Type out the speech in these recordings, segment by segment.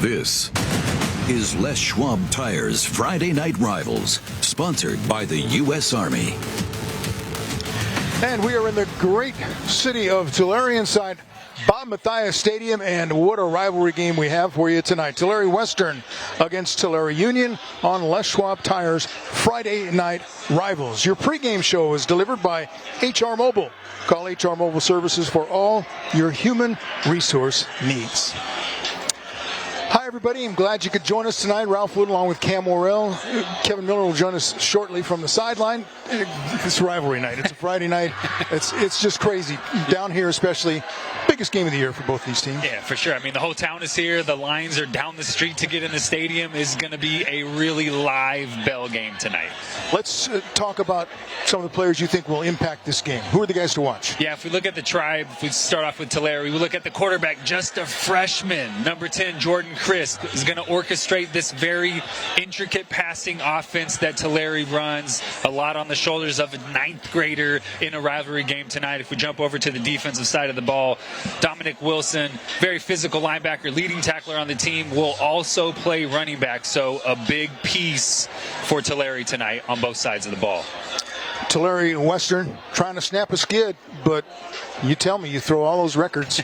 This is Les Schwab Tires Friday Night Rivals, sponsored by the U.S. Army. And we are in the great city of Tulare inside Bob Mathias Stadium, and what a rivalry game we have for you tonight. Tulare Western against Tulare Union on Les Schwab Tires Friday Night Rivals. Your pregame show is delivered by HR Mobile. Call HR Mobile Services for all your human resource needs. Hi, everybody. I'm glad you could join us tonight. Ralph Wood along with Cam Morrell. Kevin Miller will join us shortly from the sideline. It's rivalry night. It's a Friday night. It's just crazy. Down here especially. Biggest game of the year for both these teams. Yeah, for sure. I mean, the whole town is here. The lines are down the street to get in the stadium. Is going to be a really live bell game tonight. Let's talk about some of the players you think will impact this game. Who are the guys to watch? Yeah, if we look at the Tribe, if we start off with Tulare, we look at the quarterback, just a freshman. Number 10, Jordan Crisp, is going to orchestrate this very intricate passing offense that Tulare runs. A lot on the shoulders of a ninth grader in a rivalry game tonight. If we jump over to the defensive side of the ball, Dominic Wilson, very physical linebacker, leading tackler on the team, will also play running back. So a big piece for Tulare tonight on both sides of the ball. Tulare Western trying to snap a skid, but you tell me, you throw all those records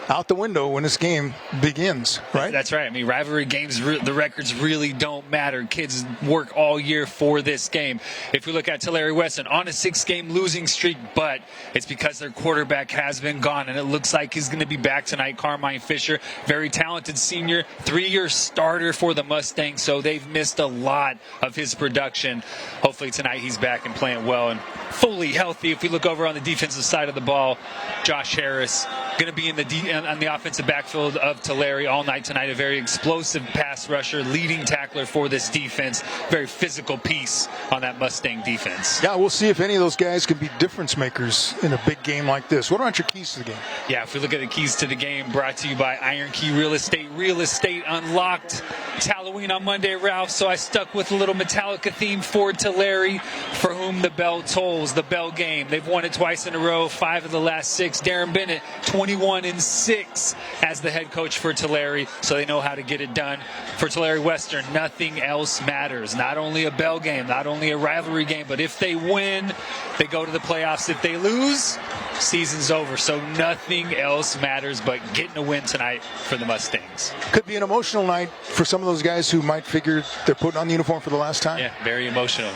out the window when this game begins, right? That's right. I mean, rivalry games, the records really don't matter. Kids work all year for this game. If we look at Tulare Western, on a 6-game losing streak, but it's because their quarterback has been gone, and it looks like he's going to be back tonight. Carmine Fisher, very talented senior, 3-year starter for the Mustangs, so they've missed a lot of his production. Hopefully tonight he's back and playing well and fully healthy. If we look over on the defensive side of the ball, Josh Harris going to be on the offensive backfield of Tulare all night tonight. A very explosive pass rusher, leading tackler for this defense. Very physical piece on that Mustang defense. Yeah, we'll see if any of those guys can be difference makers in a big game like this. What about your keys to the game? Yeah, if we look at the keys to the game, brought to you by Iron Key Real Estate. Real Estate unlocked. It's Halloween on Monday, Ralph, so I stuck with a little Metallica theme for Tulare, for whom the bell tolls, the bell game. They've won it twice in a row, 5 of the last 6. Darren Bennett, 21-6 as the head coach for Tulare, so they know how to get it done. For Tulare Western, nothing else matters. Not only a bell game, not only a rivalry game, but if they win, they go to the playoffs. If they lose, season's over. So nothing else matters but getting a win tonight for the Mustangs. Could be an emotional night for some of those guys who might figure they're putting on the uniform for the last time. Yeah, very emotional.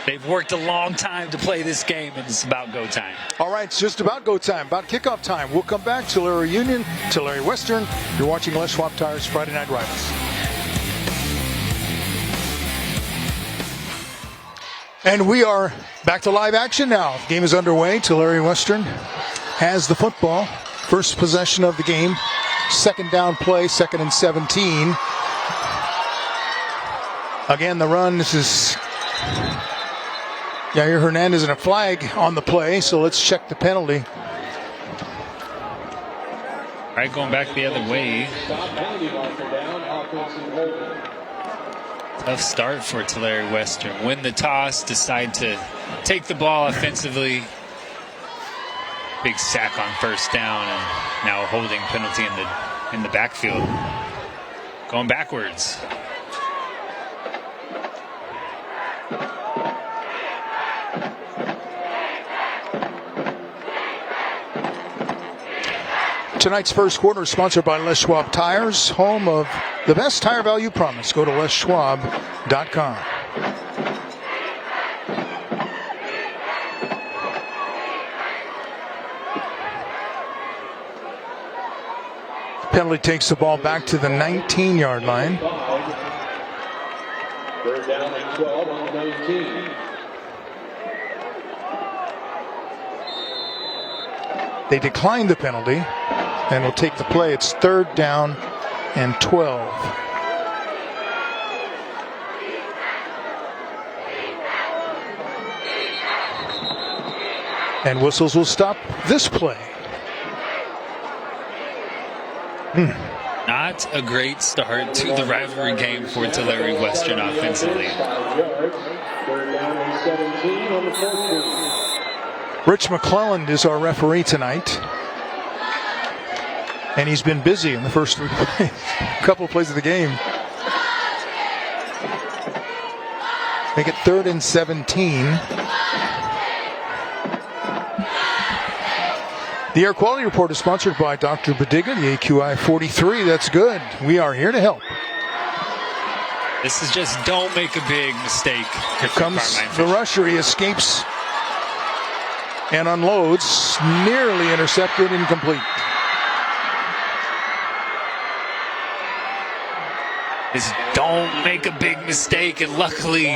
They've worked a long time to play this game, and it's about go time. All right, it's just about go time, about kickoff time. We'll come back. Tulare Union, Tulare Western. You're watching Les Schwab Tires Friday Night Rivals. And we are back to live action now. The game is underway. Tulare Western has the football. First possession of the game. Second down play, 2nd and 17. Again, the run. This is Yair Hernandez and a flag on the play, so let's check the penalty. All right, going back the other way. Tough start for Tulare Western. Win the toss, decide to take the ball offensively. Big sack on first down, and now a holding penalty in the backfield. Going backwards. Tonight's first quarter is sponsored by Les Schwab Tires, home of the best tire value promise. Go to leschwab.com. Penalty takes the ball back to the 19-yard line. Third down and 12 on 19. They declined the penalty and will take the play. It's 3rd down and 12. And whistles will stop this play. Not a great start to the rivalry game for Tulare Western offensively. Third down and 17 on the 14. Rich McClelland is our referee tonight. And he's been busy in the first couple of plays of the game. Make it 3rd and 17. The Air Quality Report is sponsored by Dr. Bediga, the AQI 43. That's good. We are here to help. This is just don't make a big mistake. Here comes the rusher. He escapes and unloads. Nearly intercepted, incomplete. Is don't make a big mistake, and luckily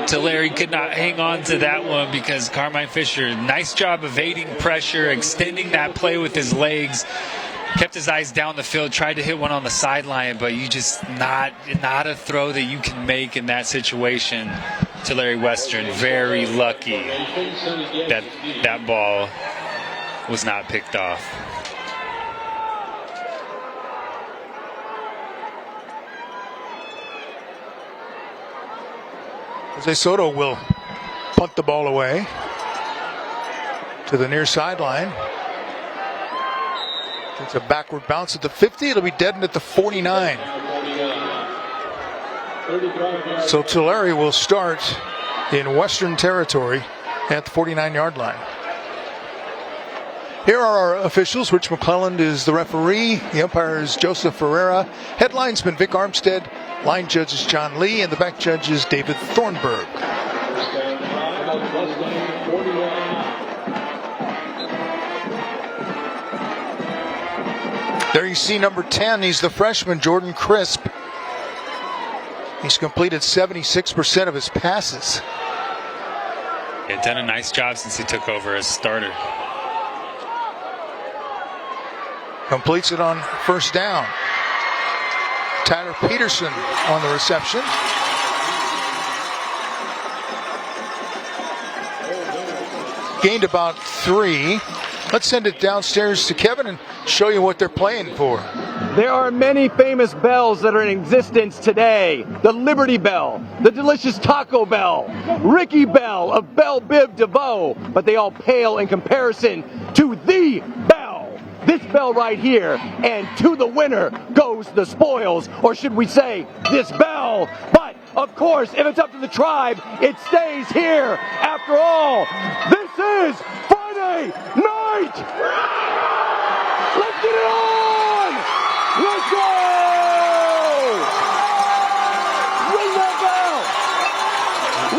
Tulare could not hang on to that one because Carmine Fisher, nice job evading pressure, extending that play with his legs, kept his eyes down the field, tried to hit one on the sideline, but you just not a throw that you can make in that situation. Tulare Western very lucky that that ball was not picked off. Jose Soto will punt the ball away to the near sideline. It's a backward bounce at the 50. It'll be deadened at the 49. So Tulare will start in Western Territory at the 49-yard line. Here are our officials. Rich McClelland is the referee. The umpire is Joseph Ferreira. Head linesman Vic Armstead. Line judge is John Lee. And the back judge is David Thornburg. There you see number 10. He's the freshman, Jordan Crisp. He's completed 76% of his passes. He's done a nice job since he took over as starter. Completes it on first down. Tyler Peterson on the reception. Gained about 3. Let's send it downstairs to Kevin and show you what they're playing for. There are many famous bells that are in existence today. The Liberty Bell, the delicious Taco Bell, Ricky Bell of Belle Biv DeVoe, but they all pale in comparison to the bell. This bell right here, and to the winner goes the spoils, or should we say, this bell. But, of course, if it's up to the tribe, it stays here. After all, this is Friday night! Let's get it on! Let's go! Ring that bell!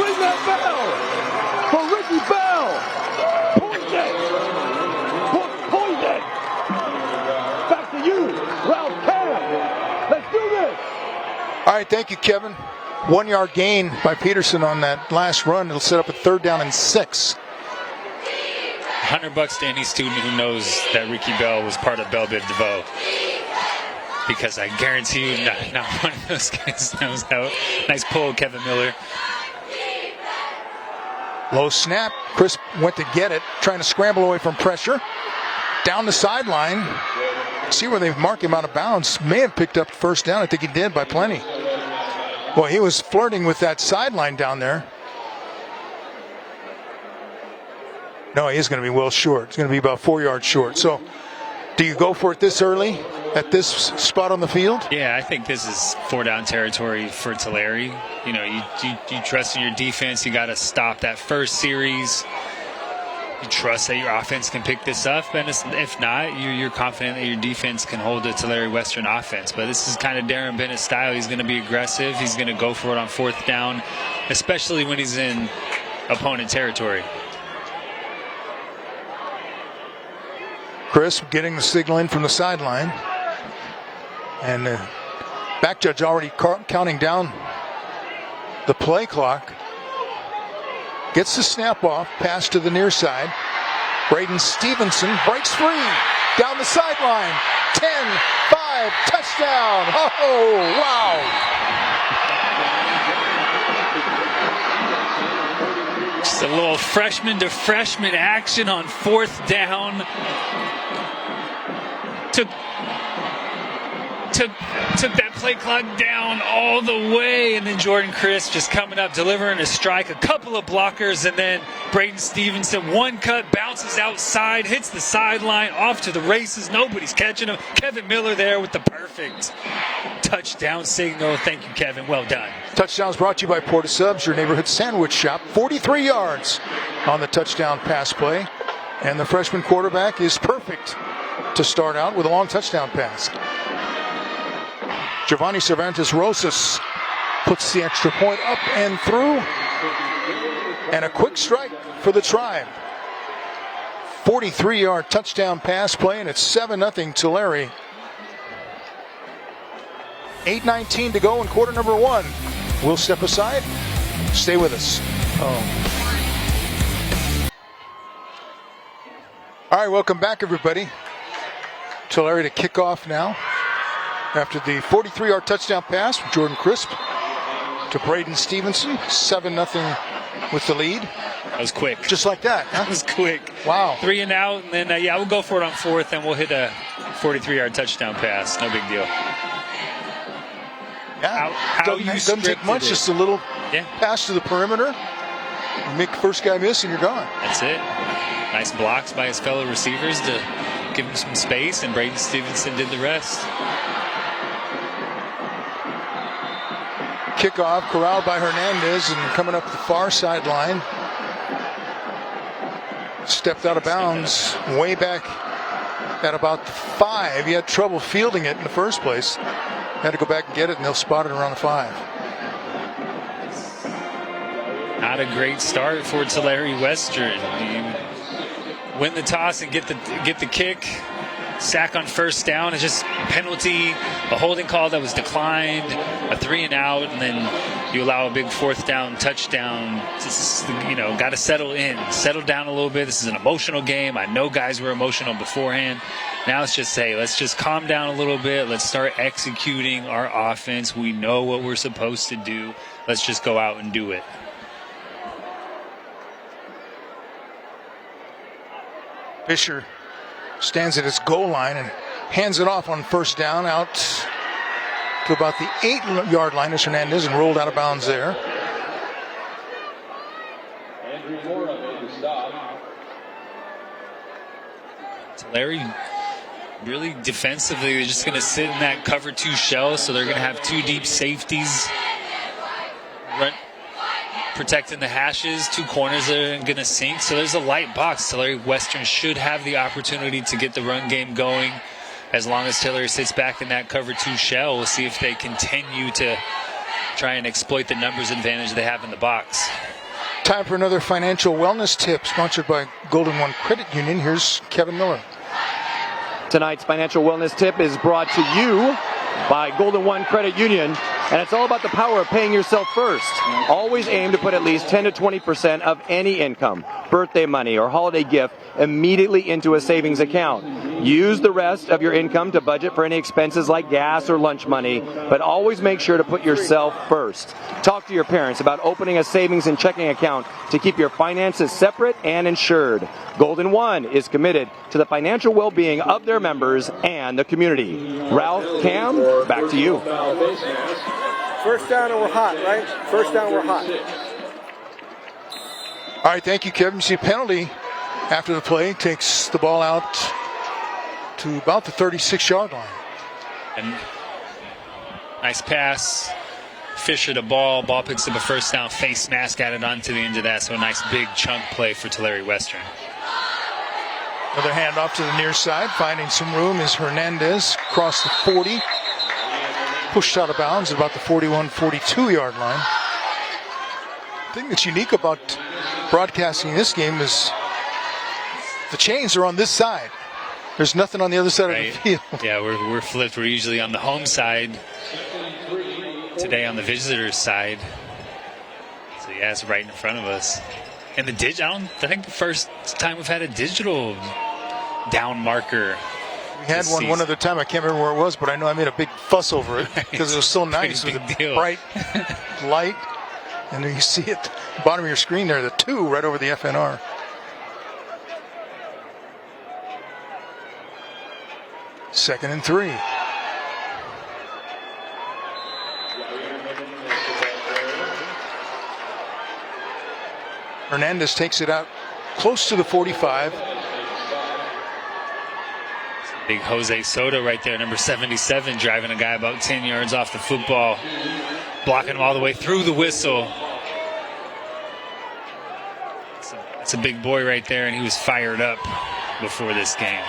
Ring that bell! For Ricky Bell! Point it! Point it! Back to you, Ralph Cam! Let's do this! All right, thank you, Kevin. 1-yard gain by Peterson on that last run. It'll set up a 3rd down and 6. $100 to any student who knows that Ricky Bell was part of Belle Biv DeVoe. Because I guarantee you not one of those guys knows how. Nice pull, Kevin Miller. Low snap. Chris went to get it, trying to scramble away from pressure. Down the sideline. See where they've marked him out of bounds. May have picked up first down. I think he did by plenty. Well, he was flirting with that sideline down there. No, he is going to be well short. It's going to be about 4 yards short. So, do you go for it this early at this spot on the field? Yeah, I think this is 4-down territory for Tulare. You know, you trust in your defense. You got to stop that first series. You trust that your offense can pick this up, and if not, you're confident that your defense can hold the Tulare Western offense. But this is kind of Darren Bennett's style. He's going to be aggressive. He's going to go for it on 4th down, especially when he's in opponent territory. Chris getting the signal in from the sideline. And the back judge already counting down the play clock. Gets the snap off, pass to the near side. Braden Stevenson breaks free. Down the sideline. 10-5, touchdown. Oh, wow. Just a little freshman to freshman action on 4th down. took that play clock down all the way, and then Jordan Crisp just coming up, delivering a strike, a couple of blockers, and then Braden Stevenson, one cut, bounces outside, hits the sideline, off to the races. Nobody's catching him. Kevin Miller there with the perfect touchdown signal. Thank you, Kevin. Well done. Touchdowns brought to you by Porta Subs, your neighborhood sandwich shop. 43 yards on the touchdown pass play. And the freshman quarterback is perfect to start out with a long touchdown pass. Giovanni Cervantes Rosas puts the extra point up and through. And a quick strike for the Tribe. 43-yard touchdown pass play, and it's 7-0 Tulare. 8:19 to go in quarter number 1. We'll step aside. Stay with us. All right, welcome back, everybody. Tulare to kick off now after the 43-yard touchdown pass from Jordan Crisp to Braden Stevenson. 7-0 with the lead. That was quick. Just like that, huh? That was quick. Wow. 3 and out, and then, we'll go for it on 4th, and we'll hit a 43-yard touchdown pass. No big deal. Yeah, doesn't take much, it. just a little pass to the perimeter. You make the first guy miss and you're gone. That's it. Nice blocks by his fellow receivers to give him some space, and Braden Stevenson did the rest. Kickoff corralled by Hernandez and coming up the far sideline. Stepped out of bounds way back at about 5. He had trouble fielding it in the first place. Had to go back and get it, and they'll spot it around the 5. Not a great start for Tulare Western. You win the toss and get the kick. Sack on first down is just penalty, a holding call that was declined, a 3 and out, and then you allow a big 4th down touchdown. Just, got to settle down a little bit. This is an emotional game. I know guys were emotional beforehand. Now it's just let's just calm down a little bit. Let's start executing our offense. We know what we're supposed to do. Let's just go out and do it. Fisher stands at his goal line and hands it off on first down out to about the 8-yard line as Hernandez, and rolled out of bounds there. Andrew Mora made the stop. Tulare really defensively, they're just going to sit in that cover 2 shell, so they're going to have 2 deep safeties protecting the hashes. 2 corners that are going to sink, so there's a light box. Tulare Western should have the opportunity to get the run game going as long as Tulare sits back in that cover 2 shell. We'll see if they continue to try and exploit the numbers advantage they have in the box. Time for another financial wellness tip sponsored by Golden One Credit Union. Here's Kevin Miller. Tonight's financial wellness tip is brought to you by Golden One Credit Union, and it's all about the power of paying yourself first. Always aim to put at least 10 to 20% of any income, birthday money, or holiday gift immediately into a savings account. Use the rest of your income to budget for any expenses like gas or lunch money, but always make sure to put yourself first. Talk to your parents about opening a savings and checking account to keep your finances separate and insured. Golden One is committed to the financial well-being of their members and the community. Ralph, Cam, back to you. First down and we're hot, right? First down, we're hot. All right, thank you, Kevin. You see a penalty after the play. Takes the ball out to about the 36-yard line. And nice pass. Fisher the ball picks up a first down, face mask added onto the end of that, so a nice big chunk play for Tulare Western. Another handoff to the near side, finding some room is Hernandez across the 40. Pushed out of bounds at about the 41, 42-yard line. The thing that's unique about broadcasting this game is the chains are on this side. There's nothing on the other side of the field. Yeah, we're flipped. We're usually on the home side. Today on the visitor's side. So yeah, it's right in front of us. And I think the first time we've had a digital down marker. We had one other time. I can't remember where it was, but I know I made a big fuss over it because it was so nice with a bright light. And then you see at the bottom of your screen there, the 2 right over the FNR. Second and 3. Hernandez takes it out close to the 45. Big Jose Soto right there, number 77, driving a guy about 10 yards off the football, blocking him all the way through the whistle. That's a big boy right there, and he was fired up before this game.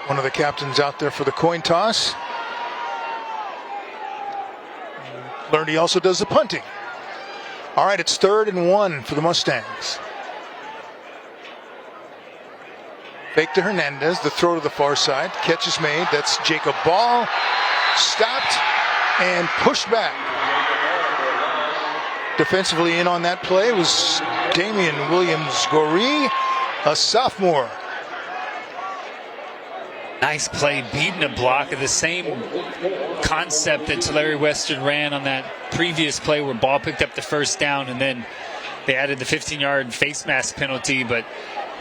One of the captains out there for the coin toss. Learned he also does the punting. All right, it's 3rd and 1 for the Mustangs. Fake to Hernandez, the throw to the far side. Catch is made. That's Jacob Ball. Stopped and pushed back. Defensively in on that play was Damian Williams-Goree, a sophomore. Nice play, beating a block of the same concept that Tulare Western ran on that previous play where Ball picked up the first down, and then they added the 15-yard face mask penalty, but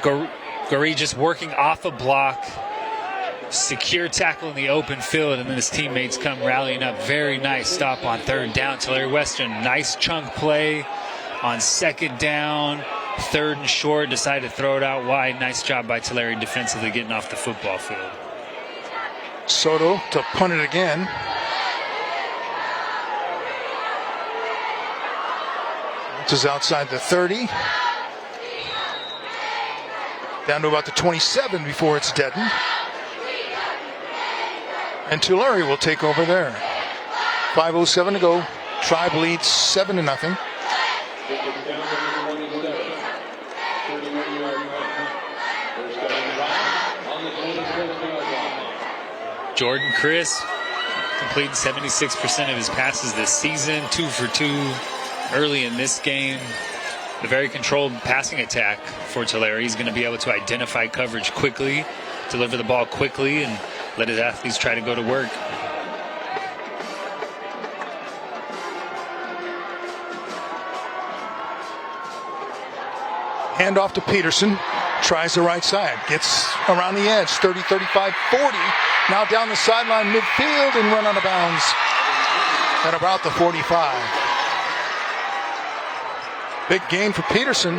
Goree just working off a block, secure tackle in the open field, and then his teammates come rallying up. Very nice stop on 3rd down. Tulare Western, nice chunk play on 2nd down. 3rd and short, decided to throw it out wide. Nice job by Tulare defensively getting off the football field. Soto to punt it again. This is outside the 30. Down to about the 27 before it's deadened. And Tulare will take over there. 5:07 to go. Tribe leads 7-0. Jordan Chris completing 76% of his passes this season, 2 for 2 early in this game. A very controlled passing attack for Tulare. He's going to be able to identify coverage quickly, deliver the ball quickly, and let his athletes try to go to work. Hand off to Peterson. Tries the right side. Gets around the edge. 30, 35, 40. Now down the sideline midfield and run out of bounds at about the 45. Big gain for Peterson.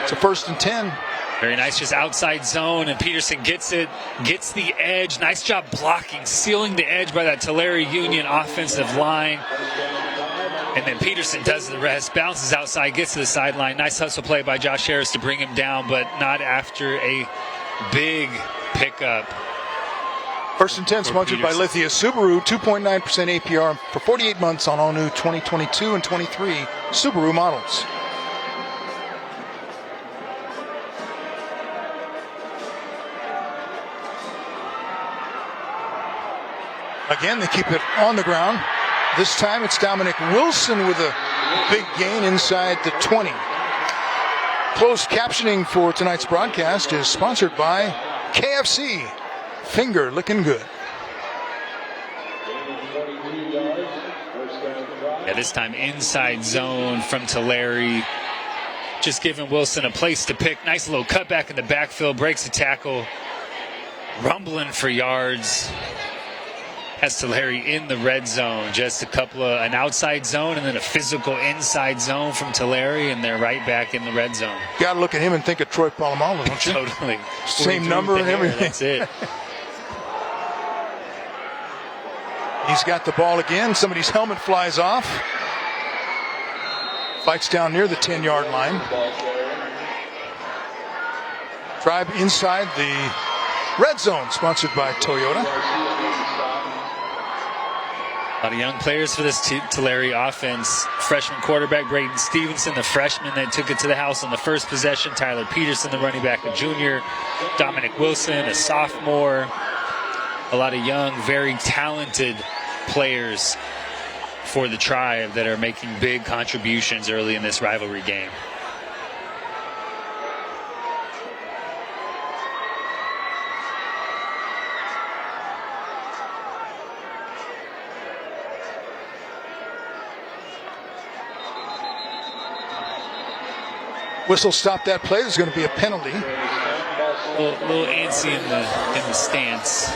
It's a 1st and 10. Very nice, just outside zone, and Peterson gets it, gets the edge. Nice job blocking, sealing the edge by that Tulare Union offensive line. And then Peterson does the rest, bounces outside, gets to the sideline. Nice hustle play by Josh Harris to bring him down, but not after a big pickup. 1st and 10 sponsored by Lithia Subaru. 2.9% APR for 48 months on all new 2022 and 23 Subaru models. Again, they keep it on the ground. This time it's Dominic Wilson with a big gain inside the 20. Closed captioning for tonight's broadcast is sponsored by KFC. Finger looking good. Yeah, this time inside zone from Tulare. Just giving Wilson a place to pick. Nice little cutback in the backfield. Breaks the tackle. Rumbling for yards. Has Tulare in the red zone. Just an outside zone and then a physical inside zone from Tulare, and they're right back in the red zone. You got to look at him and think of Troy Polamalu, don't you? Totally. Same number and everything. That's it. He's got the ball again. Somebody's helmet flies off. Fights down near the 10-yard line. Tribe inside the red zone, sponsored by Toyota. A lot of young players for this Tulare offense. Freshman quarterback Braden Stevenson, the freshman that took it to the house on the first possession. Tyler Peterson, the running back, a junior. Dominic Wilson, a sophomore. A lot of young, very talented players for the Tribe that are making big contributions early in this rivalry game. Whistle stopped that play. There's going to be a penalty. A little antsy in the stance.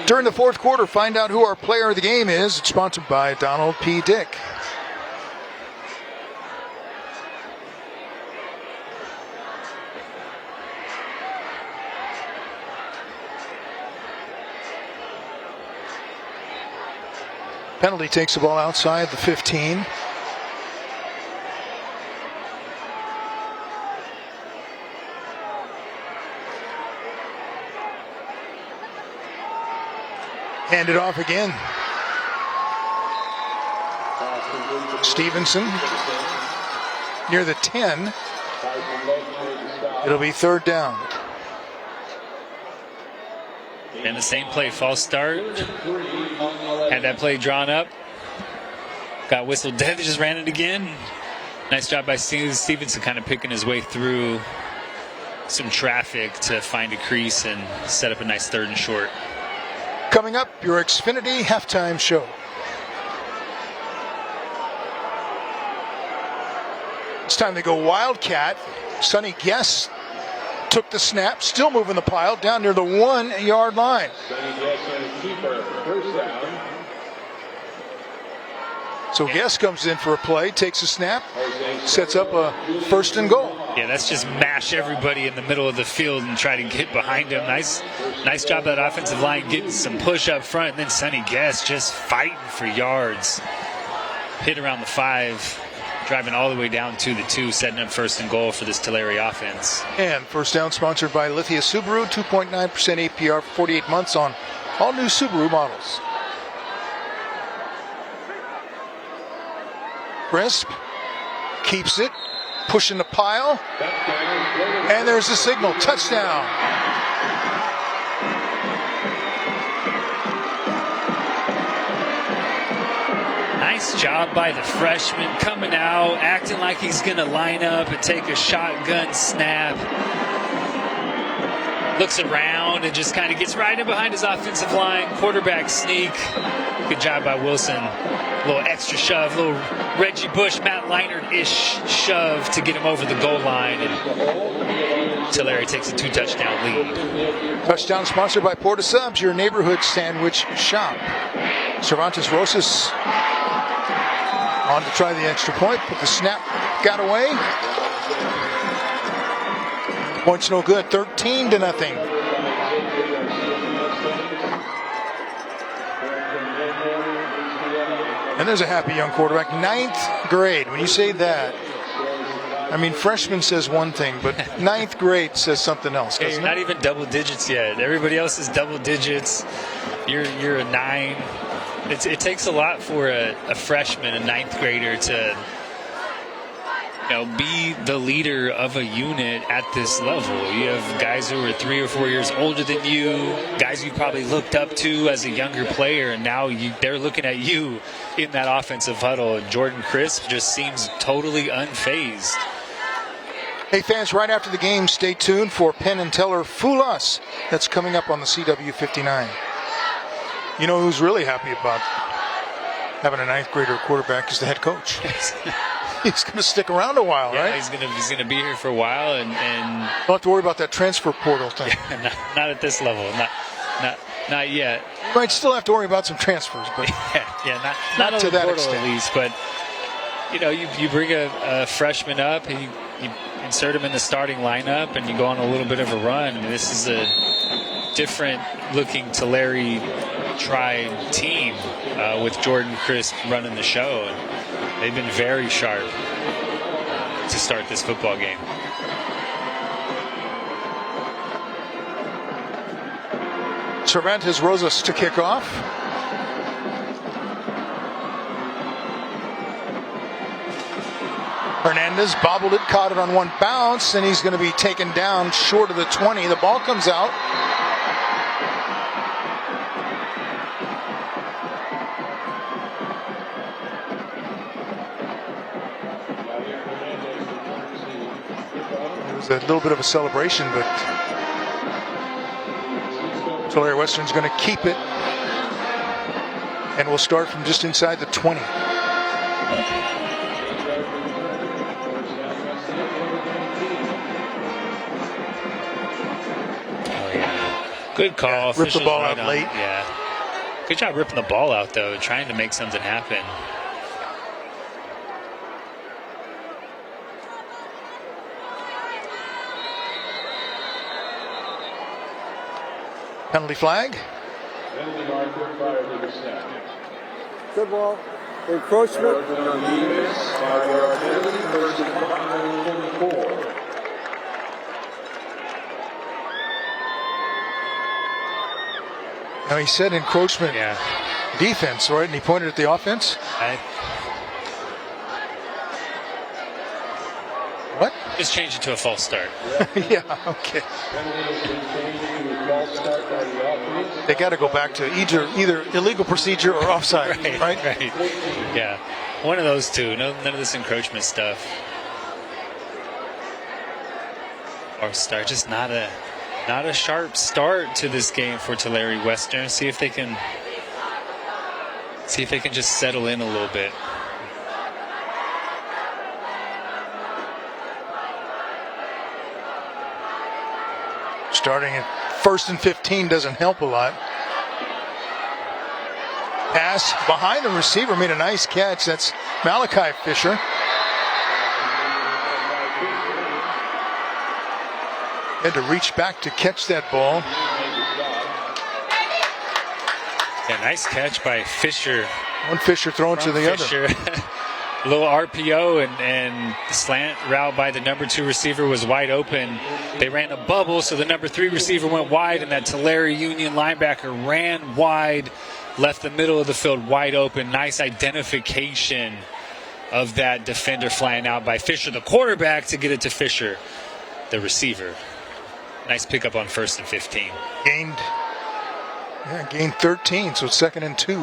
During the fourth quarter, find out who our player of the game is. It's sponsored by Donald P. Dick. Penalty takes the ball outside the 15. Hand it off again. Stevenson near the 10. It'll be third down. And the same play, false start. Had that play drawn up. Got whistled dead, just ran it again. Nice job by Stevenson kind of picking his way through some traffic to find a crease and set up a nice third and short. Coming up, your Xfinity halftime show. It's time to go Wildcat. Sonny Guess took the snap, still moving the pile down near the 1 yard line. So Guess comes in for a play, takes a snap, sets up a first and goal. Yeah, that's just mash everybody in the middle of the field and try to get behind him. Nice job of that offensive line getting some push up front, and then Sonny Guess just fighting for yards. Hit around the 5, driving all the way down to the 2, setting up first and goal for this Tulare offense. And first down sponsored by Lithia Subaru, 2.9% APR for 48 months on all new Subaru models. Crisp keeps it, pushing the pile, and there's the signal, touchdown. Nice job by the freshman coming out, acting like he's going to line up and take a shotgun snap. Looks around and just kind of gets right in behind his offensive line. Quarterback sneak. Good job by Wilson. A little extra shove, a little Reggie Bush, Matt Leinart-ish shove to get him over the goal line. And Tulare takes a 2-touchdown lead. Touchdown sponsored by Porta Subs, your neighborhood sandwich shop. Cervantes Rosas on to try the extra point, but the snap got away. Point's no good, 13-0. And there's a happy young quarterback, 9th grade. When you say that, I mean, freshman says one thing, but 9th grade says something else. Hey, you're not even double digits yet. Everybody else is double digits. You're a 9. It takes a lot for a freshman, a 9th grader, to be the leader of a unit at this level. You have guys who are 3 or 4 years older than you, guys you probably looked up to as a younger player, and now they're looking at you in that offensive huddle. And Jordan Crisp just seems totally unfazed. Hey fans, right after the game, stay tuned for Penn and Teller Fool Us. That's coming up on the CW59. You know who's really happy about having a 9th grader quarterback is the head coach. He's going to stick around a while, yeah, right? He's going to be here for a while, and don't have to worry about that transfer portal thing. not at this level, not yet. You might still have to worry about some transfers, but not to on the that portal extent. at least. But you bring a freshman up, and you insert him in the starting lineup, and you go on a little bit of a run. I mean, this is a different-looking Tulare Tribe team with Jordan Crisp running the show. And they've been very sharp to start this football game. Cervantes Rosas to kick off. Hernandez bobbled it, caught it on one bounce, and he's going to be taken down short of the 20. The ball comes out. A little bit of a celebration, but Tulare Western's going to keep it, and we'll start from just inside the 20. Good call. Yeah, rip the Officials ball right out on. late. Yeah. Good job ripping the ball out, though, trying to make something happen. Penalty flag. Good ball. Encroachment. Now he said encroachment defense, right? And he pointed at the offense. What? Just change it to a false start. Yeah, okay. They got to go back to either illegal procedure or offside, right? Right. Yeah. One of those two. None of this encroachment stuff. Or start. Just not a sharp start to this game for Tulare Western. See if they can just settle in a little bit. Starting at 1st and 15 doesn't help a lot. Pass behind the receiver, made a nice catch. That's Malachi Fisher. Had to reach back to catch that ball. Yeah, nice catch by Fisher. One Fisher thrown to the Fisher. other. A little RPO and the slant route by the number 2 receiver was wide open. They ran a bubble, so the number 3 receiver went wide, and that Tulare Union linebacker ran wide, left the middle of the field wide open. Nice identification of that defender flying out by Fisher, the quarterback, to get it to Fisher, the receiver. Nice pickup on 1st and 15. Gained 13, so it's 2nd and 2.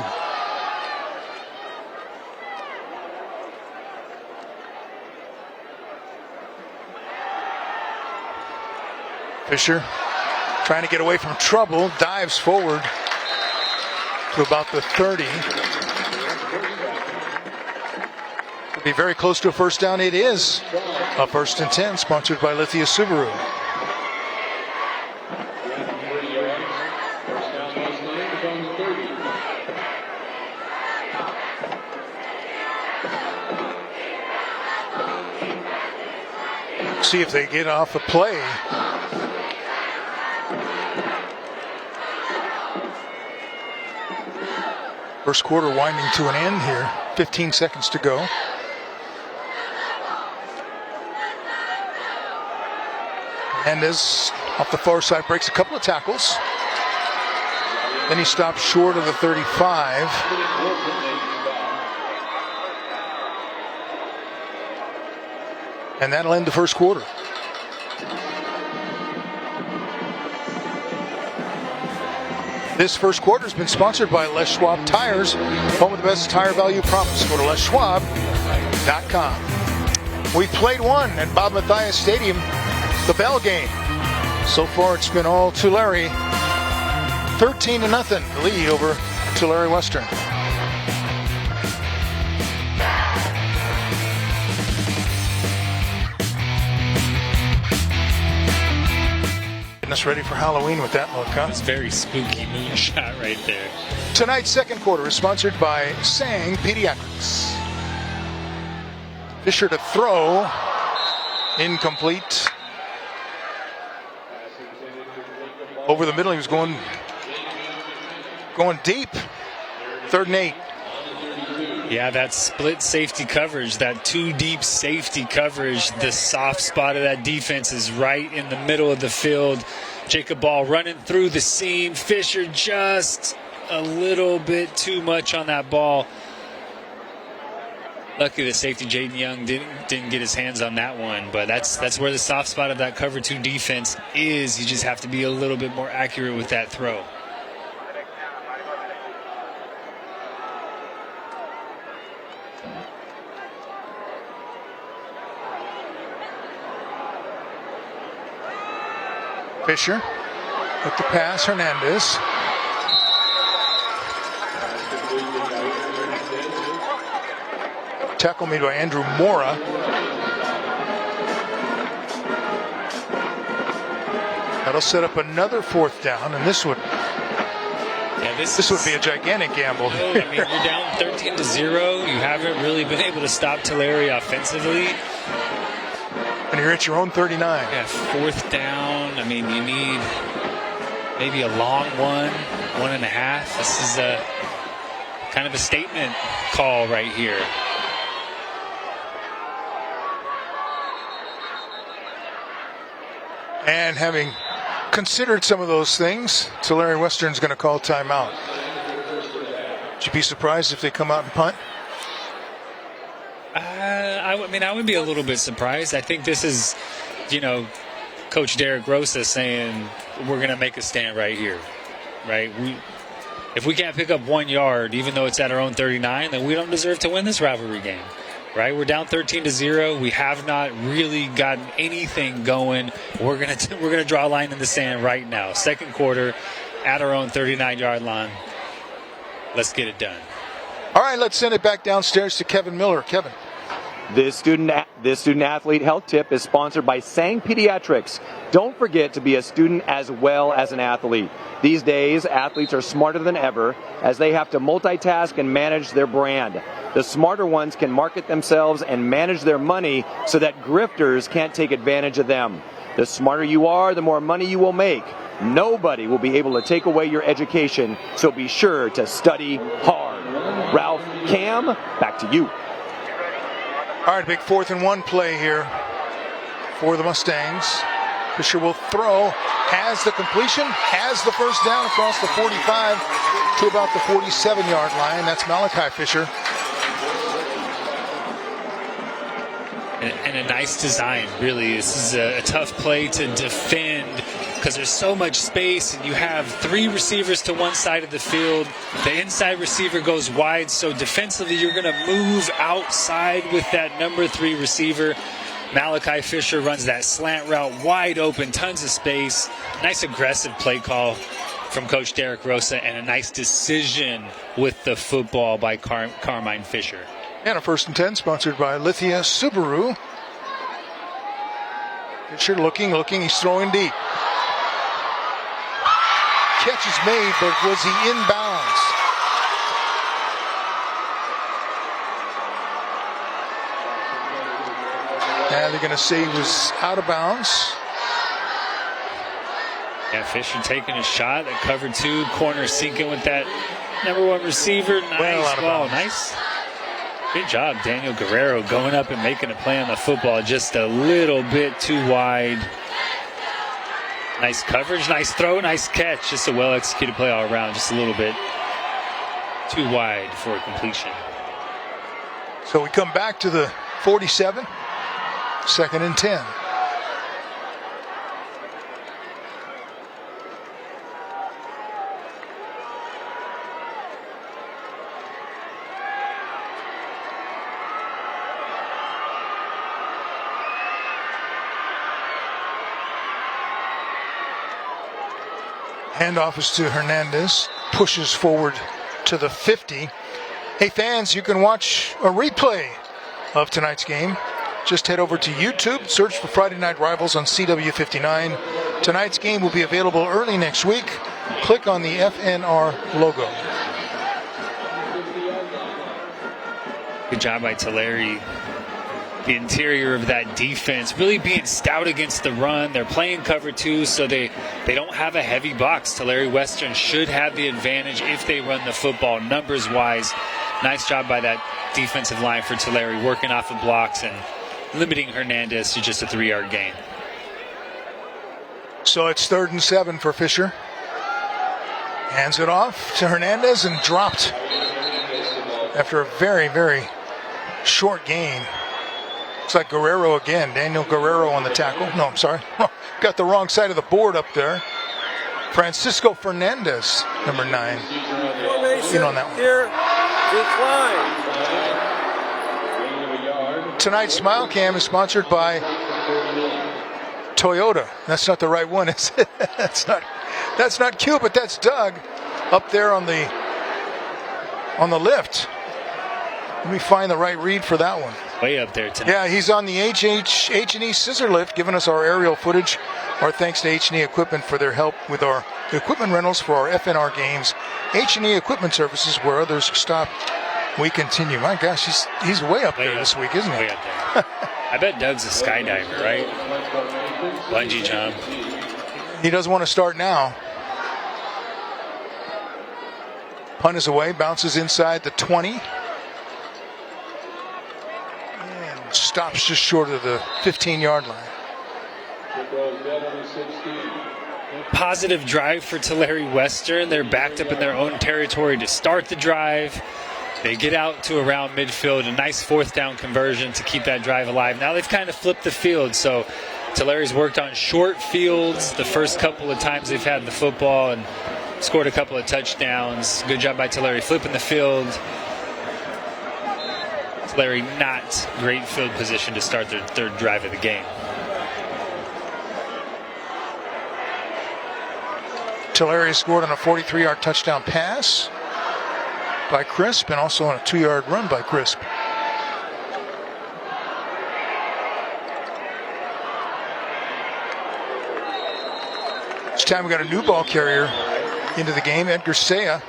Fisher trying to get away from trouble, dives forward to about the 30. Could be very close to a first down. It is a 1st and 10, sponsored by Lithia Subaru. See if they get off the play. First quarter winding to an end here. 15 seconds to go. Hernandez off the far side breaks a couple of tackles. Then he stops short of the 35. And that'll end the first quarter. This first quarter has been sponsored by Les Schwab Tires, home of the best tire value promise. Go to leschwab.com. We played one at Bob Mathias Stadium, the Bell game. So far it's been all Tulare. 13-0 lead over Tulare Western. Getting us ready for Halloween with that look, huh? It's very spooky moonshot right there. Tonight's second quarter is sponsored by Sang Pediatrics. Fisher to throw. Incomplete. Over the middle, he was going deep. 3rd and 8. Yeah, that split safety coverage, that 2 deep safety coverage, the soft spot of that defense is right in the middle of the field. Jacob Ball running through the seam. Fisher just a little bit too much on that ball. Lucky the safety, Jaden Young, didn't get his hands on that one, but that's where the soft spot of that cover 2 defense is. You just have to be a little bit more accurate with that throw. Fisher with the pass, Hernandez. Tackle made by Andrew Mora. That'll set up another 4th down, and this would this would be a gigantic gamble. I mean, you're down 13-0. You haven't really been able to stop Tulare offensively. And you're at your own 39. Yeah, 4th down. I mean, you need maybe a long 1.5. This is a kind of a statement call right here. And having considered some of those things, Tulare Western's going to call timeout. Would you be surprised if they come out and punt? I would be a little bit surprised. I think this is, Coach Derek Rosa saying we're going to make a stand right here, right? If we can't pick up 1 yard, even though it's at our own 39, then we don't deserve to win this rivalry game, right? We're down 13-0. We have not really gotten anything going. We're gonna draw a line in the sand right now. 2nd quarter, at our own 39-yard line. Let's get it done. All right, let's send it back downstairs to Kevin Miller. Kevin. This student athlete health tip is sponsored by Sang Pediatrics. Don't forget to be a student as well as an athlete. These days, athletes are smarter than ever as they have to multitask and manage their brand. The smarter ones can market themselves and manage their money so that grifters can't take advantage of them. The smarter you are, the more money you will make. Nobody will be able to take away your education, so be sure to study hard. Ralph, Cam, back to you. All right, big 4th and 1 play here for the Mustangs. Fisher will throw, has the completion, has the 1st down across the 45 to about the 47-yard line. That's Malachi Fisher. And a nice design, really. This is a tough play to defend because there's so much space, and you have 3 receivers to one side of the field. The inside receiver goes wide, so defensively you're going to move outside with that number 3 receiver. Malachi Fisher runs that slant route wide open, tons of space. Nice aggressive play call from Coach Derek Rosa, and a nice decision with the football by Carmine Fisher. And a 1st and 10 sponsored by Lithia Subaru. Fisher looking, he's throwing deep. Catch is made, but was he inbounds? And they're going to say he was out of bounds. Yeah, Fisher taking a shot at cover 2, corner sinking with that number 1 receiver. Nice ball, nice. Good job, Daniel Guerrero, going up and making a play on the football just a little bit too wide. Nice coverage, nice throw, nice catch. Just a well-executed play all around, just a little bit too wide for a completion. So we come back to the 47, 2nd and 10. Handoff is to Hernandez, pushes forward to the 50. Hey fans, you can watch a replay of tonight's game. Just head over to YouTube, search for Friday Night Rivals on CW59. Tonight's game will be available early next week. Click on the FNR logo. Good job by Tulare. The interior of that defense really being stout against the run. They're playing cover 2, so they don't have a heavy box. Tulare Western should have the advantage if they run the football numbers wise. Nice job by that defensive line for Tulare, working off of blocks and limiting Hernandez to just a 3-yard gain. So it's 3rd and 7 for Fisher. Hands it off to Hernandez and dropped after a very, very short gain. Looks like Guerrero again. Daniel Guerrero on the tackle. No, I'm sorry. Got the wrong side of the board up there. Francisco Fernandez, number 9. In on that one. Tonight's Smile Cam is sponsored by Toyota. That's not the right one, is it? That's not Q, but that's Doug up there on the lift. Let me find the right read for that one. Way up there tonight. Yeah, he's on the H&E scissor lift, giving us our aerial footage. Our thanks to H&E Equipment for their help with our equipment rentals for our FNR games. H&E Equipment Services, where others stop, we continue. My gosh, he's way up there this week, isn't he? Way up there. I bet Doug's a skydiver, right? Bungee jump. He doesn't want to start now. Punt is away, bounces inside the 20. And stops just short of the 15-yard line. Positive drive for Tulare Western. They're backed up in their own territory to start the drive. They get out to around midfield, a nice fourth down conversion to keep that drive alive. Now they've kind of flipped the field, so Tulare's worked on short fields the first couple of times they've had the football and scored a couple of touchdowns. Good job by Tulare flipping the field. Tulare not great field position to start their third drive of the game. Tulare scored on a 43-yard touchdown pass by Crisp and also on a 2-yard run by Crisp. This time we got a new ball carrier into the game, Edgar Saya.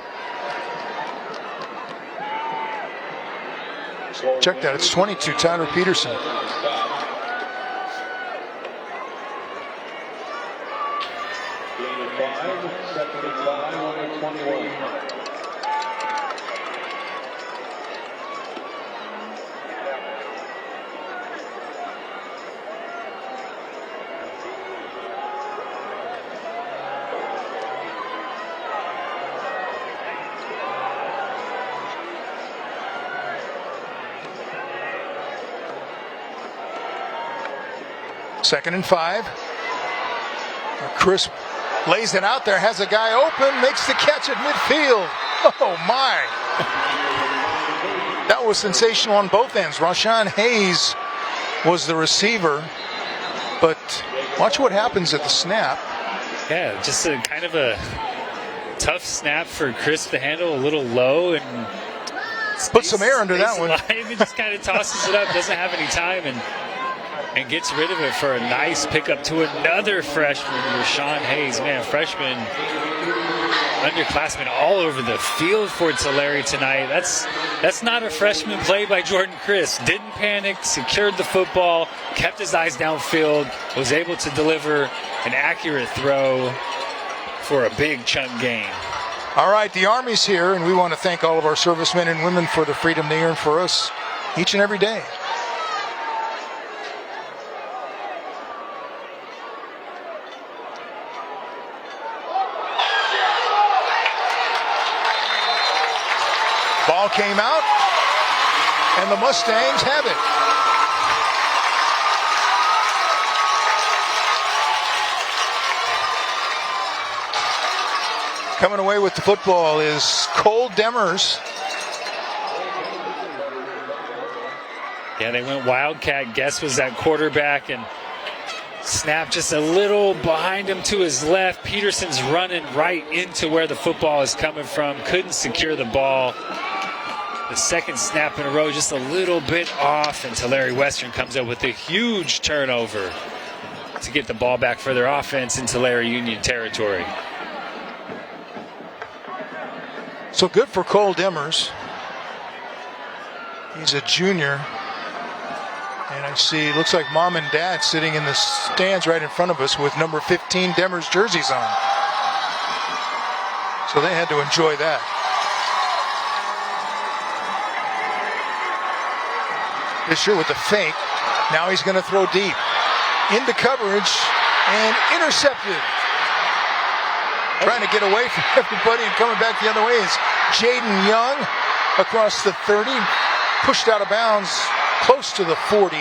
Check that, it's 22, Tyler Peterson. Second and 5. Crisp lays it out there, has a guy open, makes the catch at midfield. Oh my! That was sensational on both ends. Rashawn Hayes was the receiver, but watch what happens at the snap. Yeah, just a kind of a tough snap for Crisp to handle, a little low, and put some air under that one. He just kind of tosses it up, doesn't have any time, and gets rid of it for a nice pickup to another freshman, Rashawn Hayes. Man, freshman, underclassmen all over the field for Tulare tonight. That's not a freshman play by Jordan Crisp. Didn't panic, secured the football, kept his eyes downfield, was able to deliver an accurate throw for a big chunk gain. All right, the Army's here, and we want to thank all of our servicemen and women for the freedom they earn for us each and every day. Ball came out, and the Mustangs have it. Coming away with the football is Cole Demers. Yeah, they went Wildcat. Guess was that quarterback, and snap just a little behind him to his left. Peterson's running right into where the football is coming from. Couldn't secure the ball. The second snap in a row just a little bit off, and Tulare Western comes up with a huge turnover to get the ball back for their offense in Tulare Union territory. So good for Cole Demers. He's a junior. And I see, looks like mom and dad sitting in the stands right in front of us with number 15 Demers jerseys on. So they had to enjoy that. Fisher with the fake. Now he's going to throw deep. Into coverage and intercepted. Trying to get away from everybody and coming back the other way is Jaden Young across the 30. Pushed out of bounds close to the 40.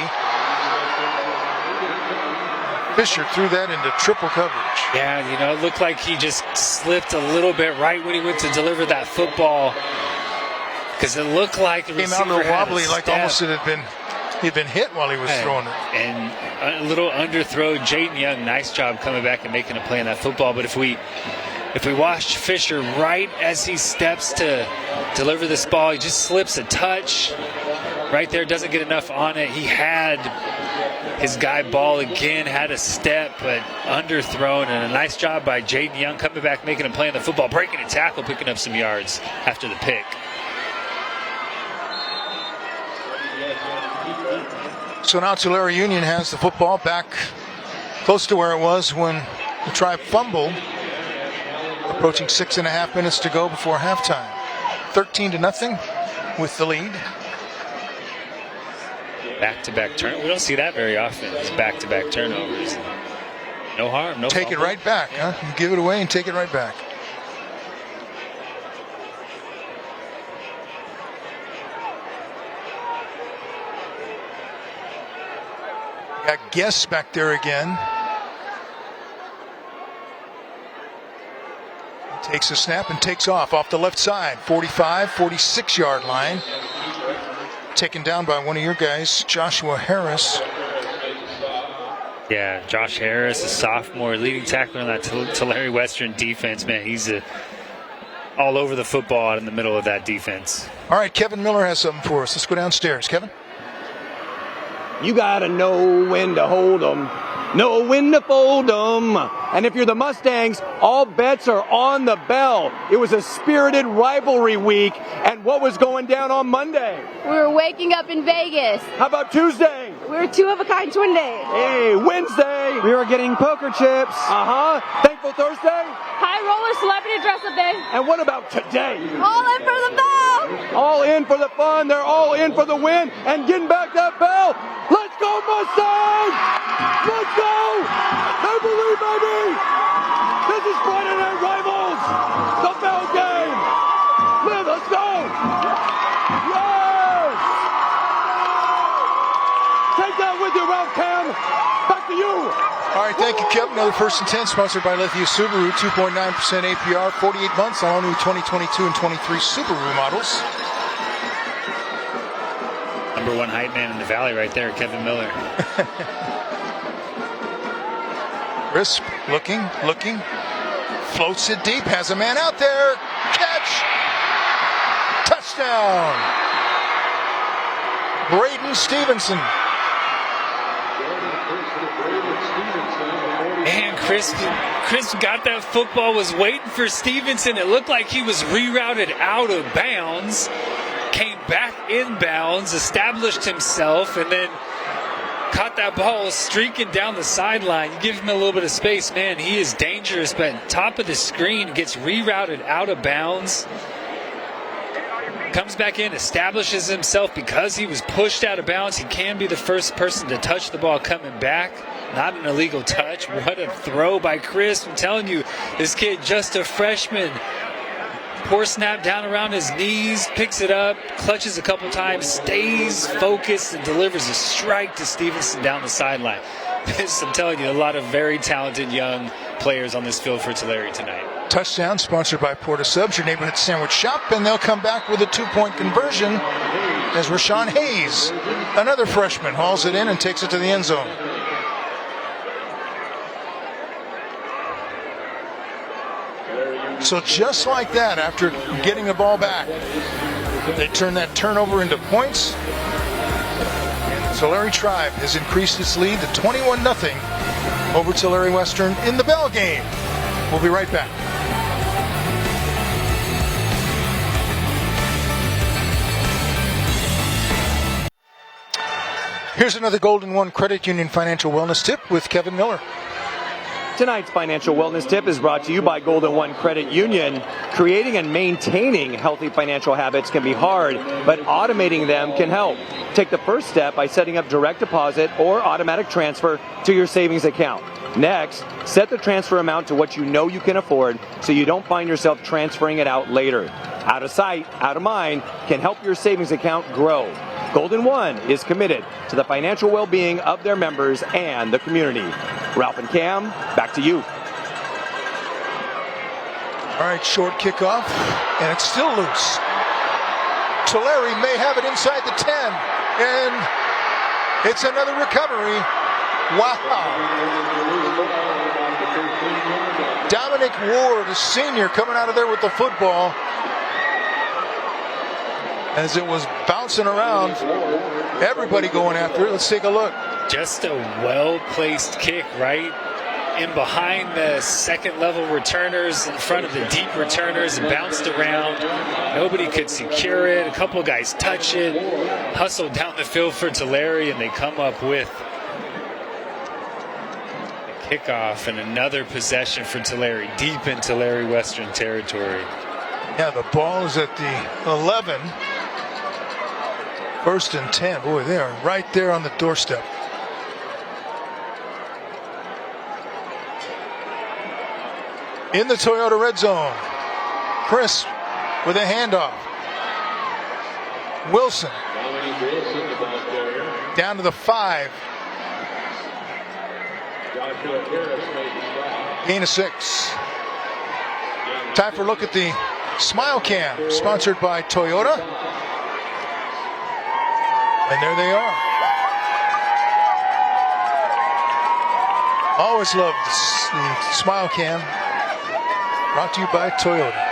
Fisher threw that into triple coverage. Yeah, you know, it looked like he just slipped a little bit right when he went to deliver that football, because it looked like the receiver came out a little wobbly, had a like step. almost he'd been hit while he was throwing it. And a little underthrow. Jaden Young, nice job coming back and making a play on that football. But if we if we watched Fisher right as he steps to deliver this ball, he just slips a touch right there, doesn't get enough on it. He had his guy ball again, had a step, but underthrown, and a nice job by Jaden Young coming back, making a play on the football, breaking a tackle, picking up some yards after the pick. So now Tulare Union has the football back close to where it was when the Tribe fumbled. Approaching 6.5 minutes to go before halftime. 13-0 with the lead. Back-to-back turn. We don't see that very often. It's back-to-back turnovers. No harm, no Take fumble. it right back, huh? You give it away and take it right back. Got Guess back there again. Takes a snap and takes off the left side. 45, 46-yard line. Taken down by one of your guys, Joshua Harris. Yeah, Josh Harris, a sophomore, leading tackler on that Tulare Western defense. Man, he's all over the football out in the middle of that defense. All right, Kevin Miller has something for us. Let's go downstairs. Kevin? You got to know when to hold them, know when to fold them. And if you're the Mustangs, all bets are on the Bell. It was a spirited rivalry week. And what was going down on Monday? We were waking up in Vegas. How about Tuesday? We were two-of-a-kind twin days. Hey, Wednesday. We were getting poker chips. Thankful Thursday. High roller celebrity dress-up day. And what about today? All in for the Bell. All in for the fun. They're all in for the win. And getting back that Bell. Let's go, Mustangs! Let's go! They believe, baby! This is Friday Night Rivals! The Bell game! Liv, let's go! Yes! Take that with you, Ralph Cam. Back to you. All right, thank you, Kevin. Another First and 10 sponsored by Lithia Subaru. 2.9% APR, 48 months on all new 2022 and 23 Subaru models. Number one hype man in the valley right there, Kevin Miller. Crisp, looking, floats it deep, has a man out there, catch, touchdown, Braden Stevenson. Man, Chris got that football, was waiting for Stevenson. It looked like he was rerouted out of bounds, came back inbounds, established himself, and then caught that ball streaking down the sideline. You give him a little bit of space, man, he is dangerous, but top of the screen, gets rerouted out of bounds, comes back in, establishes himself because he was pushed out of bounds. He can be the first person to touch the ball coming back. Not an illegal touch. What a throw by Chris. I'm telling you, this kid, just a freshman. Poor snap down around his knees, picks it up, clutches a couple times, stays focused, and delivers a strike to Stevenson down the sideline. I'm telling you, a lot of very talented young players on this field for Tulare tonight. Touchdown sponsored by Porta Subs, your neighborhood sandwich shop, and they'll come back with a 2-point conversion as Rashawn Hayes, another freshman, hauls it in and takes it to the end zone. So just like that, after getting the ball back, they turn that turnover into points. Tulare Tribe has increased its lead to 21-0 over Tulare Western in the Bell game. We'll be right back. Here's another Golden One Credit Union Financial Wellness Tip with Kevin Miller. Tonight's financial wellness tip is brought to you by Golden One Credit Union. Creating and maintaining healthy financial habits can be hard, but automating them can help. Take the first step by setting up direct deposit or automatic transfer to your savings account. Next, set the transfer amount to what you know you can afford so you don't find yourself transferring it out later. Out of sight, out of mind can help your savings account grow. Golden One is committed to the financial well-being of their members and the community. Ralph and Cam, back to you. All right, short kickoff, and it's still loose. Tulare may have it inside the 10, and it's another recovery. Wow. Down Dominic Ward, a senior, coming out of there with the football. As it was bouncing around, everybody going after it. Let's take a look. Just a well-placed kick right in behind the second-level returners, in front of the deep returners. It bounced around. Nobody could secure it. A couple guys touch it, hustle down the field for Tulare, and they come up with the kickoff and another possession for Tulare, deep in Tulare Western territory. Yeah, the ball is at the 11. 1st and 10. Boy, they are right there on the doorstep. In the Toyota red zone. Chris with a handoff. Wilson down to the 5. Gain of 6. Time for a look at the Smile Cam, sponsored by Toyota. And there they are. Always loved the Smile Cam. Brought to you by Toyota.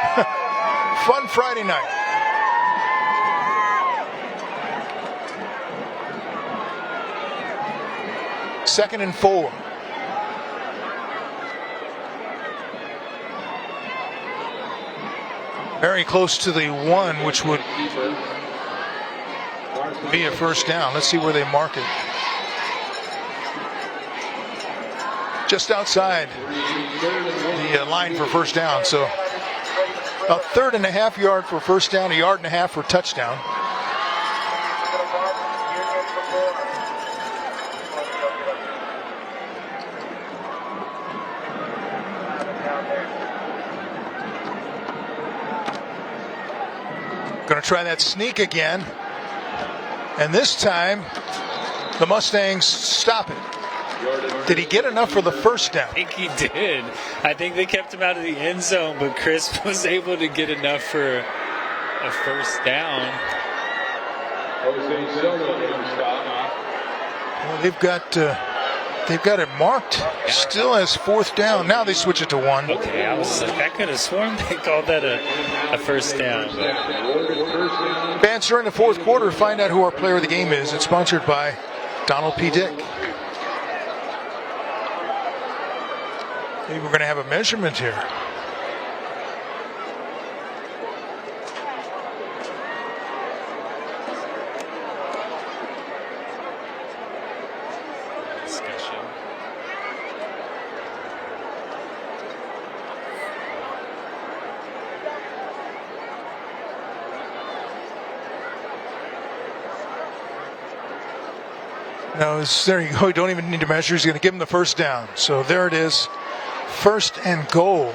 Fun Friday night. Second and 4. Very close to the 1, which would be a first down. Let's see where they mark it. Just outside the line for first down. So a 3.5 yard for first down, 1.5 yards for touchdown. Going to try that sneak again. And this time, the Mustangs stop it. Did he get enough for the first down? I think he did. I think they kept him out of the end zone, but Chris was able to get enough for a first down. Well, they've got it marked still as fourth down. Now they switch it to 1. Okay, I could have sworn they called that a first down. Advance during the fourth quarter. Find out who our player of the game is. It's sponsored by Donald P. Dick. Maybe we're going to have a measurement here. Discussion. No, there you go. You don't even need to measure. He's going to give him the first down. So there it is. First and goal.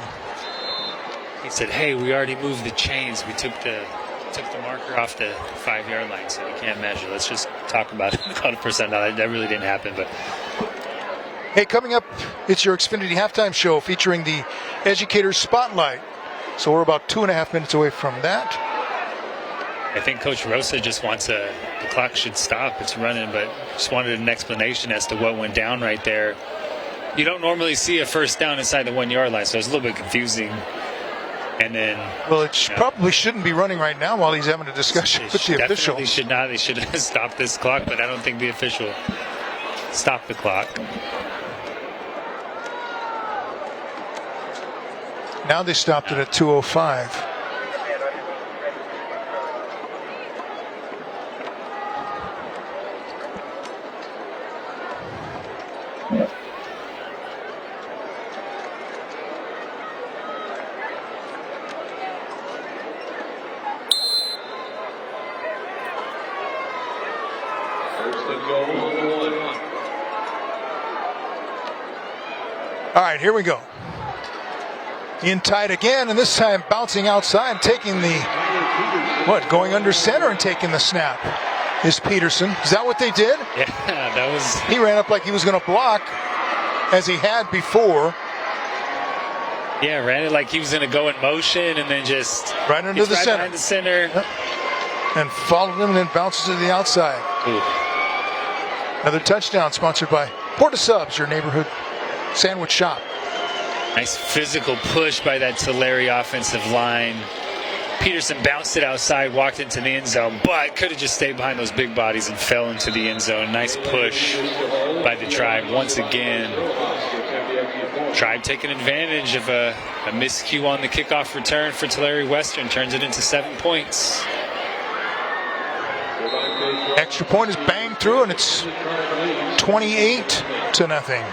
He said, "Hey, we already moved the chains. We took the marker off the 5-yard line, so we can't measure. Let's just talk about it." 100%. No, that really didn't happen. But hey, coming up, it's your Xfinity halftime show featuring the Educators Spotlight. So we're about 2.5 minutes away from that. I think Coach Rosa just wants the clock should stop. It's running, but just wanted an explanation as to what went down right there. You don't normally see a first down inside the 1-yard line, so it's a little bit confusing. And then, well, it probably shouldn't be running right now while he's having a discussion with the official. Definitely should not. They should have stopped this clock, but I don't think the official stopped the clock. Now they stopped it at 2:05. All right, here we go. In tight again, and this time bouncing outside, taking the, going under center and taking the snap is Peterson. Is that what they did? Yeah, that was... He ran up like he was going to block, as he had before. Yeah, ran it like he was going to go in motion and then just... Right under the center. Behind the center. Yep. And followed him and then bounces to the outside. Ooh. Another touchdown sponsored by Porta Subs, your neighborhood sandwich shop. Nice physical push by that Tulare offensive line. Peterson bounced it outside, walked into the end zone, but could have just stayed behind those big bodies and fell into the end zone. Nice push by the Tribe once again. Tribe taking advantage of a miscue on the kickoff return for Tulare Western, turns it into 7 points. Extra point is banged through, and it's 28-0.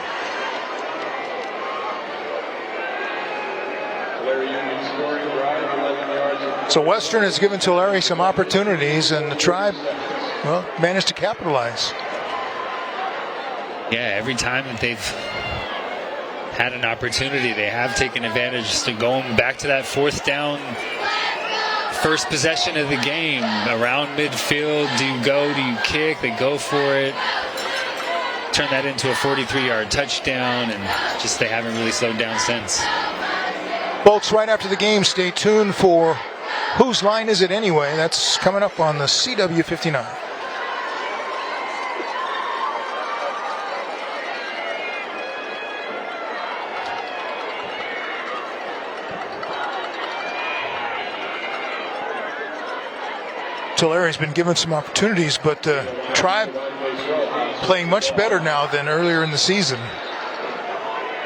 So Western has given Tulare some opportunities, and the Tribe, well, managed to capitalize. Yeah, every time that they've had an opportunity, they have taken advantage. To going back to that 4th down, first possession of the game, around midfield. Do you go? Do you kick? They go for it. Turn that into a 43-yard touchdown, and just they haven't really slowed down since. Folks, right after the game, stay tuned for Whose Line Is It Anyway? That's coming up on the CW59. Tulare's been given some opportunities, but Tribe playing much better now than earlier in the season.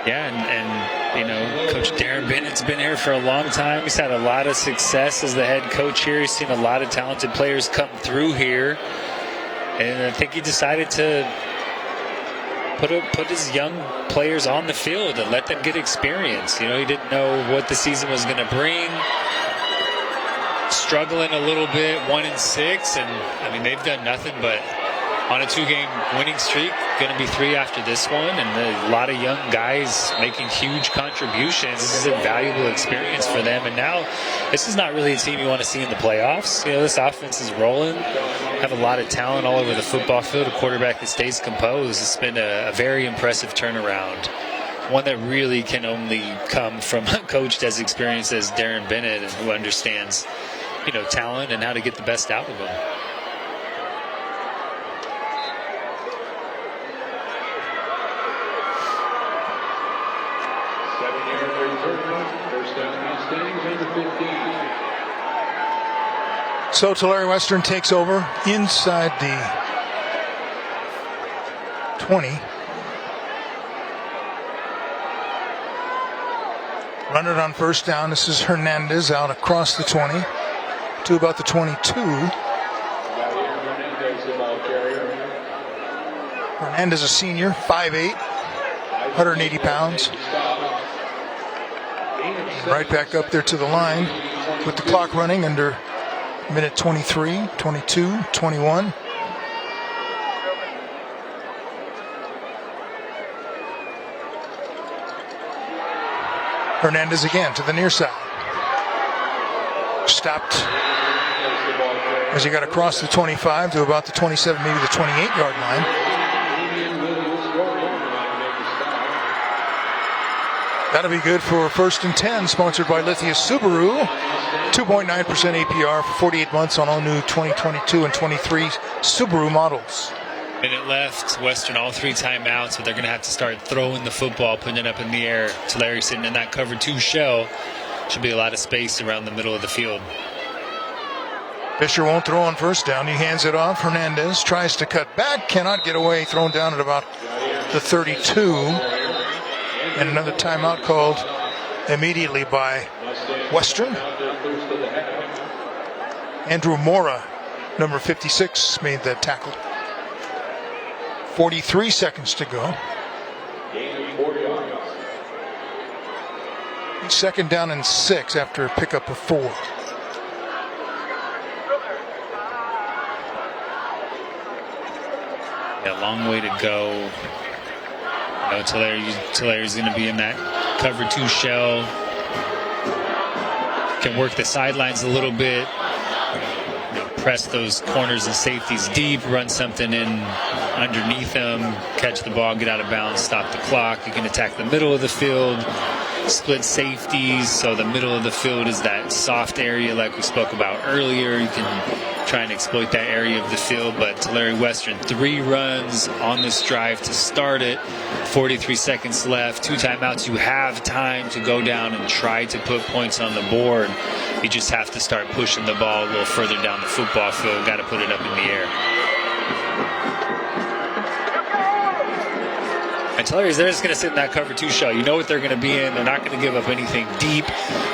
Yeah, and you know, Coach Darren Bennett's been here for a long time. He's had a lot of success as the head coach here. He's seen a lot of talented players come through here. And I think he decided to put his young players on the field and let them get experience. You know, he didn't know what the season was going to bring. Struggling a little bit, 1-6, and I mean, they've done nothing but on a 2-game winning streak, going to be 3 after this one, and a lot of young guys making huge contributions. This is a valuable experience for them, and now this is not really a team you want to see in the playoffs. You know, this offense is rolling, have a lot of talent all over the football field, a quarterback that stays composed. It's been a very impressive turnaround, one that really can only come from a coach as experienced as Darren Bennett, and who understands, you know, talent and how to get the best out of them. So Tulare Western takes over inside the 20. Run it on first down. This is Hernandez out across the 20 to about the 22. Hernandez, a senior, 5'8", 180 pounds. Right back up there to the line with the clock running under minute 23, 22, 21. Hernandez again to the near side. Stopped as he got across the 25 to about the 27, maybe the 28-yard line. That'll be good for 1st and 10, sponsored by Lithia Subaru. 2.9% APR for 48 months on all new 2022 and 23 Subaru models. Minute left, Western all 3 timeouts, but they're going to have to start throwing the football, putting it up in the air. Tulare sitting in that cover 2 shell. Should be a lot of space around the middle of the field. Fisher won't throw on first down. He hands it off. Hernandez tries to cut back, cannot get away, thrown down at about the 32. And another timeout called immediately by Western. Andrew Mora, number 56, made that tackle. 43 seconds to go. Second down and 6 after a pickup of 4. Yeah, long way to go. Tulare's going to be in that cover 2 shell. Can work the sidelines a little bit. Press those corners and safeties deep. Run something in underneath them. Catch the ball, get out of bounds, stop the clock. You can attack the middle of the field. split safeties, so the middle of the field is that soft area like we spoke about earlier. You can try and exploit that area of the field, but Tulare Western 3 runs on this drive to start it. 43 seconds left, 2 timeouts. You have time to go down and try to put points on the board. You just have to start pushing the ball a little further down the football field. Got to put it up in the air. And Tulare, they're just going to sit in that cover 2 shell. You know what they're going to be in. They're not going to give up anything deep.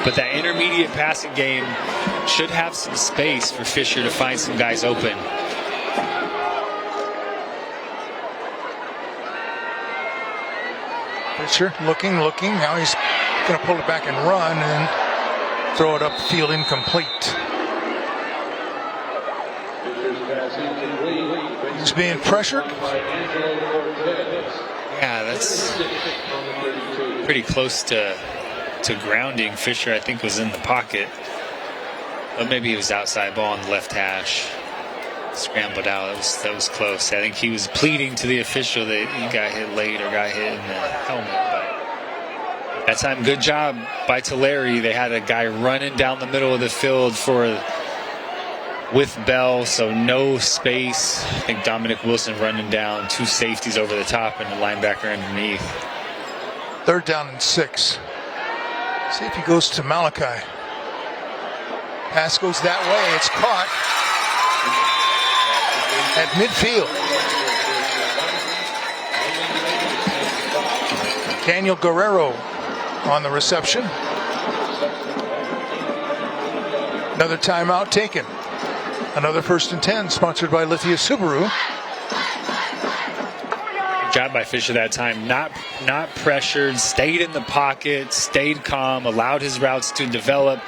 But that intermediate passing game should have some space for Fisher to find some guys open. Fisher looking. Now he's going to pull it back and run and throw it upfield incomplete. He's being pressured. Yeah, that's pretty close to grounding. Fisher, I think, was in the pocket. But maybe he was outside ball on the left hash. Scrambled out. That was close. I think he was pleading to the official that he got hit late or got hit in the helmet. But that time, good job by Tulare. They had a guy running down the middle of the field with Bell, so no space. I think Dominic Wilson running down, 2 safeties over the top and a linebacker underneath. 3rd down and 6. See if he goes to Malachi. Pass goes that way. It's caught at midfield. Daniel Guerrero on the reception. Another timeout taken. Another 1st and 10, sponsored by Lithia Subaru. Good job by Fisher that time. Not pressured, stayed in the pocket, stayed calm, allowed his routes to develop,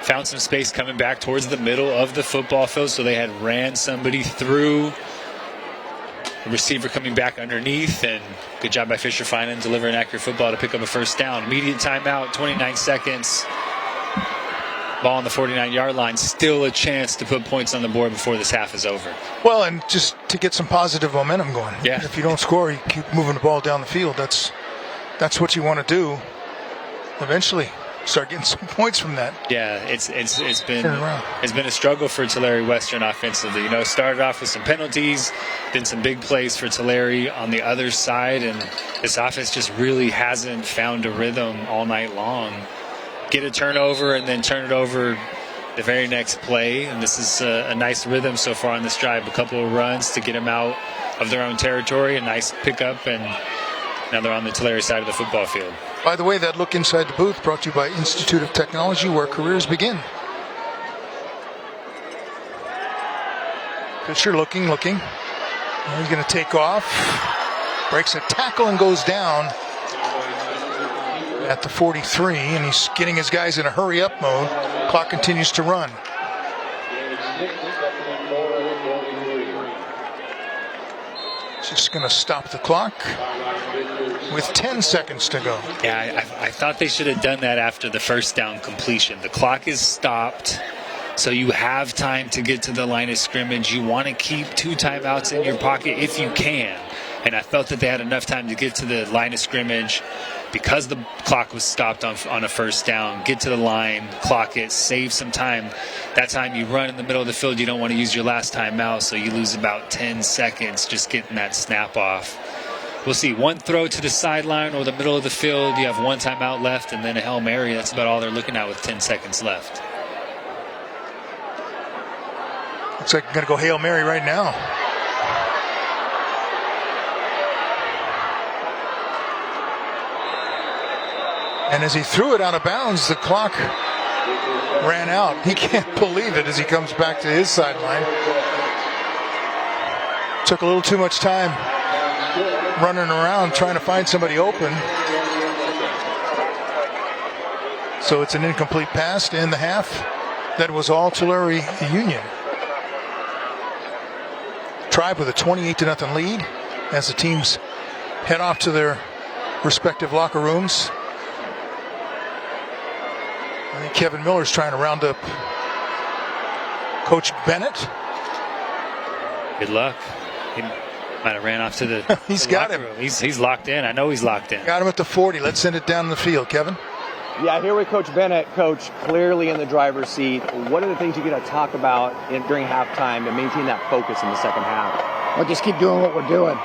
found some space coming back towards the middle of the football field, so they had ran somebody through. The receiver coming back underneath, and good job by Fisher finding and delivering accurate football to pick up a 1st down. Immediate timeout, 29 seconds. Ball on the 49-yard line, still a chance to put points on the board before this half is over. Well, and just to get some positive momentum going. Yeah. If you don't score, you keep moving the ball down the field. That's what you want to do. Eventually, start getting some points from that. Yeah, it's been a struggle for Tulare Western offensively. You know, started off with some penalties, then some big plays for Tulare on the other side, and this offense just really hasn't found a rhythm all night long. Get a turnover and then turn it over the very next play. And this is a nice rhythm so far on this drive. A couple of runs to get them out of their own territory. A nice pickup, and now they're on the Tulare side of the football field. By the way, that look inside the booth brought to you by Institute of Technology, where careers begin. Fisher looking. Now he's going to take off. Breaks a tackle and goes down at the 43, and he's getting his guys in a hurry-up mode. Clock continues to run. Just going to stop the clock with 10 seconds to go. Yeah, I thought they should have done that after the 1st down completion. The clock is stopped, so you have time to get to the line of scrimmage. You want to keep 2 timeouts in your pocket if you can. And I felt that they had enough time to get to the line of scrimmage because the clock was stopped on a 1st down. Get to the line, clock it, save some time. That time you run in the middle of the field, you don't want to use your last timeout, so you lose about 10 seconds just getting that snap off. We'll see. 1 throw to the sideline or the middle of the field. You have 1 timeout left and then a Hail Mary. That's about all they're looking at with 10 seconds left. Looks like I'm going to go Hail Mary right now. And as he threw it out of bounds, the clock ran out. He can't believe it as he comes back to his sideline. Took a little too much time running around trying to find somebody open. So it's an incomplete pass to end the half. That was all Tulare Union. Tribe with a 28-0 lead as the teams head off to their respective locker rooms. I think Kevin Miller's trying to round up Coach Bennett. Good luck. Might have ran off to the He's the got locker him. room. He's locked in. I know he's locked in. Got him at the 40. Let's send it down the field, Kevin. Yeah, here with Coach Bennett. Coach, clearly in the driver's seat. What are the things you're going to talk about during halftime to maintain that focus in the second half? We'll just keep doing what we're doing.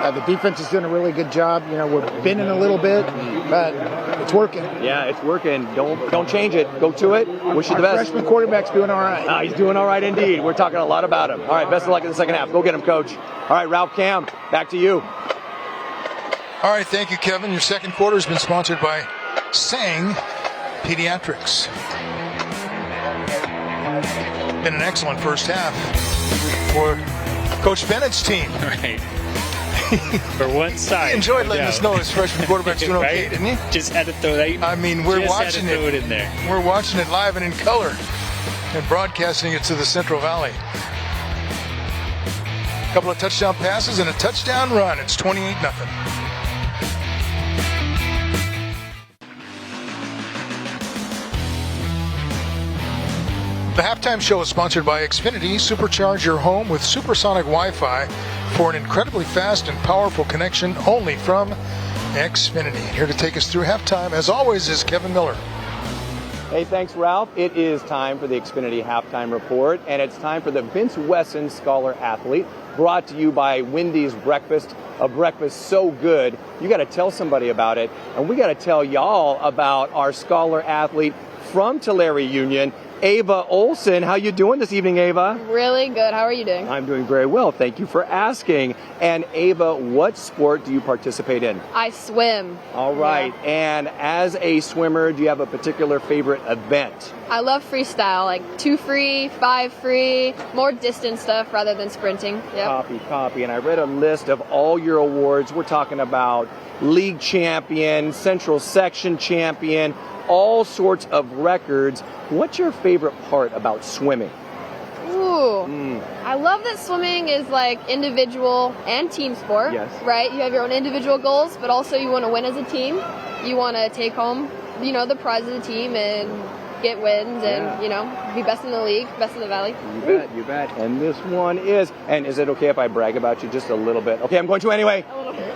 The defense is doing a really good job. You know, we're bending a little bit, but it's working. Yeah, it's working. Don't change it. Go to it. Wish you the best. Freshman quarterback's doing all right. He's doing all right indeed. We're talking a lot about him. All right, best of luck in the second half. Go get him, Coach. All right, Ralph Cam, back to you. All right, thank you, Kevin. Your second quarter has been sponsored by Sang Pediatrics. Been an excellent first half for Coach Bennett's team. Right. For one side. He enjoyed letting us know his freshman quarterback's doing okay, Right? didn't he? Just had to throw that. I mean, we're just watching had to throw it. it in there. We're watching it live and in color and broadcasting it to the Central Valley. A couple of touchdown passes and a touchdown run. It's 28-0. The halftime show is sponsored by Xfinity. Supercharge your home with supersonic Wi-Fi for an incredibly fast and powerful connection only from Xfinity. Here to take us through halftime, as always, is Kevin Miller. Hey, thanks, Ralph. It is time for the Xfinity Halftime Report, and it's time for the Vince Wesson Scholar Athlete, brought to you by Wendy's Breakfast, a breakfast so good, you got to tell somebody about it. And we got to tell y'all about our Scholar Athlete from Tulare Union, Ava Olson. How you doing this evening, Ava? Really good. How are you doing? I'm doing very well. Thank you for asking. And Ava, what sport do you participate in? I swim. All right. Yeah. And as a swimmer, do you have a particular favorite event? I love freestyle, like 2 free, 5 free, more distance stuff rather than sprinting. Yep. Copy. And I read a list of all your awards. We're talking about league champion, central section champion, all sorts of records. What's your favorite part about swimming? Ooh. I love that swimming is like individual and team sport. Yes. Right? You have your own individual goals, but also you want to win as a team. You want to take home, the prize of the team and get wins and, be best in the league, best in the valley. You bet. And this one is it okay if I brag about you just a little bit? Okay, I'm going to anyway.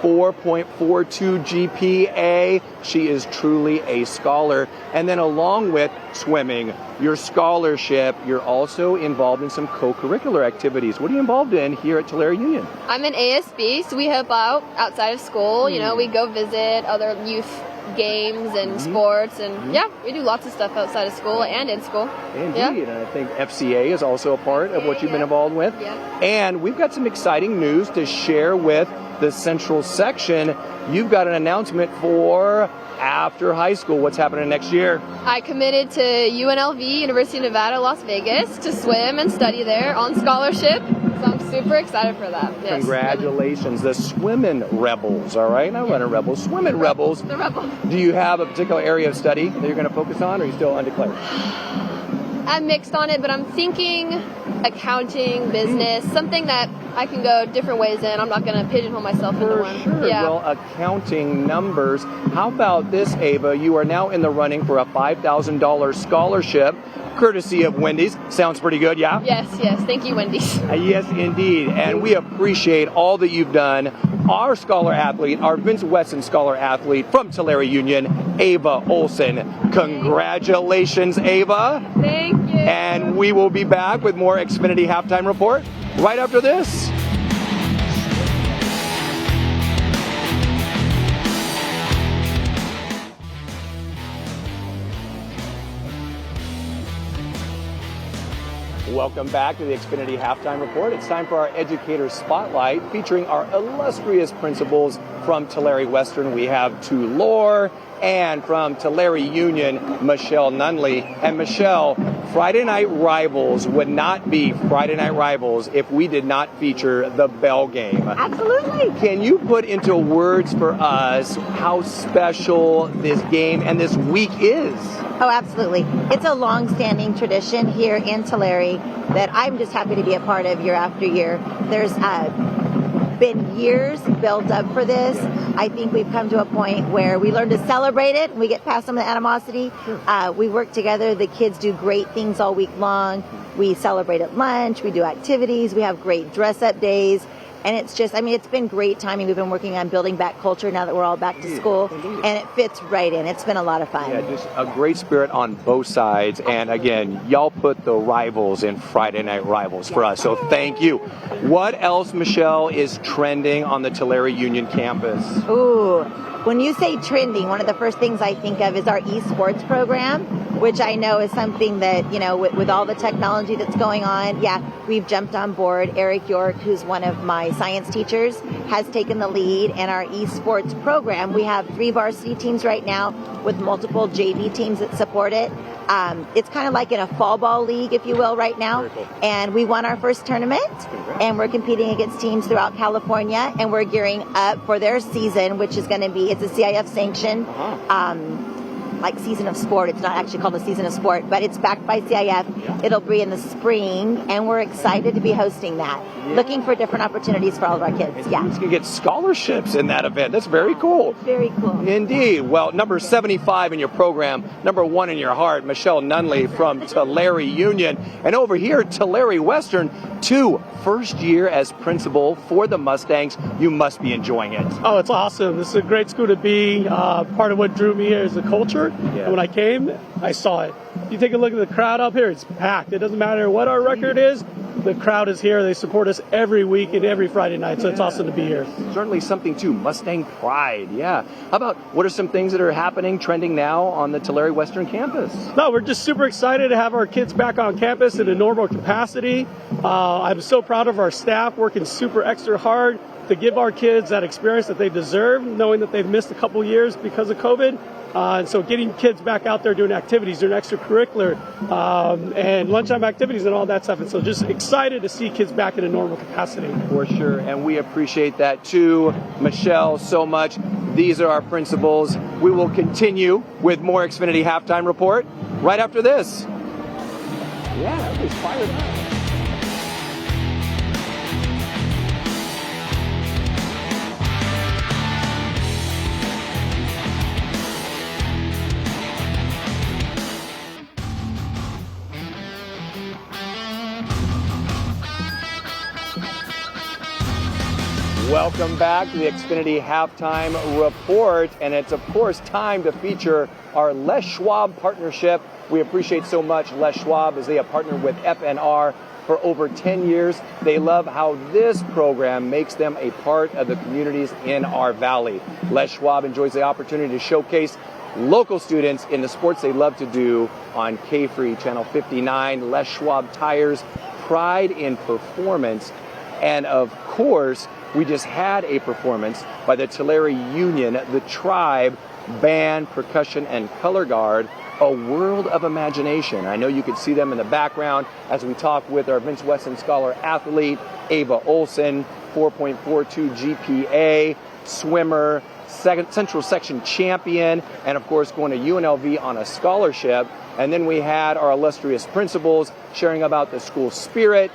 4.42 GPA. She is truly a scholar. And then along with swimming, your scholarship, you're also involved in some co-curricular activities. What are you involved in here at Tulare Union? I'm in ASB, so we help out outside of school. We go visit other youth games and sports, and we do lots of stuff outside of school and in school. Indeed, and I think FCA is also a part of what you've been involved with. Yeah. And we've got some exciting news to share with the Central Section. You've got an announcement for after high school. What's happening next year? I committed to UNLV, University of Nevada, Las Vegas, to swim and study there on scholarship. So I'm super excited for that. Yes. Congratulations, the Swimmin' Rebels, all right? Not Running Rebels, Swimmin' Rebels. The Rebel. Do you have a particular area of study that you're going to focus on, or are you still undeclared? I'm mixed on it, but I'm thinking accounting, business, something that I can go different ways in. I'm not going to pigeonhole myself into one. Sure. Yeah. Well, accounting numbers. How about this, Ava? You are now in the running for a $5,000 scholarship, courtesy of Wendy's. Sounds pretty good, yeah? Yes. Thank you, Wendy's. Yes, indeed. And we appreciate all that you've done. Our scholar athlete, our Vince Wesson scholar athlete from Tulare Union, Ava Olson. Congratulations, Ava. Thank you. And we will be back with more Xfinity Halftime Report right after this. Welcome back to the Xfinity Halftime Report. It's time for our Educator Spotlight featuring our illustrious principals from Tulare Western. We have Tulare, and from Tulare Union, Michelle Nunley. And Michelle, Friday Night Rivals would not be Friday Night Rivals if we did not feature the Bell Game. Absolutely. Can you put into words for us how special this game and this week is? Oh, absolutely. It's a long-standing tradition here in Tulare that I'm just happy to be a part of year after year. There's been years built up for this. I think we've come to a point where we learn to celebrate it and we get past some of the animosity. We work together. The kids do great things all week long. We celebrate at lunch. We do activities. We have great dress-up days. And it's just, I mean, it's been great timing. We've been working on building back culture now that we're all back to school, and it fits right in. It's been a lot of fun. Yeah, just a great spirit on both sides. And again, y'all put the rivals in Friday Night Rivals for us, so thank you. What else, Michelle, is trending on the Tulare Union campus? Ooh, when you say trending, one of the first things I think of is our esports program, which I know is something that, you know, with all the technology that's going on, yeah, we've jumped on board. Eric York, who's one of my science teachers, has taken the lead in our esports program. We have 3 varsity teams right now with multiple JV teams that support it. It's kind of like in a fall ball league, if you will, right now. Cool. And we won our first tournament. Congrats. And we're competing against teams throughout California, and we're gearing up for their season, which is going to be, it's a CIF sanctioned, like season of sport. It's not actually called a season of sport, but it's backed by CIF. Yeah. It'll be in the spring, and we're excited to be hosting that. Yeah. Looking for different opportunities for all of our kids. And you can get scholarships in that event. That's very cool. It's very cool. Indeed. Well, number 75 in your program, number 1 in your heart, Michelle Nunley from Tulare Union. And over here, Tulare Western, 2 first year as principal for the Mustangs. You must be enjoying it. Oh, it's awesome. This is a great school to be. Part of what drew me here is the culture. Yeah. And when I came, I saw it. You take a look at the crowd up here, it's packed. It doesn't matter what our record is, the crowd is here. They support us every week and every Friday night, so it's awesome to be here. Certainly something too, Mustang pride, yeah. How about, what are some things that are happening, trending now on the Tulare Western campus? No, we're just super excited to have our kids back on campus in a normal capacity. I'm so proud of our staff working super extra hard to give our kids that experience that they deserve, knowing that they've missed a couple years because of COVID. And so getting kids back out there doing activities, doing extracurricular and lunchtime activities and all that stuff. And so just excited to see kids back in a normal capacity. For sure. And we appreciate that too, Michelle, so much. These are our principals. We will continue with more Xfinity Halftime Report right after this. Yeah, everybody's fired up. Welcome back to the Xfinity Halftime Report, and it's of course time to feature our Les Schwab partnership. We appreciate so much Les Schwab as they have partnered with FNR for over 10 years. They love how this program makes them a part of the communities in our valley. Les Schwab enjoys the opportunity to showcase local students in the sports they love to do on K-Free Channel 59. Les Schwab Tires, pride in performance. And of course, we just had a performance by the Tulare Union, the Tribe, Band, Percussion, and Color Guard, a world of imagination. I know you could see them in the background as we talk with our Vince Wesson Scholar athlete, Ava Olson, 4.42 GPA, swimmer, Central Section champion, and of course going to UNLV on a scholarship. And then we had our illustrious principals sharing about the school spirit,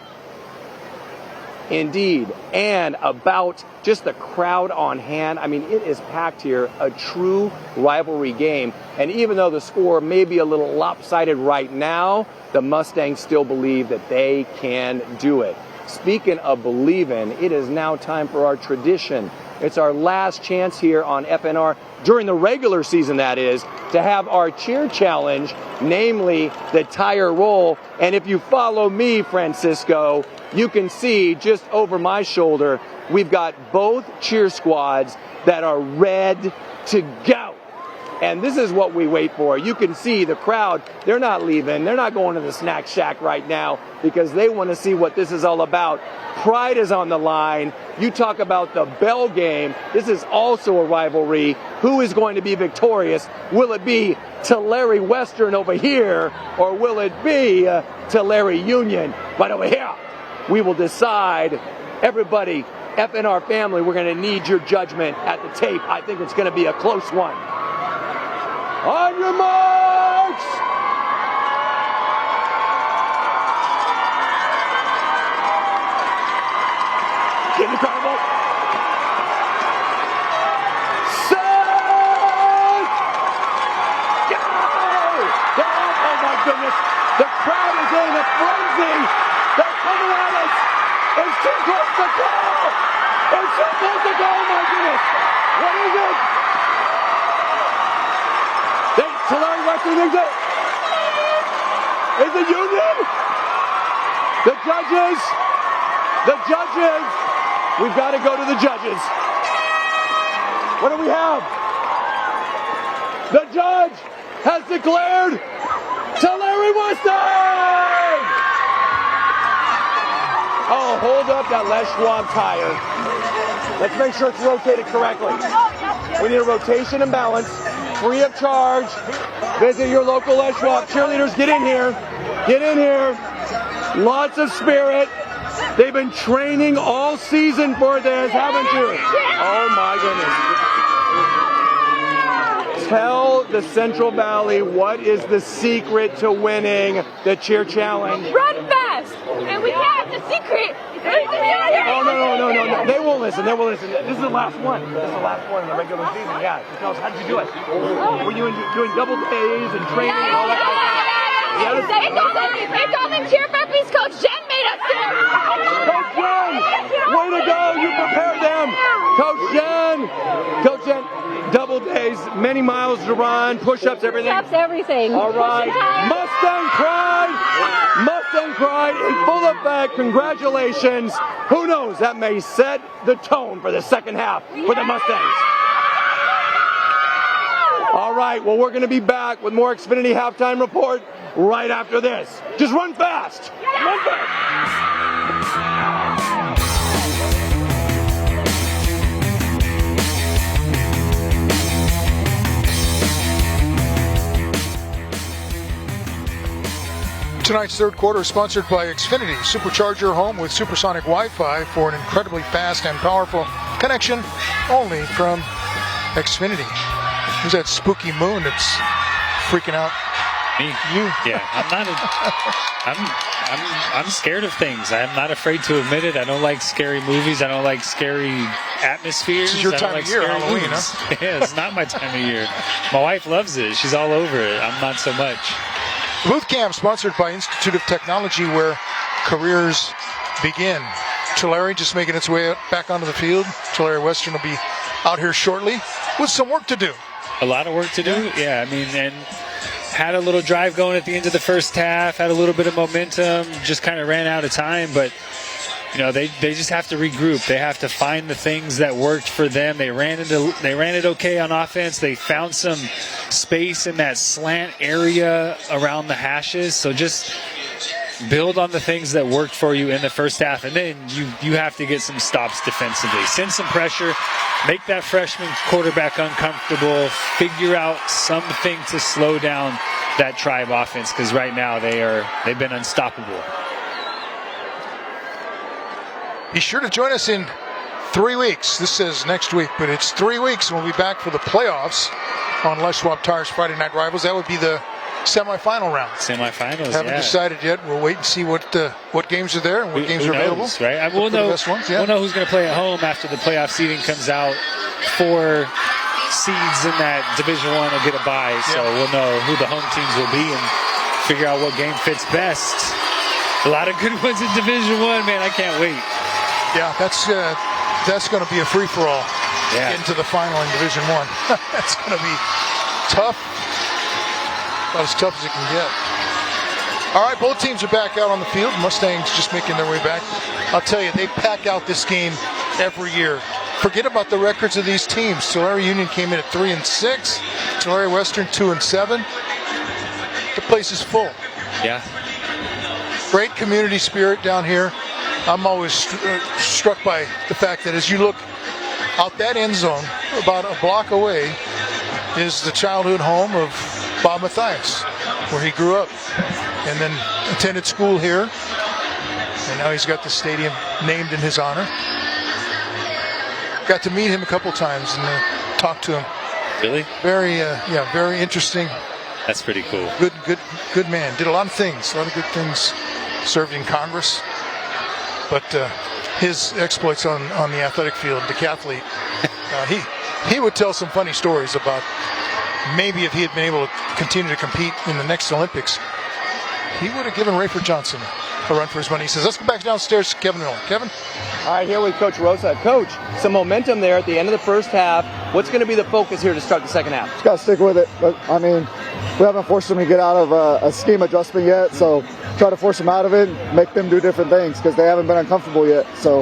indeed, and about just the crowd on hand. I mean, it is packed here, a true rivalry game. And even though the score may be a little lopsided right now, the Mustangs still believe that they can do it. Speaking of believing, it is now time for our tradition. It's our last chance here on FNR, during the regular season that is, to have our cheer challenge, namely the tire roll. And if you follow me, Francisco, you can see just over my shoulder, we've got both cheer squads that are red to go. And this is what we wait for. You can see the crowd, they're not leaving. They're not going to the snack shack right now because they want to see what this is all about. Pride is on the line. You talk about the bell game. This is also a rivalry. Who is going to be victorious? Will it be Tulare Western over here, or will it be Tulare Union right over here? We will decide. Everybody, FNR family, we're going to need your judgment at the tape. I think it's going to be a close one. On your marks! Get in the carnival. Set! Go! Oh my goodness. The crowd is in a frenzy. They're coming at us. It's too close to call. It's supposed to go, oh my goodness. What is it? Tulare Western thinks it. Is it Union? The judges. We've got to go to the judges. What do we have? The judge has declared Tulare Western! Oh, hold up that Les Schwab tire. Let's make sure it's rotated correctly. We need a rotation and balance, free of charge. Visit your local Les Schwab. Cheerleaders, get in here. Get in here. Lots of spirit. They've been training all season for this, haven't you? Oh my goodness. Tell the Central Valley what is the secret to winning the cheer challenge. Run fast! And we have the secret! Oh, no. They won't listen. This is the last one. This is the last one in the regular season. Yeah. So tell us, how did you do it? Were you doing double days and training and all that? It's all them cheer burpees Coach Jen made us do! Coach Jen! Way to go! You prepared them! Coach Jen, double days, many miles to run, push-ups, everything? Push-ups, everything. All right. Mustang Pride in full effect. Congratulations. Who knows? That may set the tone for the second half for the Mustangs. All right. Well, we're going to be back with more Xfinity Halftime Report right after this. Just run fast. Run fast. Tonight's third quarter is sponsored by Xfinity. Supercharge your home with supersonic Wi-Fi for an incredibly fast and powerful connection only from Xfinity. Who's that spooky moon that's freaking out? Me? You? Yeah, I'm scared of things. I'm not afraid to admit it. I don't like scary movies. I don't like scary atmospheres. This is your I don't time like of year, scary Halloween, movies. huh? Yeah, it's not my time of year. My wife loves it. She's all over it. I'm not so much. Booth Camp sponsored by Institute of Technology, where careers begin. Tulare just making its way back onto the field. Tulare Western will be out here shortly with some work to do. A lot of work to do. Yeah, I mean, and had a little drive going at the end of the first half, had a little bit of momentum, just kind of ran out of time, but you know, they just have to regroup. They have to find the things that worked for them. They ran it okay on offense. They found some space in that slant area around the hashes. So just build on the things that worked for you in the first half, and then you have to get some stops defensively. Send some pressure, make that freshman quarterback uncomfortable, figure out something to slow down that Tribe offense, because right now they've been unstoppable. Be sure to join us in 3 weeks. This says next week, but it's 3 weeks, and we'll be back for the playoffs on Les Schwab Tires Friday Night Rivals. That would be the semifinal round. Semifinals, Haven't decided yet. We'll wait and see what games are there and what games are available. Right? We'll know who's going to play at home after the playoff seeding comes out. 4 seeds in that Division I will get a bye, so we'll know who the home teams will be and figure out what game fits best. A lot of good ones in Division I, man. I can't wait. Yeah, that's going to be a free-for-all into the final in Division I. That's going to be tough. About as tough as it can get. All right, both teams are back out on the field. Mustangs just making their way back. I'll tell you, they pack out this game every year. Forget about the records of these teams. Tulare Union came in at 3-6. Tulare Western 2-7. The place is full. Yeah. Great community spirit down here. I'm always struck by the fact that as you look out that end zone, about a block away, is the childhood home of Bob Mathias, where he grew up and then attended school here, and now he's got the stadium named in his honor. Got to meet him a couple times and talk to him. Really? Very interesting. That's pretty cool. Good man. Did a lot of things, a lot of good things. Served in Congress, but his exploits on the athletic field, decathlete, he would tell some funny stories about maybe if he had been able to continue to compete in the next Olympics, he would have given Rayford Johnson a run for his money. He says, let's go back downstairs to Kevin Miller. Kevin? All right, here with Coach Rosa. Coach, some momentum there at the end of the first half. What's going to be the focus here to start the second half? Just got to stick with it. But, I mean, we haven't forced them to get out of a scheme adjustment yet, so try to force them out of it and make them do different things because they haven't been uncomfortable yet. So,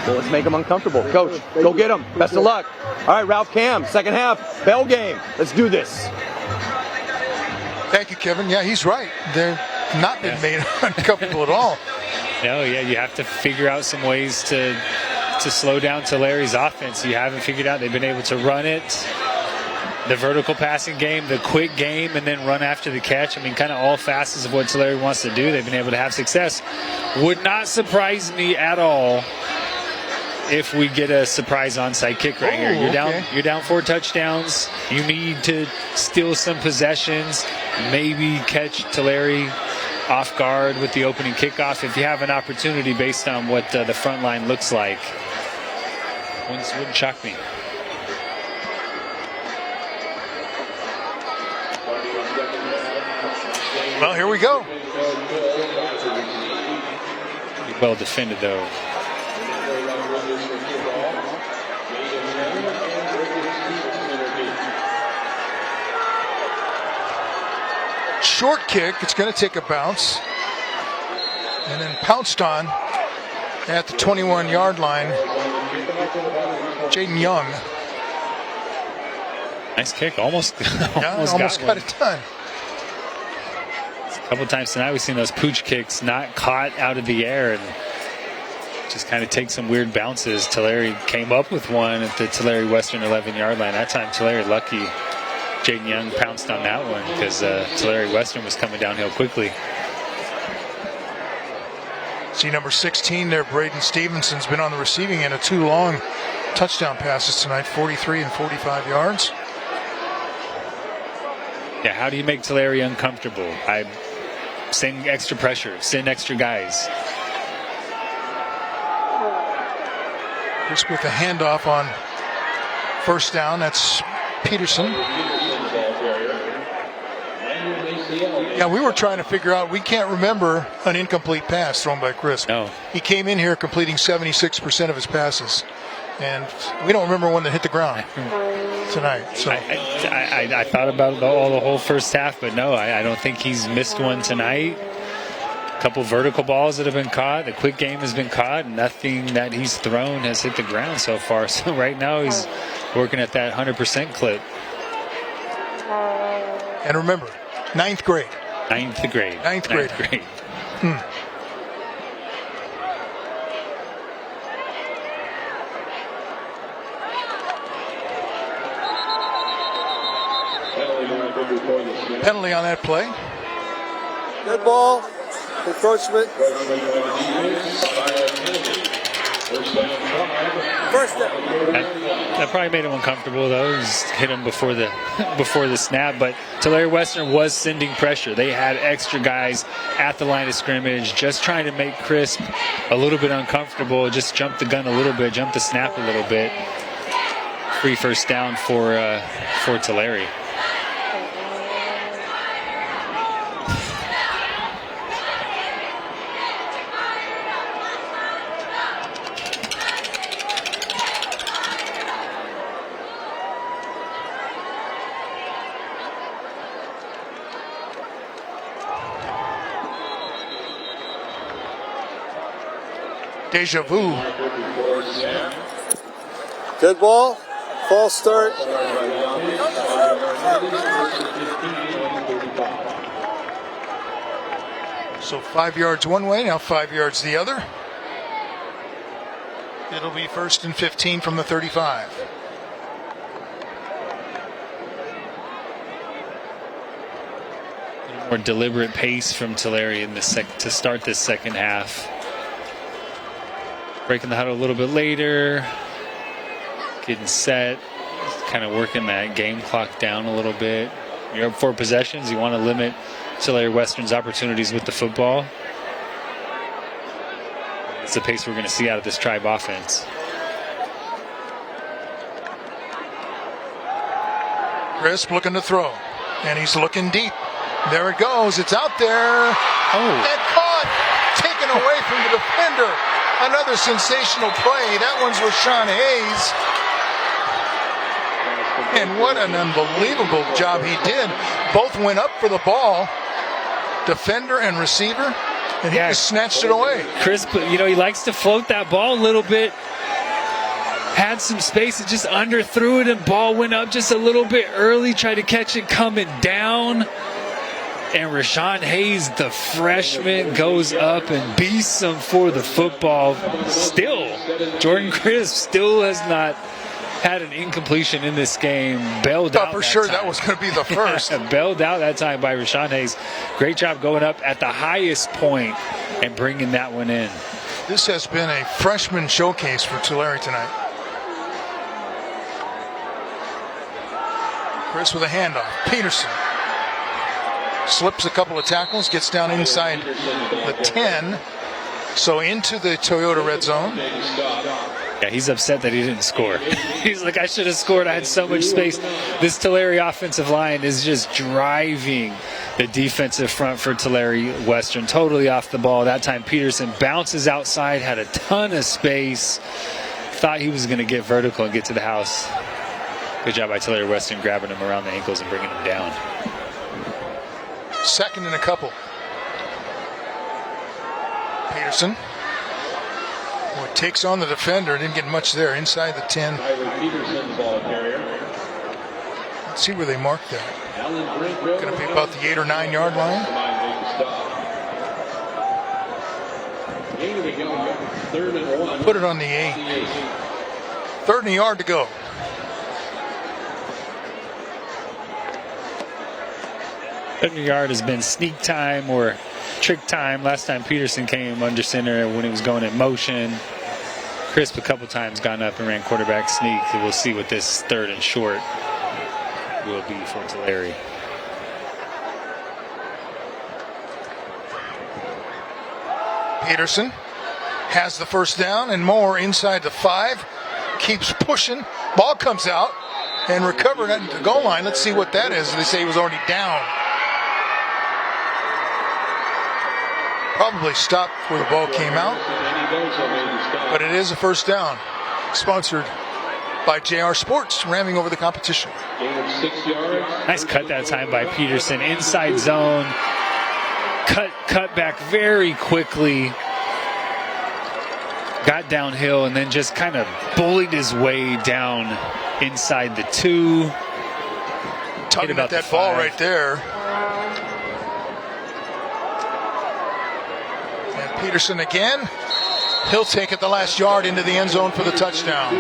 well, let's make them uncomfortable. Coach, go get them. Best of luck. All right, Ralph Cam, second half, bell game. Let's do this. Thank you, Kevin. Yeah, he's right. They're not been made uncomfortable at all. No, yeah, you have to figure out some ways to slow down Tulare's offense. You haven't figured out. They've been able to run it, the vertical passing game, the quick game, and then run after the catch. I mean, kind of all facets of what Tulare wants to do. They've been able to have success. Would not surprise me at all if we get a surprise onside kick right here. You're down 4 touchdowns. You need to steal some possessions, maybe catch Tulare off guard with the opening kickoff if you have an opportunity based on what the front line looks like. Wouldn't shock me. Well, here we go. Well defended, though. Short kick. It's going to take a bounce. And then pounced on at the 21-yard line. Jaden Young. Nice kick. Almost got it done. A couple times tonight we've seen those pooch kicks not caught out of the air and just kind of take some weird bounces. Tulare came up with one at the Tulare Western 11-yard line. That time Tulare lucky. Jaden Young pounced on that one because Tulare Western was coming downhill quickly. See number 16 there, Braden Stevenson's been on the receiving end of 2 long touchdown passes tonight, 43 and 45 yards. Yeah, how do you make Tulare uncomfortable? Send extra pressure, send extra guys. Just with the handoff on first down, that's Peterson. Yeah, we were trying to figure out, we can't remember an incomplete pass thrown by Chris. No. He came in here completing 76% of his passes, and we don't remember one that hit the ground tonight. So I thought about the whole first half, but no, I don't think he's missed one tonight. A couple vertical balls that have been caught. The quick game has been caught. Nothing that he's thrown has hit the ground so far. So right now he's working at that 100% clip. And remember, 9th grade. Ninth grade. Penalty on that play. Good ball. Encroachment. First down. That probably made him uncomfortable, though. Just hit him before the snap. But Tulare Western was sending pressure. They had extra guys at the line of scrimmage, just trying to make Crisp a little bit uncomfortable. Just jump the gun a little bit, jump the snap a little bit. Free first down for Tulare. Deja vu. Good ball. False start. So 5 yards one way, now 5 yards the other. It'll be 1st and 15 from the 35. More deliberate pace from Tulare in the to start this second half. Breaking the huddle a little bit later, getting set, kind of working that game clock down a little bit. You're up 4 possessions. You want to limit Tulare Western's opportunities with the football. It's the pace we're going to see out of this Tribe offense. Crisp looking to throw, and he's looking deep. There it goes. It's out there. And caught. taken away from the defender. Another sensational play. That one's Rashawn Hayes. And what an unbelievable job he did. Both went up for the ball, defender and receiver, and he just snatched it away. Chris, he likes to float that ball a little bit. Had some space and just underthrew it, and ball went up just a little bit early, tried to catch it coming down. And Rashawn Hayes, the freshman, goes up and beats him for the football. Still, Jordan Crisp still has not had an incompletion in this game. Bailed out for that sure time. That was going to be the first. Bailed out that time by Rashawn Hayes. Great job going up at the highest point and bringing that one in. This has been a freshman showcase for Tulare tonight. Chris with a handoff. Peterson slips a couple of tackles, gets down inside the 10, so into the Toyota red zone. Yeah, he's upset that he didn't score. He's like, I should have scored. I had so much space. This Tulare offensive line is just driving the defensive front for Tulare Western. Totally off the ball. That time Peterson bounces outside, had a ton of space. Thought he was going to get vertical and get to the house. Good job by Tulare Western grabbing him around the ankles and bringing him down. Second and a couple. Peterson takes on the defender. Didn't get much there. Inside the 10. Let's see where they marked that. Going to be about the 8 or 9 yard line. Put it on the 8. Third and a yard to go. Third yard has been sneak time or trick time. Last time Peterson came under center when he was going in motion. Crisp a couple times gone up and ran quarterback sneak. So we'll see what this third and short will be for Tulare. Peterson has the first down and more inside the 5. Keeps pushing. Ball comes out and recovered at the goal line. Let's see what that is. They say he was already down. Probably stopped where the ball came out, but it is a first down. Sponsored by JR Sports, ramming over the competition. Nice cut that time by Peterson. Inside zone. Cut back very quickly. Got downhill and then just kind of bullied his way down inside the 2. Talking about that ball right there. Peterson again. He'll take it the last yard into the end zone for the touchdown.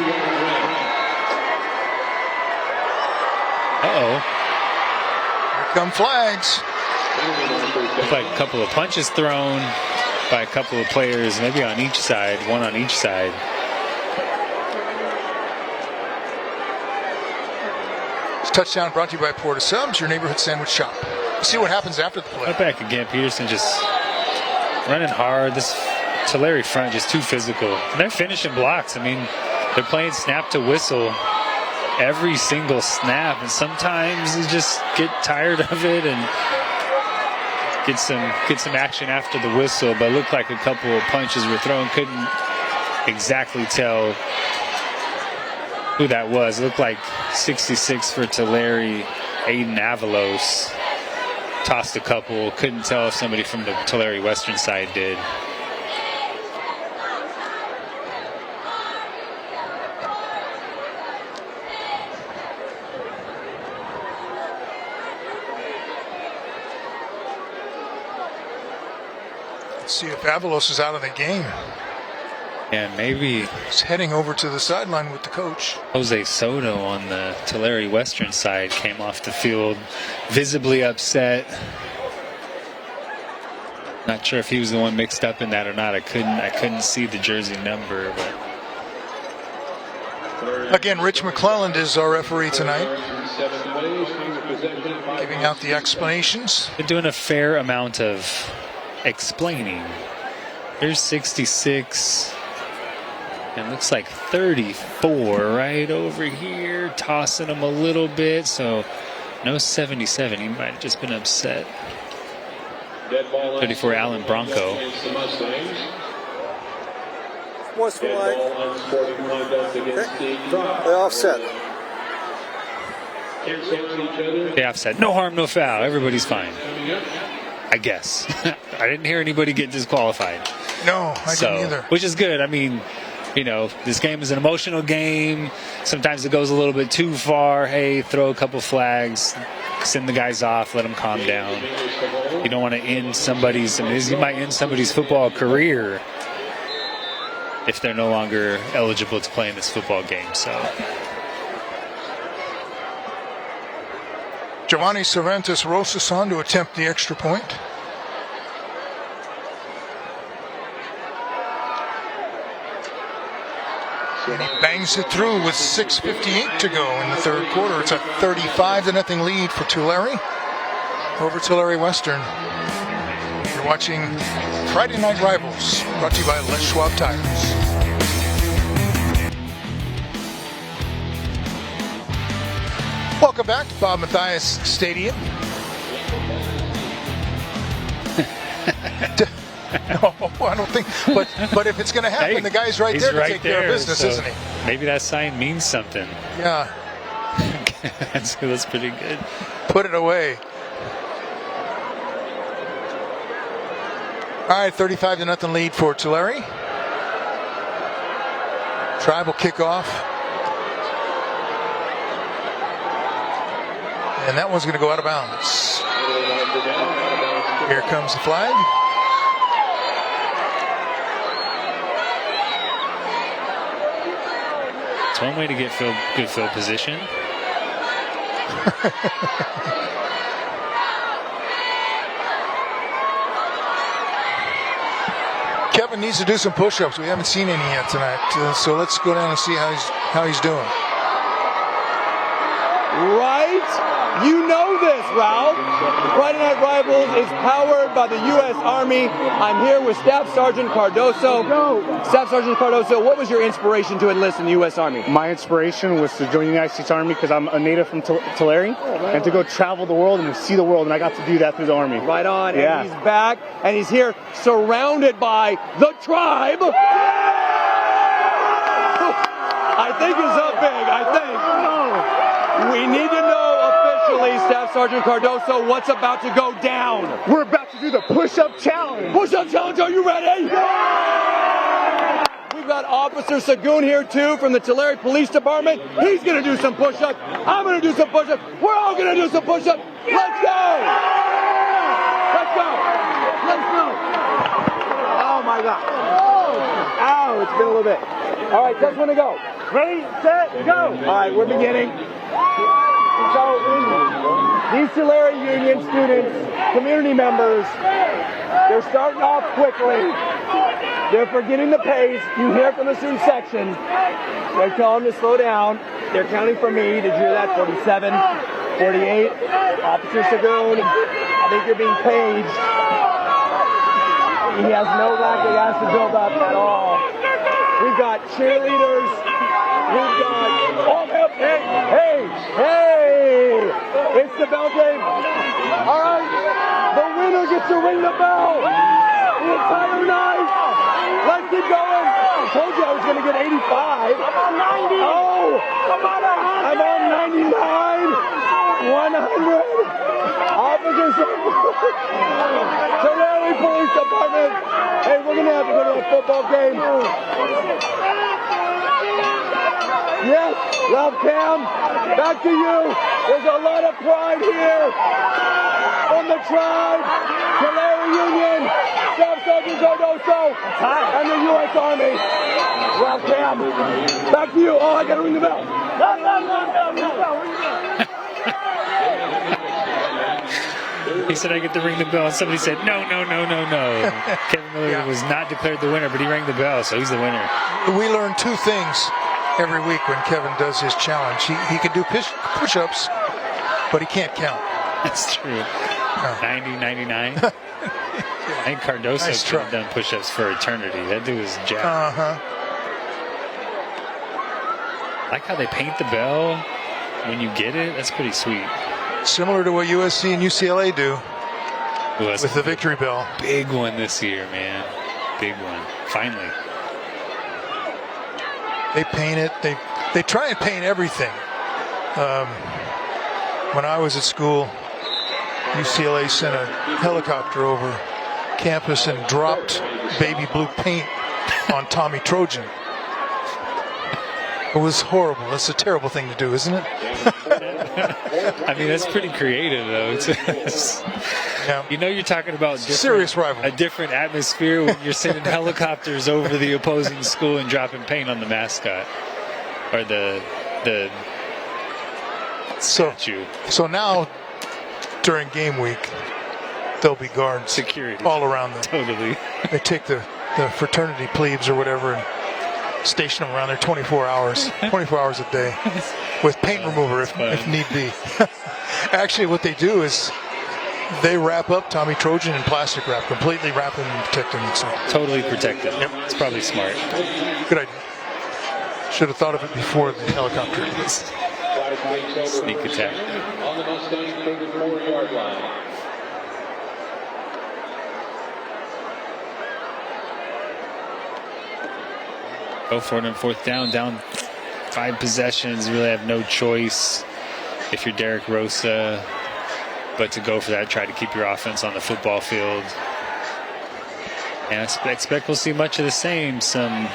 Uh-oh. Here come flags. Looks like a couple of punches thrown by a couple of players, maybe on each side, one on each side. This touchdown brought to you by Porta Subs, your neighborhood sandwich shop. See what happens after the play. Right back again. Peterson just running hard. This Tulare front just too physical. And they're finishing blocks. I mean, they're playing snap to whistle every single snap, and sometimes you just get tired of it and get some action after the whistle. But it looked like a couple of punches were thrown. Couldn't exactly tell who that was. It looked like 66 for Tulare, Aiden Avalos. Tossed a couple. Couldn't tell if somebody from the Tulare Western side did. Let's see if Avalos is out of the game. And maybe he's heading over to the sideline with the coach. Jose Soto on the Tulare Western side came off the field visibly upset. Not sure if he was the one mixed up in that or not. I couldn't see the jersey number, but again, Rich McClelland is our referee tonight, giving out the explanations. They're doing a fair amount of explaining. Here's 66. And looks like 34 right over here, tossing him a little bit. So no 77. He might have just been upset. 34, Allen Bronco. Sportsmanlike. They offset. They offset. No harm, no foul. Everybody's fine. I guess. I didn't hear anybody get disqualified. No, I didn't either. Which is good. I mean, you know, this game is an emotional game. Sometimes it goes a little bit too far. Hey, throw a couple flags, send the guys off, let them calm down. You don't want to end somebody's, you might end somebody's football career if they're no longer eligible to play in this football game. So Giovanni Cervantes Rosas on to attempt the extra point. And he bangs it through with 6:58 to go in the third quarter. It's a 35-0 lead for Tulare over Tulare Western. You're watching Friday Night Rivals, brought to you by Les Schwab Tires. Welcome back to Bob Mathias Stadium. No, I don't think. But if it's going to happen, hey, the guy's right there to take care of business, so isn't he? Maybe that sign means something. Yeah. that's pretty good. Put it away. All right, 35-0 lead for Tulare. Tribal kickoff. And that one's going to go out of bounds. Here comes the flag. It's one way to get good field position. Kevin needs to do some push-ups. We haven't seen any yet tonight, so let's go down and see how he's doing. Right? You know this, Ralph. Friday Night Rivals is powered by the U.S. Army. I'm here with Staff Sergeant Cardoso. Staff Sergeant Cardoso, what was your inspiration to enlist in the U.S. Army? My inspiration was to join the United States Army because I'm a native from Tulare, and to go travel the world and to see the world, and I got to do that through the Army. Right on, yeah. And he's back, and he's here surrounded by the tribe. I think it's up big, I think. We need to know officially, Staff Sergeant Cardoso, what's about to go down. We're about to do the push-up challenge. Push-up challenge, are you ready? Yeah! We've got Officer Sagoon here, too, from the Tulare Police Department. He's going to do some push-ups. I'm going to do some push-ups. We're all going to do some push-ups. Let's go! Let's go! Let's go! Oh, my God. Ow, it's been a little bit. All right, just want to go. Ready, set, go. All right, we're beginning. So, these Tulare Union students, community members, they're starting off quickly. They're forgetting the pace. You hear from the student section. They're telling them to slow down. They're counting for me. Did you hear that? 47, 48. Officer Sagoon, I think you're being paged. He has no lactic acid buildup at all. We've got cheerleaders. We've got, oh, hey, it's the bell game. All right, the winner gets to ring the bell the entire night. Let's keep going. I told you I was going to get 85. I'm on 90. Oh, I'm on 99. 100. Officers from Tulare Police Department. Hey, we're going to have to go to a football game. Yes, Ralph Cam, back to you. There's a lot of pride here from the tribe, Tulare Union, Staff Sergeant Cardoso, and the U.S. Army. Ralph Cam, back to you. Oh, I got to ring the bell. He said I get to ring the bell, and somebody said, no. Kevin Miller was not declared the winner, but he rang the bell, so he's the winner. We learn two things every week when Kevin does his challenge. He can do push-ups, but he can't count. That's true. No. 90, 99. I think Cardoso could have done push-ups for eternity. That dude was jacked. I like how they paint the bell when you get it. That's pretty sweet. Similar to what USC and UCLA do. with the victory bell. Big one this year, man. Big one. Finally. They paint it. They try and paint everything. When I was at school, UCLA sent a helicopter over campus and dropped baby blue paint on Tommy Trojan. It was horrible. That's a terrible thing to do, isn't it? I mean, that's pretty creative, though. Yeah. You know, you're talking about serious rivalry. A different atmosphere when you're sending helicopters over the opposing school and dropping paint on the mascot or the statue. So now, during game week, there'll be guards, security all around them. Totally. They take the fraternity plebes or whatever and station them around there 24 hours a day with paint remover if need be. Actually, what they do is they wrap up Tommy Trojan in plastic wrap, completely wrap him and protect him. So. Totally protected. Yep. It's probably smart. Good idea. Should have thought of it before the helicopter. Sneak attack. On the Mustang 34-yard line. Go for it on fourth down 5 possessions. You really have no choice if you're Derek Rosa but to go for that, try to keep your offense on the football field. And I expect we'll see much of the same. Some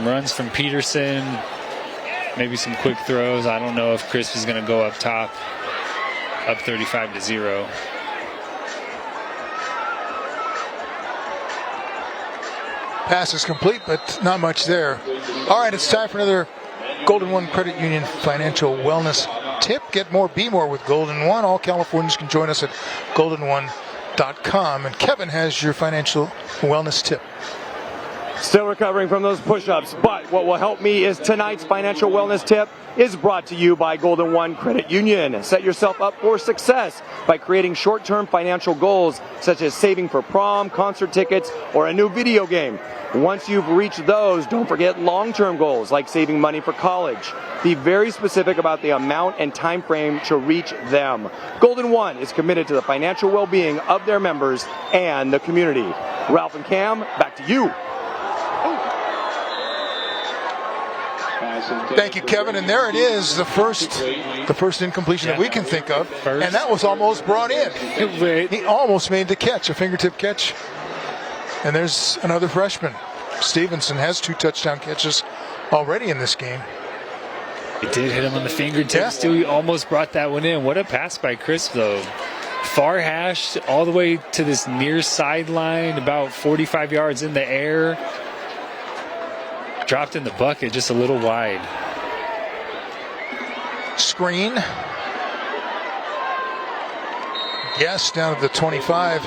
runs from Peterson, maybe some quick throws. I don't know if Chris is going to go up top, up 35-0. Pass is complete, but not much there. All right, it's time for another Golden One Credit Union Financial Wellness Tip. Get more, be more with Golden One. All Californians can join us at goldenone.com. And Kevin has your financial wellness tip. Still recovering from those push-ups, but what will help me is tonight's financial wellness tip is brought to you by Golden One Credit Union. Set yourself up for success by creating short-term financial goals such as saving for prom, concert tickets, or a new video game. Once you've reached those, don't forget long-term goals like saving money for college. Be very specific about the amount and time frame to reach them. Golden One is committed to the financial well-being of their members and the community. Ralph and Cam, back to you. Thank you, Kevin. And there it is, the first incompletion that we can think of. And that was almost brought in. He almost made the catch, a fingertip catch. And there's another freshman. Stevenson has 2 touchdown catches already in this game. It did hit him on the fingertips, too. He almost brought that one in. What a pass by Chris, though. Far hash all the way to this near sideline, about 45 yards in the air. Dropped in the bucket, just a little wide. Screen. Yes, down to the 25.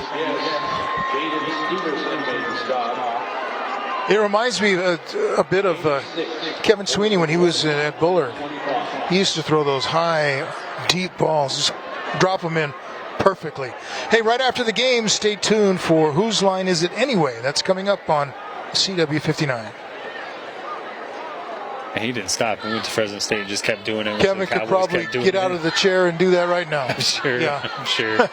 It reminds me a bit of Kevin Sweeney when he was at Bullard. He used to throw those high, deep balls, just drop them in perfectly. Hey, right after the game, stay tuned for Whose Line Is It Anyway? That's coming up on CW59. And he didn't stop. He went to Fresno State and just kept doing it. Kevin could probably get out of the chair and do that right now. I'm sure. Yeah. I'm sure.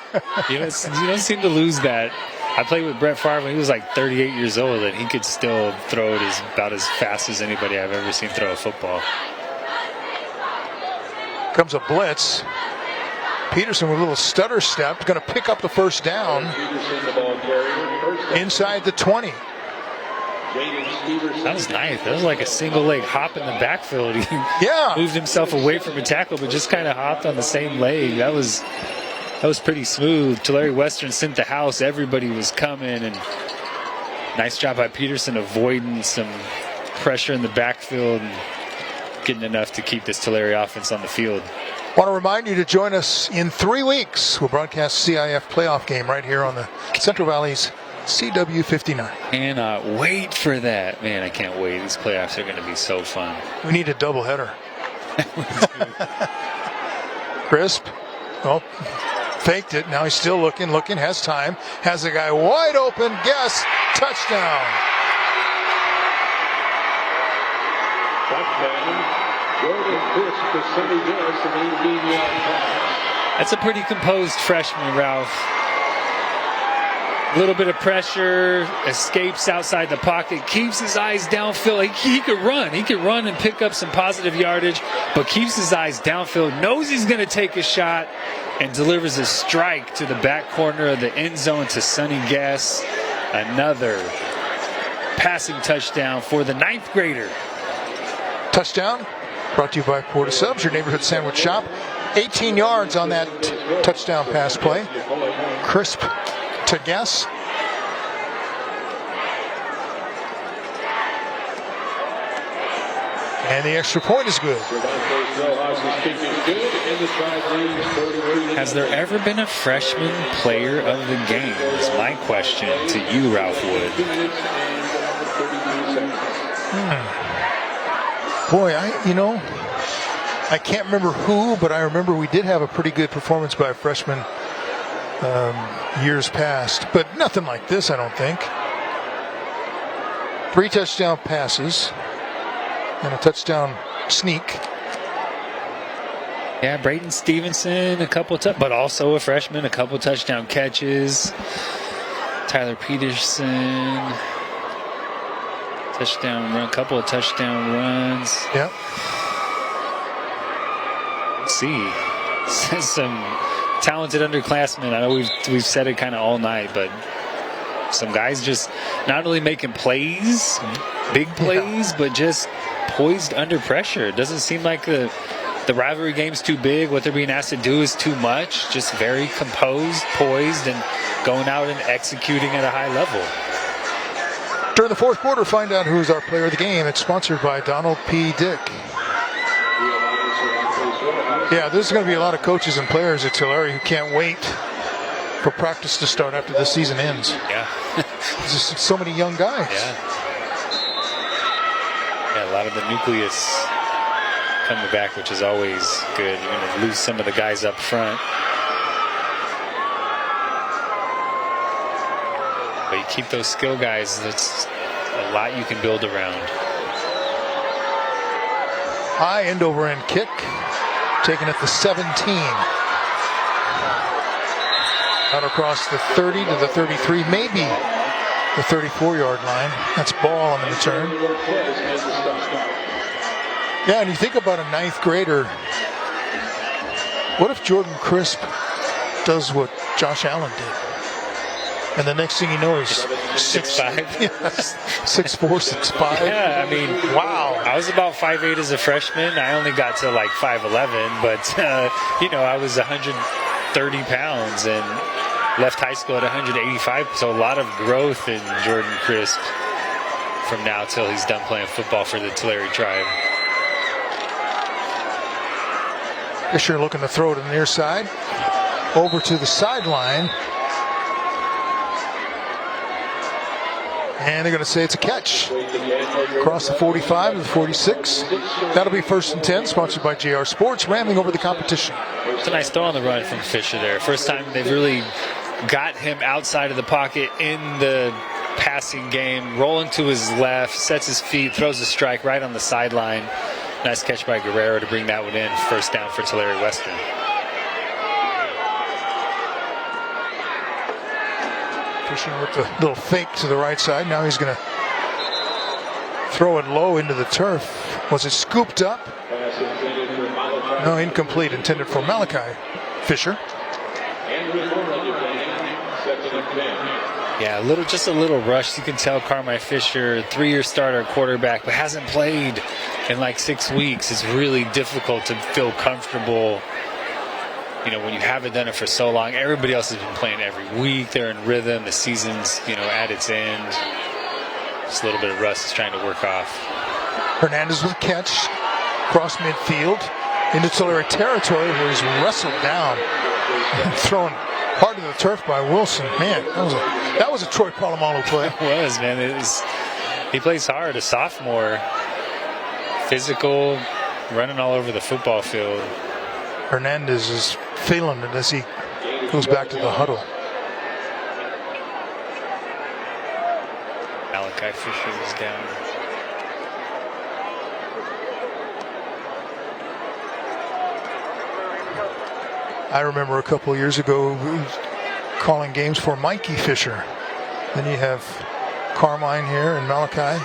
You don't seem to lose that. I played with Brett Favre when he was like 38 years old, and he could still throw it about as fast as anybody I've ever seen throw a football. Comes a blitz. Peterson with a little stutter step, going to pick up the first down inside the 20. That was nice. That was like a single leg hop in the backfield. He moved himself away from a tackle, but just kind of hopped on the same leg. That was pretty smooth. Tulare Western sent the house. Everybody was coming, and nice job by Peterson avoiding some pressure in the backfield and getting enough to keep this Tulare offense on the field. Want to remind you to join us in 3 weeks. We'll broadcast CIF playoff game right here on the Central Valley's CW59. Cannot wait for that. Man, I can't wait. These playoffs are going to be so fun. We need a doubleheader. Crisp. Oh, faked it. Now he's still looking, has time. Has a guy wide open. Guess. Touchdown. That's a pretty composed freshman, Ralph. A little bit of pressure, escapes outside the pocket, keeps his eyes downfield. He could run. He could run and pick up some positive yardage, but keeps his eyes downfield, knows he's going to take a shot, and delivers a strike to the back corner of the end zone to Sonny Guess. Another passing touchdown for the 9th grader. Touchdown brought to you by Porta Subs, your neighborhood sandwich shop. 18 yards on that touchdown pass play. Crisp to Guess. And the extra point is good. Has there ever been a freshman player of the game? Is my question to you, Ralph Wood. Boy, I can't remember who, but I remember we did have a pretty good performance by a freshman years past, but nothing like this, I don't think. 3 touchdown passes and a touchdown sneak. Yeah, Braden Stevenson, but also a freshman, a couple touchdown catches. Tyler Peterson, touchdown run, couple of touchdown runs. Yep. Let's see. Some talented underclassmen. I know we've said it kind of all night, but some guys just not only making plays, big plays, but just poised under pressure. It doesn't seem like the rivalry game's too big. What they're being asked to do is too much. Just very composed, poised, and going out and executing at a high level. During the 4th quarter, find out who's our player of the game. It's sponsored by Donald P. Dick. Yeah, there's going to be a lot of coaches and players at Tulare who can't wait for practice to start after the season ends. Yeah. There's just so many young guys. Yeah, a lot of the nucleus coming back, which is always good. You're going to lose some of the guys up front. But you keep those skill guys, that's a lot you can build around. High end over end kick, taken at the 17. Out across the 30 to the 33, maybe the 34-yard line. That's ball on the return. Yeah, and you think about a 9th grader. What if Jordan Crisp does what Josh Allen did? And the next thing you know, he's 6'5". 6'4", 6'5". Yeah, I mean, wow. I was about 5'8" as a freshman. I only got to like 5'11", but I was 130 pounds and left high school at 185. So a lot of growth in Jordan Crisp from now till he's done playing football for the Tulare Tribe. Fisher looking to throw to the near side, over to the sideline. And they're going to say it's a catch. Across the 45 to the 46. That'll be 1st and 10, sponsored by JR Sports, ramming over the competition. It's a nice throw on the run from Fisher there. First time they've really got him outside of the pocket in the passing game. Rolling to his left, sets his feet, throws a strike right on the sideline. Nice catch by Guerrero to bring that one in. 1st down for Tulare Western. Fisher with the little fake to the right side. Now he's going to throw it low into the turf. Was it scooped up? No, incomplete. Intended for Malachi Fisher. Yeah, just a little rush. You can tell Carmi Fisher, 3-year starter quarterback, but hasn't played in like 6 weeks. It's really difficult to feel comfortable, when you haven't done it for so long. Everybody else has been playing every week. They're in rhythm. The season's, at its end. Just a little bit of rust is trying to work off. Hernandez with a catch. Cross midfield into Tulare territory where he's wrestled down and thrown hard to the turf by Wilson. Man, that was a Troy Polamalu play. It was, man. He plays hard. A sophomore. Physical, running all over the football field. Hernandez is feeling it as he goes back to the huddle. Malachi Fisher is down. I remember a couple of years ago calling games for Mikey Fisher. Then you have Carmine here and Malachi.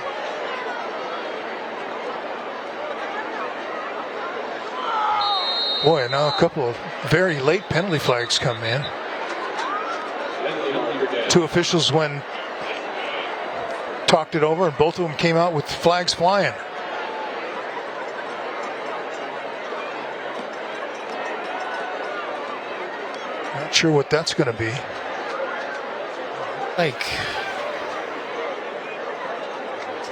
Boy, now a couple of very late penalty flags come in. 2 officials when talked it over, and both of them came out with flags flying. Not sure what that's going to be. Like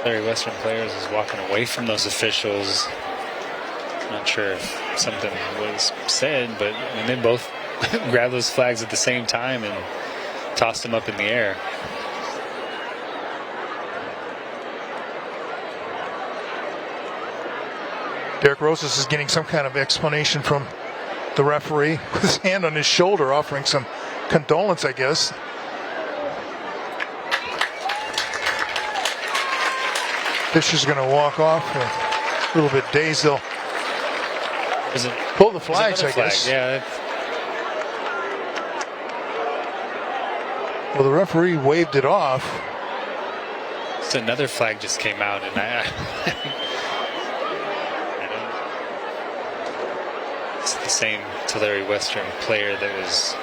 Larry Western players is walking away from those officials. Not sure if something was said, but I mean, they both grabbed those flags at the same time and tossed them up in the air. Derek Rosas is getting some kind of explanation from the referee with his hand on his shoulder, offering some condolence, I guess. Fisher's going to walk off a little bit dazed. They'll pull the flags, I guess. Yeah. Well, the referee waved it off. So another flag just came out, and I don't. It's the same Tulare Western player that was.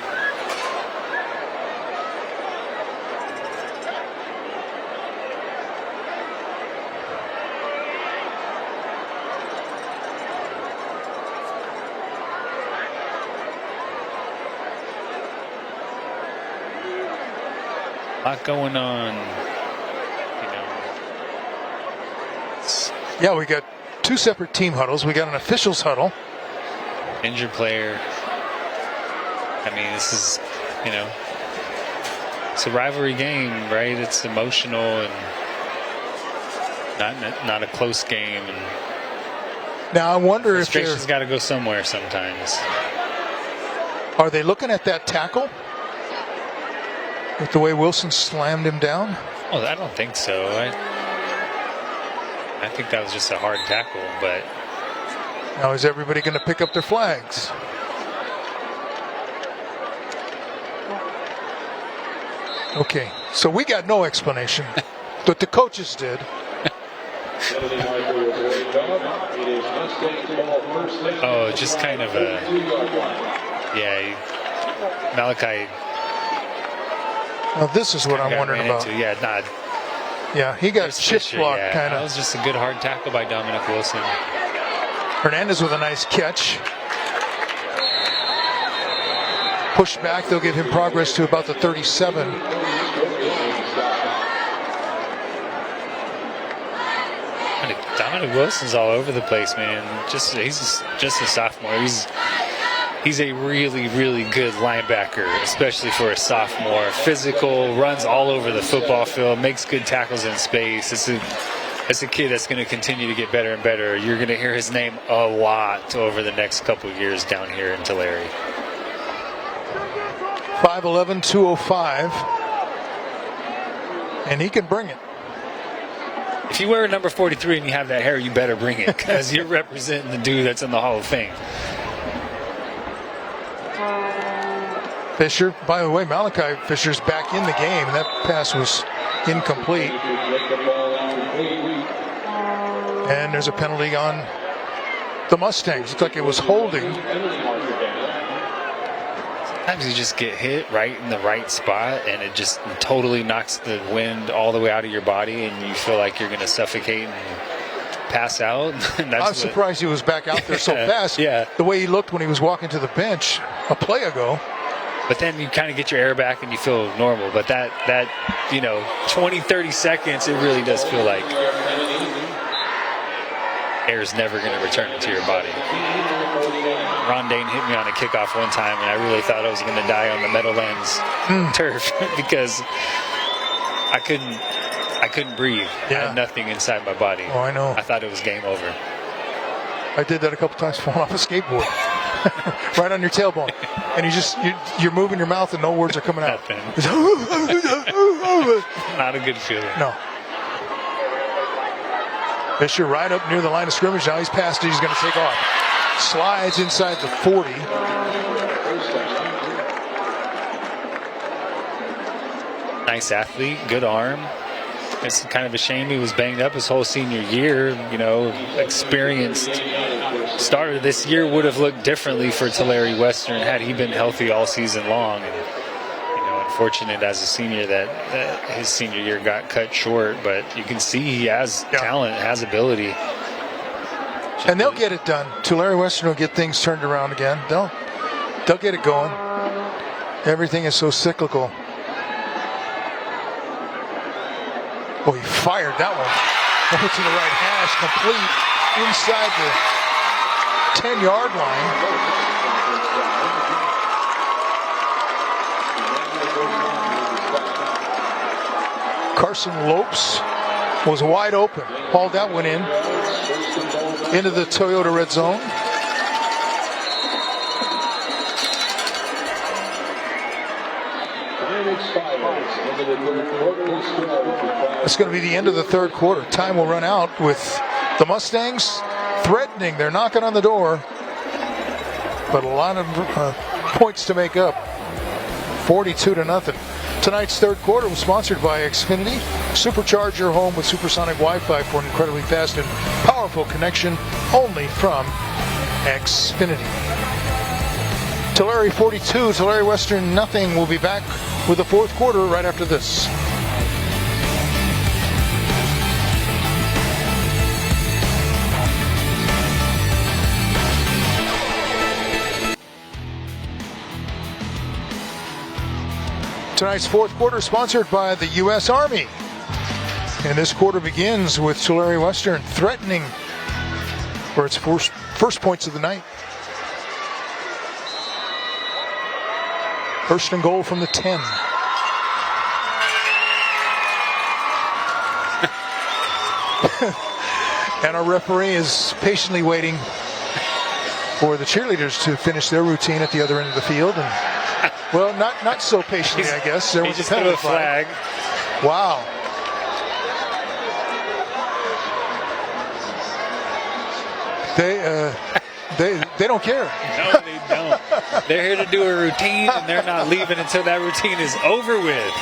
A lot going on, Yeah, we got 2 separate team huddles. We got an officials huddle. Injured player. I mean, this is, it's a rivalry game, right? It's emotional and not a close game. And now I wonder if frustration's got to go somewhere sometimes. Are they looking at that tackle? With the way Wilson slammed him down? Oh, I don't think so. I think that was just a hard tackle, but... Now is everybody going to pick up their flags? Okay, so we got no explanation, but the coaches did. Oh, just kind of a... Yeah, Malachi... Now this is what I'm wondering about. Yeah, he got chip blocked kind of. That was just a good hard tackle by Dominic Wilson. Hernandez with a nice catch. Pushed back, they'll give him progress to about the 37. Dominic Wilson's all over the place, man. He's just a sophomore. He's a really, really good linebacker, especially for a sophomore. Physical, runs all over the football field, makes good tackles in space. It's a kid that's going to continue to get better and better. You're going to hear his name a lot over the next couple of years down here in Tulare. 5'11", 205. And he can bring it. If you wear a number 43 and you have that hair, you better bring it, because you're representing the dude that's in the Hall of Fame. Fisher, by the way, Malachi Fisher's back in the game. That pass was incomplete. And there's a penalty on the Mustangs. Looked like it was holding. Sometimes you just get hit right in the right spot, and it just totally knocks the wind all the way out of your body, and you feel like you're going to suffocate and pass out. I'm surprised he was back out there so fast. Yeah. The way he looked when he was walking to the bench a play ago. But then you kind of get your air back and you feel normal. But that 20, 30 seconds, it really does feel like air is never going to return into your body. Ron Dane hit me on a kickoff one time, and I really thought I was going to die on the Meadowlands turf because I couldn't breathe. Yeah. I had nothing inside my body. Oh, I know. I thought it was game over. I did that a couple times falling off a skateboard. Right on your tailbone. And you're moving your mouth and no words are coming out. Not a good feeling. No. Fisher right up near the line of scrimmage. Now he's past it. He's going to take off. Slides inside the 40. Nice athlete, good arm. It's kind of a shame he was banged up his whole senior year. You know, experienced starter this year would have looked differently for Tulare Western had he been healthy all season long. And, you know, unfortunate as a senior that his senior year got cut short. But you can see he has talent, has ability. And they'll get it done. Tulare Western will get things turned around again. They'll get it going. Everything is so cyclical. Oh, he fired that one. Over to the right hash, complete inside the 10-yard line. Carson Lopes was wide open. Hauled that one in. Into the Toyota red zone. It's going to be the end of the third quarter. Time will run out with the Mustangs threatening. They're knocking on the door. But a lot of points to make up. 42-0. Tonight's third quarter was sponsored by Xfinity. Supercharge your home with supersonic Wi-Fi for an incredibly fast and powerful connection only from Xfinity. Tulare 42, Tulare Western nothing. We'll be back with the fourth quarter right after this. Tonight's fourth quarter sponsored by the U.S. Army. And this quarter begins with Tulare Western threatening for its first points of the night. First and goal from the 10. And our referee is patiently waiting for the cheerleaders to finish their routine at the other end of the field. And, well, not so patiently, I guess. There was a penalty flag. Wow. They don't care. No, they don't. They're here to do a routine, and they're not leaving until that routine is over with.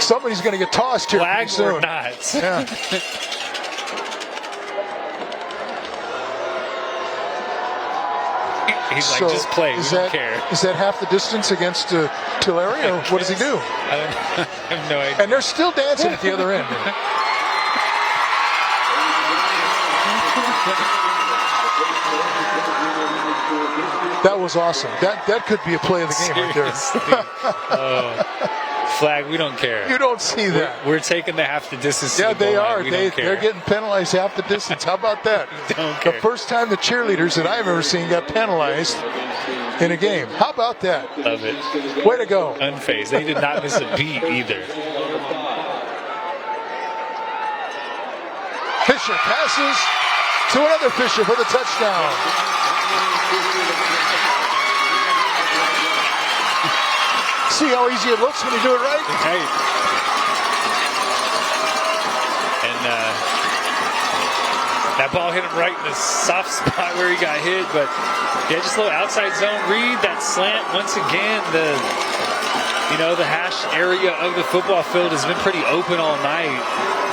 Somebody's going to get tossed here flag soon. Or not. Yeah. He's like, just play. We don't care. Is that half the distance against Tulare, or what does he do? I have no idea. And they're still dancing at the other end. That was awesome. That could be a play of the game right there. Flag, we don't care. You don't see that. We're taking the half the distance. Yeah, they are. They're getting penalized half the distance. How about that? Don't care. The first time the cheerleaders that I've ever seen got penalized in a game. How about that? Love it. Way to go. Unfazed. They did not miss a beat either. Fisher passes to another Fisher for the touchdown. See how easy it looks when you do it right? Right. And that ball hit him right in the soft spot where he got hit. But, yeah, just a little outside zone read. That slant, once again, the hash area of the football field has been pretty open all night.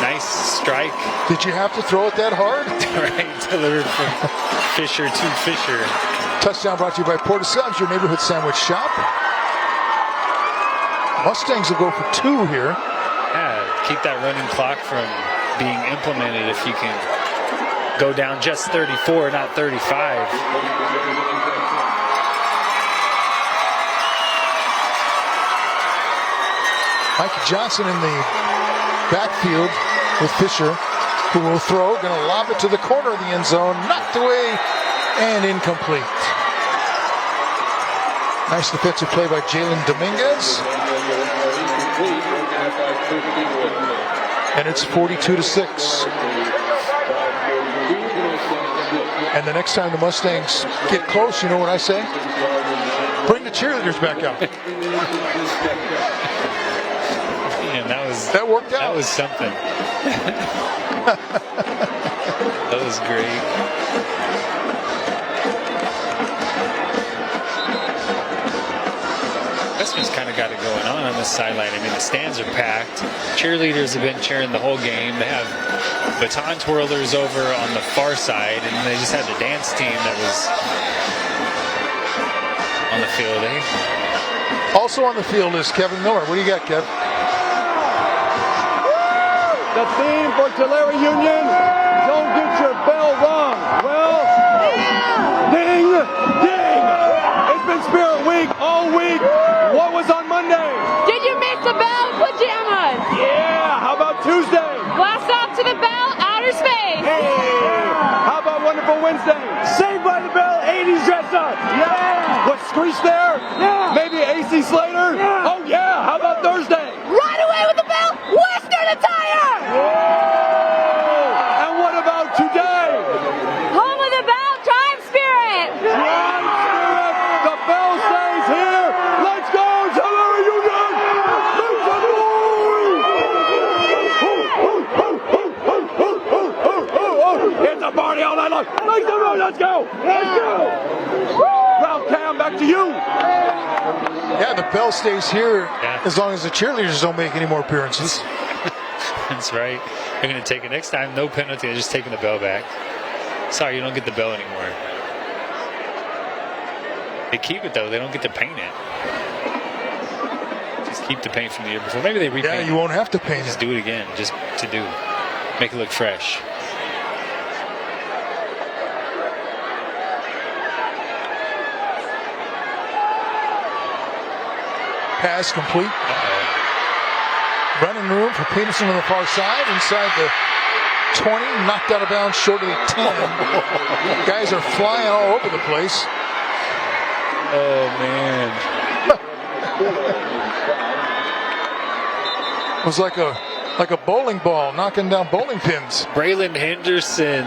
Nice strike. Did you have to throw it that hard? Right, delivered from Fisher to Fisher. Touchdown brought to you by Porta Subs, your neighborhood sandwich shop. Mustangs will go for 2 here. Yeah, keep that running clock from being implemented if you can go down just 34, not 35. Mike Johnson in the backfield with Fisher, who will throw, going to lob it to the corner of the end zone, knocked away and incomplete. Nice defensive play by Jalen Dominguez. And it's 42-6. And the next time the Mustangs get close, you know what I say? Bring the cheerleaders back out. Man, that worked out. That was something. That was great. Westman's kind of got it going on the sideline. I mean, the stands are packed. Cheerleaders have been cheering the whole game. They have baton twirlers over on the far side, and they just had the dance team that was on the field. Also on the field is Kevin Miller. What do you got, Kev? The theme for Tulare Union, don't get your bell rung. Well, ding, ding. It's been Spirit Week all week. What was on Monday? Did you miss the bell pajamas? Yeah, how about Tuesday? Blast off to the bell, outer space. Hey, how about Wonderful Wednesday? Saved by the Bell, 80s dress up. Yeah. What, Screech there? Yeah. Maybe AC Slater? Yeah. Oh yeah, how about Thursday? Right away with the bell, Western attire. Whoa. And what about today? Home of the bell, Tribe Spirit. Tribe Spirit, the bell stays here. Let's go, Tulare Union. It's a party all night long. Let's go, let's go. Let's go. Well, Cam, back to you. Yeah, the bell stays here as long as the cheerleaders don't make any more appearances. That's right. They're going to take it next time. No penalty. They're just taking the bell back. Sorry, you don't get the bell anymore. They keep it, though. They don't get to paint it. Just keep the paint from the year before. Maybe they repaint it. Yeah, you won't have to paint Just it. do it again, just to do. Make it look fresh. Pass complete. Running room for Peterson on the far side. Inside the 20. Knocked out of bounds short of the 10. Guys are flying all over the place. Oh, man. It was like a bowling ball knocking down bowling pins. Braylon Henderson,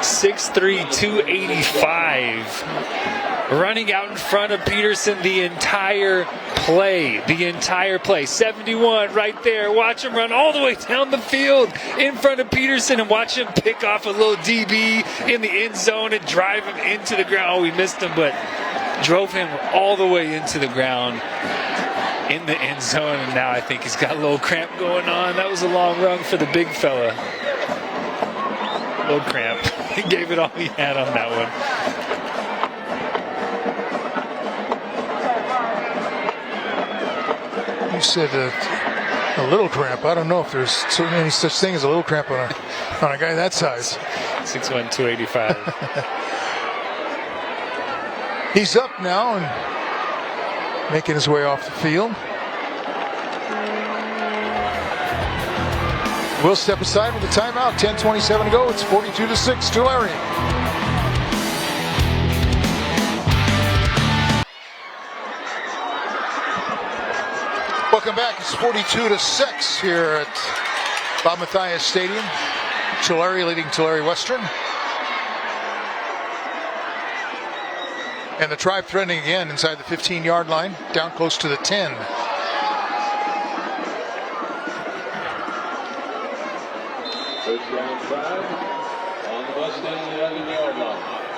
6'3", 285. Running out in front of Peterson the entire play. 71 right there. Watch him run all the way down the field in front of Peterson and watch him pick off a little DB in the end zone and drive him into the ground. Oh, we missed him, but drove him all the way into the ground in the end zone. And now I think he's got a little cramp going on. That was a long run for the big fella. Little cramp. He gave it all he had on that one. You said a little cramp. I don't know if there's any such thing as a little cramp on a guy that size. 6'1", 285. He's up now and making his way off the field. We'll step aside with a timeout. 10:27 to go. It's 42-6 Tulare. Welcome back. It's 42-6 here at Bob Mathias Stadium. Tulare leading Tulare Western. And the Tribe threatening again inside the 15-yard line, down close to the 10.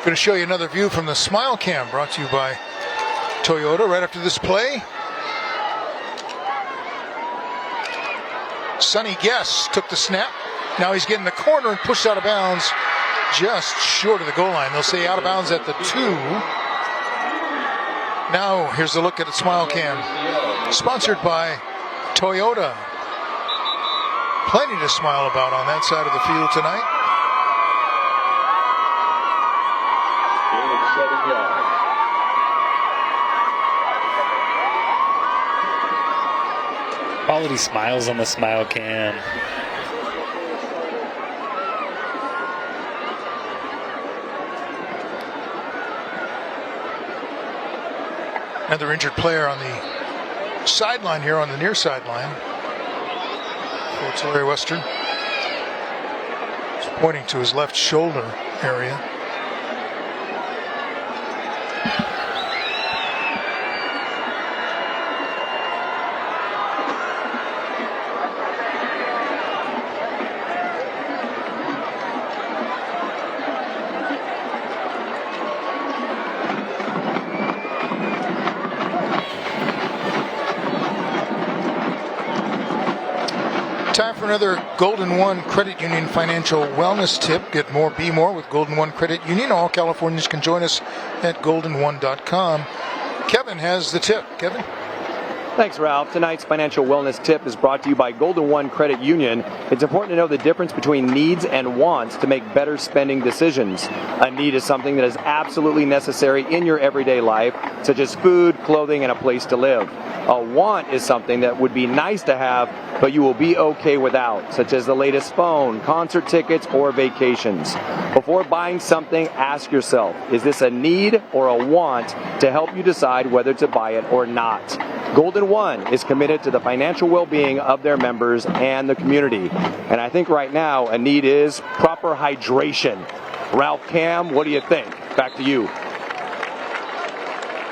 Going to show you another view from the Smile Cam, brought to you by Toyota right after this play. Sonny Guess took the snap. Now he's getting the corner and pushed out of bounds just short of the goal line. They'll say out of bounds at the 2. Now here's a look at the Smile Cam. Sponsored by Toyota. Plenty to smile about on that side of the field tonight. Quality smiles on the Smile Cam. Another injured player on the sideline here, on the near sideline for Tulare Western. He's pointing to his left shoulder area. for another Golden One Credit Union financial wellness tip. Get more, be more with Golden One Credit Union. All Californians can join us at golden1.com. Kevin has the tip. Kevin? Thanks, Ralph. Tonight's financial wellness tip is brought to you by Golden One Credit Union. It's important to know the difference between needs and wants to make better spending decisions. A need is something that is absolutely necessary in your everyday life, such as food, clothing, and a place to live. A want is something that would be nice to have, but you will be okay without, such as the latest phone, concert tickets, or vacations. Before buying something, ask yourself, is this a need or a want, to help you decide whether to buy it or not. Golden One is committed to the financial well-being of their members and the community. And I think right now a need is proper hydration. Ralph, Cam, what do you think? Back to you.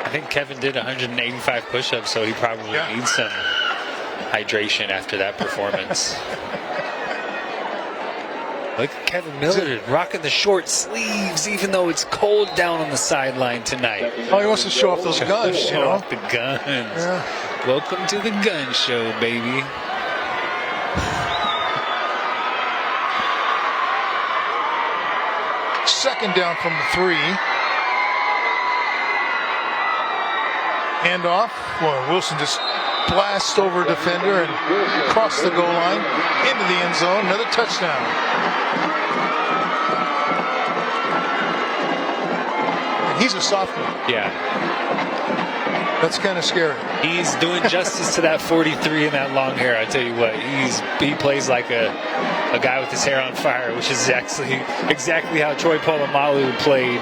I think Kevin did 185 push-ups, so he probably needs some hydration after that performance. Look at Kevin Miller rocking the short sleeves, even though it's cold down on the sideline tonight. Oh, he wants to show off those guns, you know. Show off the guns. Yeah. Welcome to the gun show, baby. Second down from the 3. Hand off. Well, Wilson just blasts over a defender and across the goal line into the end zone. Another touchdown. And he's a sophomore. Yeah. That's kind of scary. He's doing justice to that 43 and that long hair. I tell you what, he plays like a guy with his hair on fire, which is exactly how Troy Polamalu played.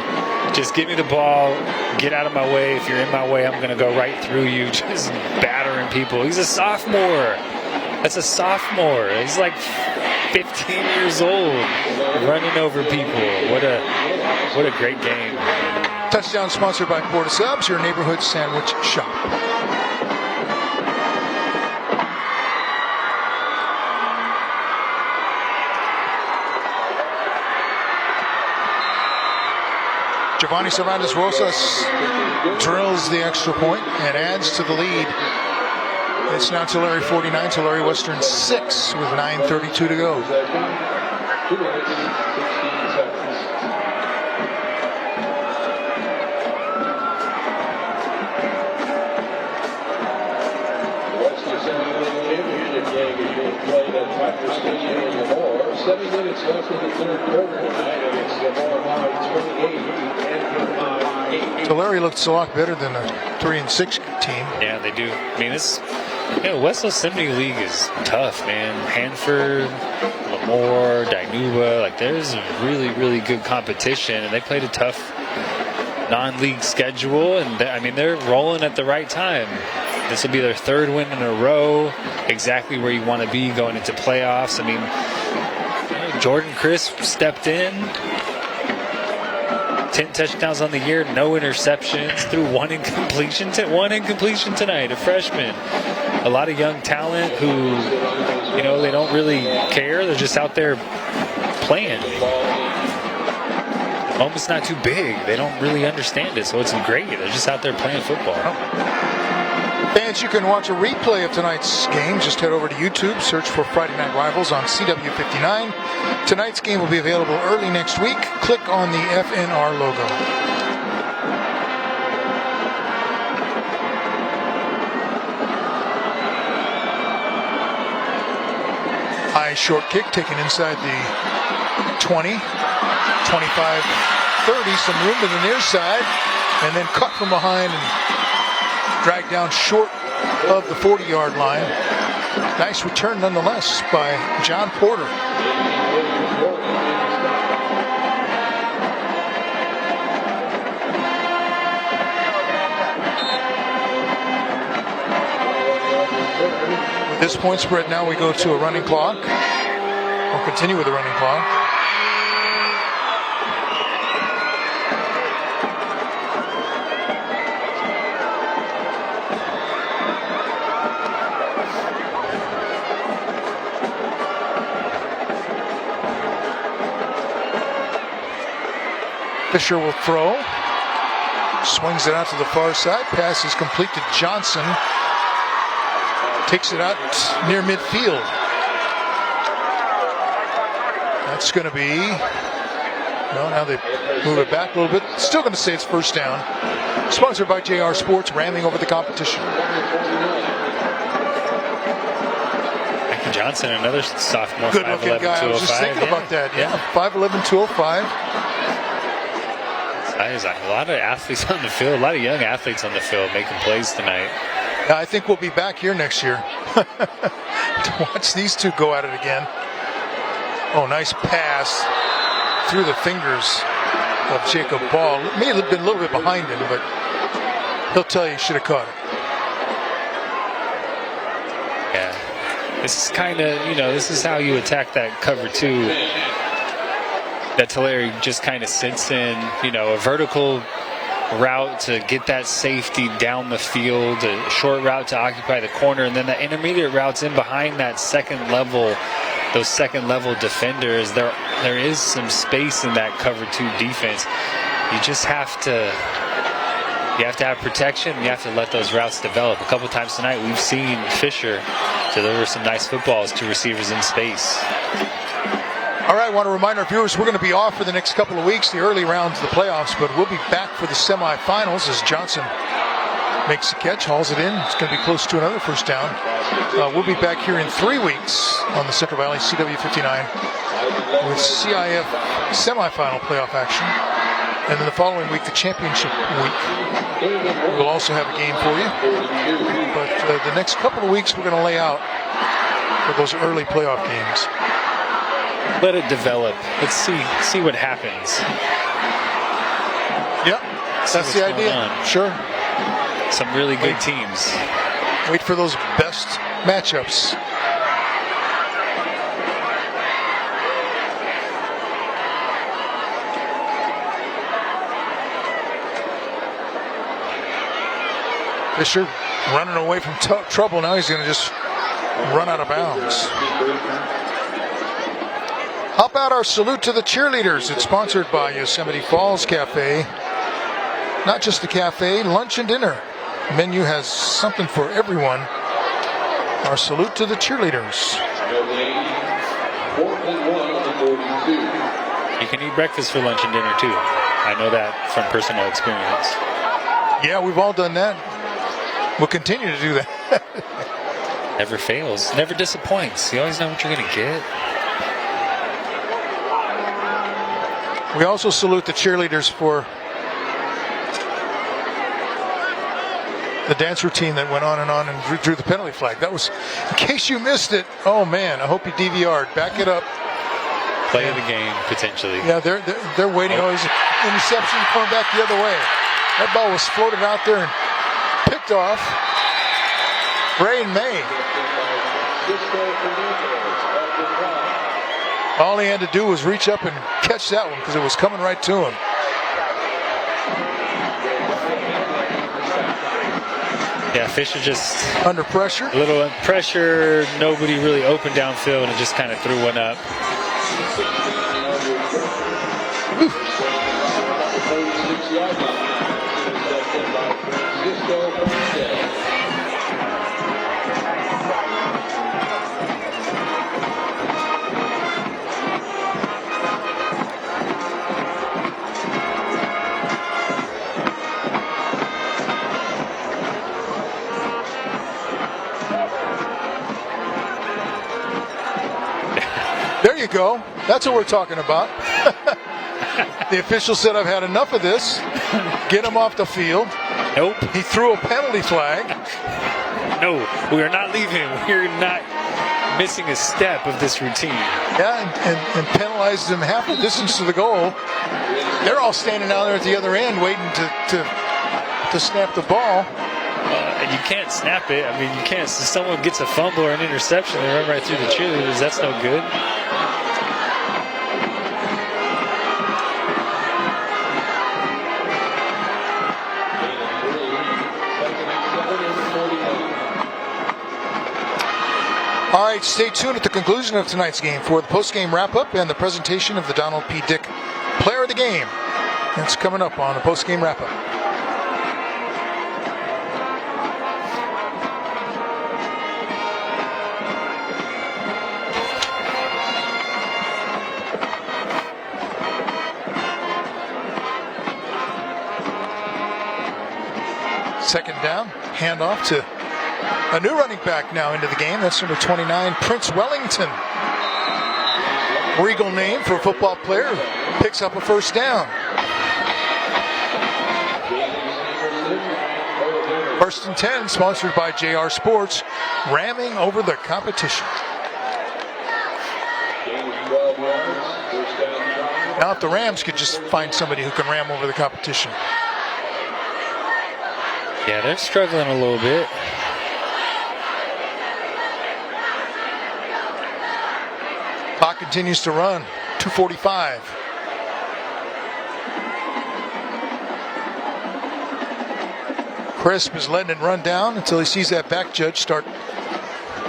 Just give me the ball, get out of my way. If you're in my way, I'm going to go right through you, just battering people. He's a sophomore. That's a sophomore. He's like 15 years old, running over people. What a great game. Touchdown sponsored by Porta Subs, your neighborhood sandwich shop. Giovanni Cervantes Rosas drills the extra point and adds to the lead. It's now Tulare 49, Tulare Western 6 with 9:32 to go. Played at Tractor Stadium in Lamar. 7 minutes left in the third quarter. It's Lamar by 28 and Tulare looks a lot better than a 3-6 team. Yeah, they do. I mean, West Yosemite League is tough, man. Hanford, Lemoore, Dinuba, like there's really, really good competition, and they played a tough non-league schedule, and they're rolling at the right time. This will be their third win in a row, exactly where you want to be going into playoffs. I mean, Jordan Crisp stepped in, 10 touchdowns on the year, no interceptions, threw one incompletion tonight, a freshman. A lot of young talent who, they don't really care. They're just out there playing. The moment's not too big. They don't really understand it, so it's great. They're just out there playing football. Fans, you can watch a replay of tonight's game. Just head over to YouTube, search for Friday Night Rivals on CW59. Tonight's game will be available early next week. Click on the FNR logo. High short kick taken inside the 20, 25, 30. Some room to the near side, and then cut from behind and dragged down short of the 40-yard line. Nice return nonetheless by John Porter. With this point spread now, we go to a running clock. We'll continue with the running clock. Fisher will throw. Swings it out to the far side. Pass is complete to Johnson. Takes it out near midfield. That's going to be, no, now they move it back a little bit. Still going to say it's first down. Sponsored by JR Sports, ramming over the competition. Michael Johnson, another sophomore, Good looking guy. I was just thinking about that. Yeah, 5'11", 205. There's a lot of athletes on the field, a lot of young athletes on the field making plays tonight. Yeah, I think we'll be back here next year to watch these two go at it again. Oh, nice pass through the fingers of Jacob Ball. May have been a little bit behind him, but he'll tell you he should have caught it. Yeah. This is kind of, this is how you attack that cover two. That Tulare just kind of sits in, a vertical route to get that safety down the field, a short route to occupy the corner, and then the intermediate routes in behind that those second level defenders. There is some space in that cover two defense. You just have to have protection. You have to let those routes develop. A couple times tonight we've seen Fisher deliver some nice footballs to receivers in space. All right, I want to remind our viewers we're going to be off for the next couple of weeks, the early rounds of the playoffs, but we'll be back for the semifinals as Johnson makes the catch, hauls it in. It's going to be close to another first down. We'll be back here in 3 weeks on the Central Valley CW59 with CIF semifinal playoff action. And then the following week, the championship week, we'll also have a game for you. But the next couple of weeks, we're going to lay out for those early playoff games. Let it develop. Let's see what happens. Yep, that's the idea. Sure. Some really good teams. Wait for those best matchups. Fisher running away from trouble. Now he's going to just run out of bounds. How about our salute to the cheerleaders? It's sponsored by Yosemite Falls Cafe. Not just the cafe, lunch and dinner. The menu has something for everyone. Our salute to the cheerleaders. You can eat breakfast for lunch and dinner too. I know that from personal experience. Yeah, we've all done that. We'll continue to do that. Never fails, never disappoints. You always know what you're going to get. We also salute the cheerleaders for the dance routine that went on and drew the penalty flag. That was, in case you missed it, oh man, I hope you DVR'd. Back it up. Play of the game, potentially. Yeah, they're waiting. Oh, he's interception coming back the other way. That ball was floated out there and picked off. Brain May. All he had to do was reach up and catch that one because it was coming right to him. Yeah, Fisher just under pressure. A little pressure. Nobody really open downfield and just kind of threw one up. There you go. That's what we're talking about. The official said, I've had enough of this. Get him off the field. Nope. He threw a penalty flag. No, we are not leaving. We're not missing a step of this routine. Yeah, and penalized him half the distance to the goal. They're all standing down there at the other end waiting to snap the ball. And you can't snap it. I mean, you can't. If someone gets a fumble or an interception, they run right through the cheerleaders. That's no good. All right, stay tuned at the conclusion of tonight's game for the post-game wrap-up and the presentation of the Donald P. Dick Player of the Game. That's coming up on the post-game wrap-up. Second down, handoff to a new running back now into the game. That's number 29, Prince Wellington. Regal name for a football player. Picks up a first down. First and 10, sponsored by JR Sports, ramming over the competition. Now if the Rams could just find somebody who can ram over the competition. Yeah, they're struggling a little bit. Clock continues to run. 2:45. Crisp is letting it run down until he sees that back judge start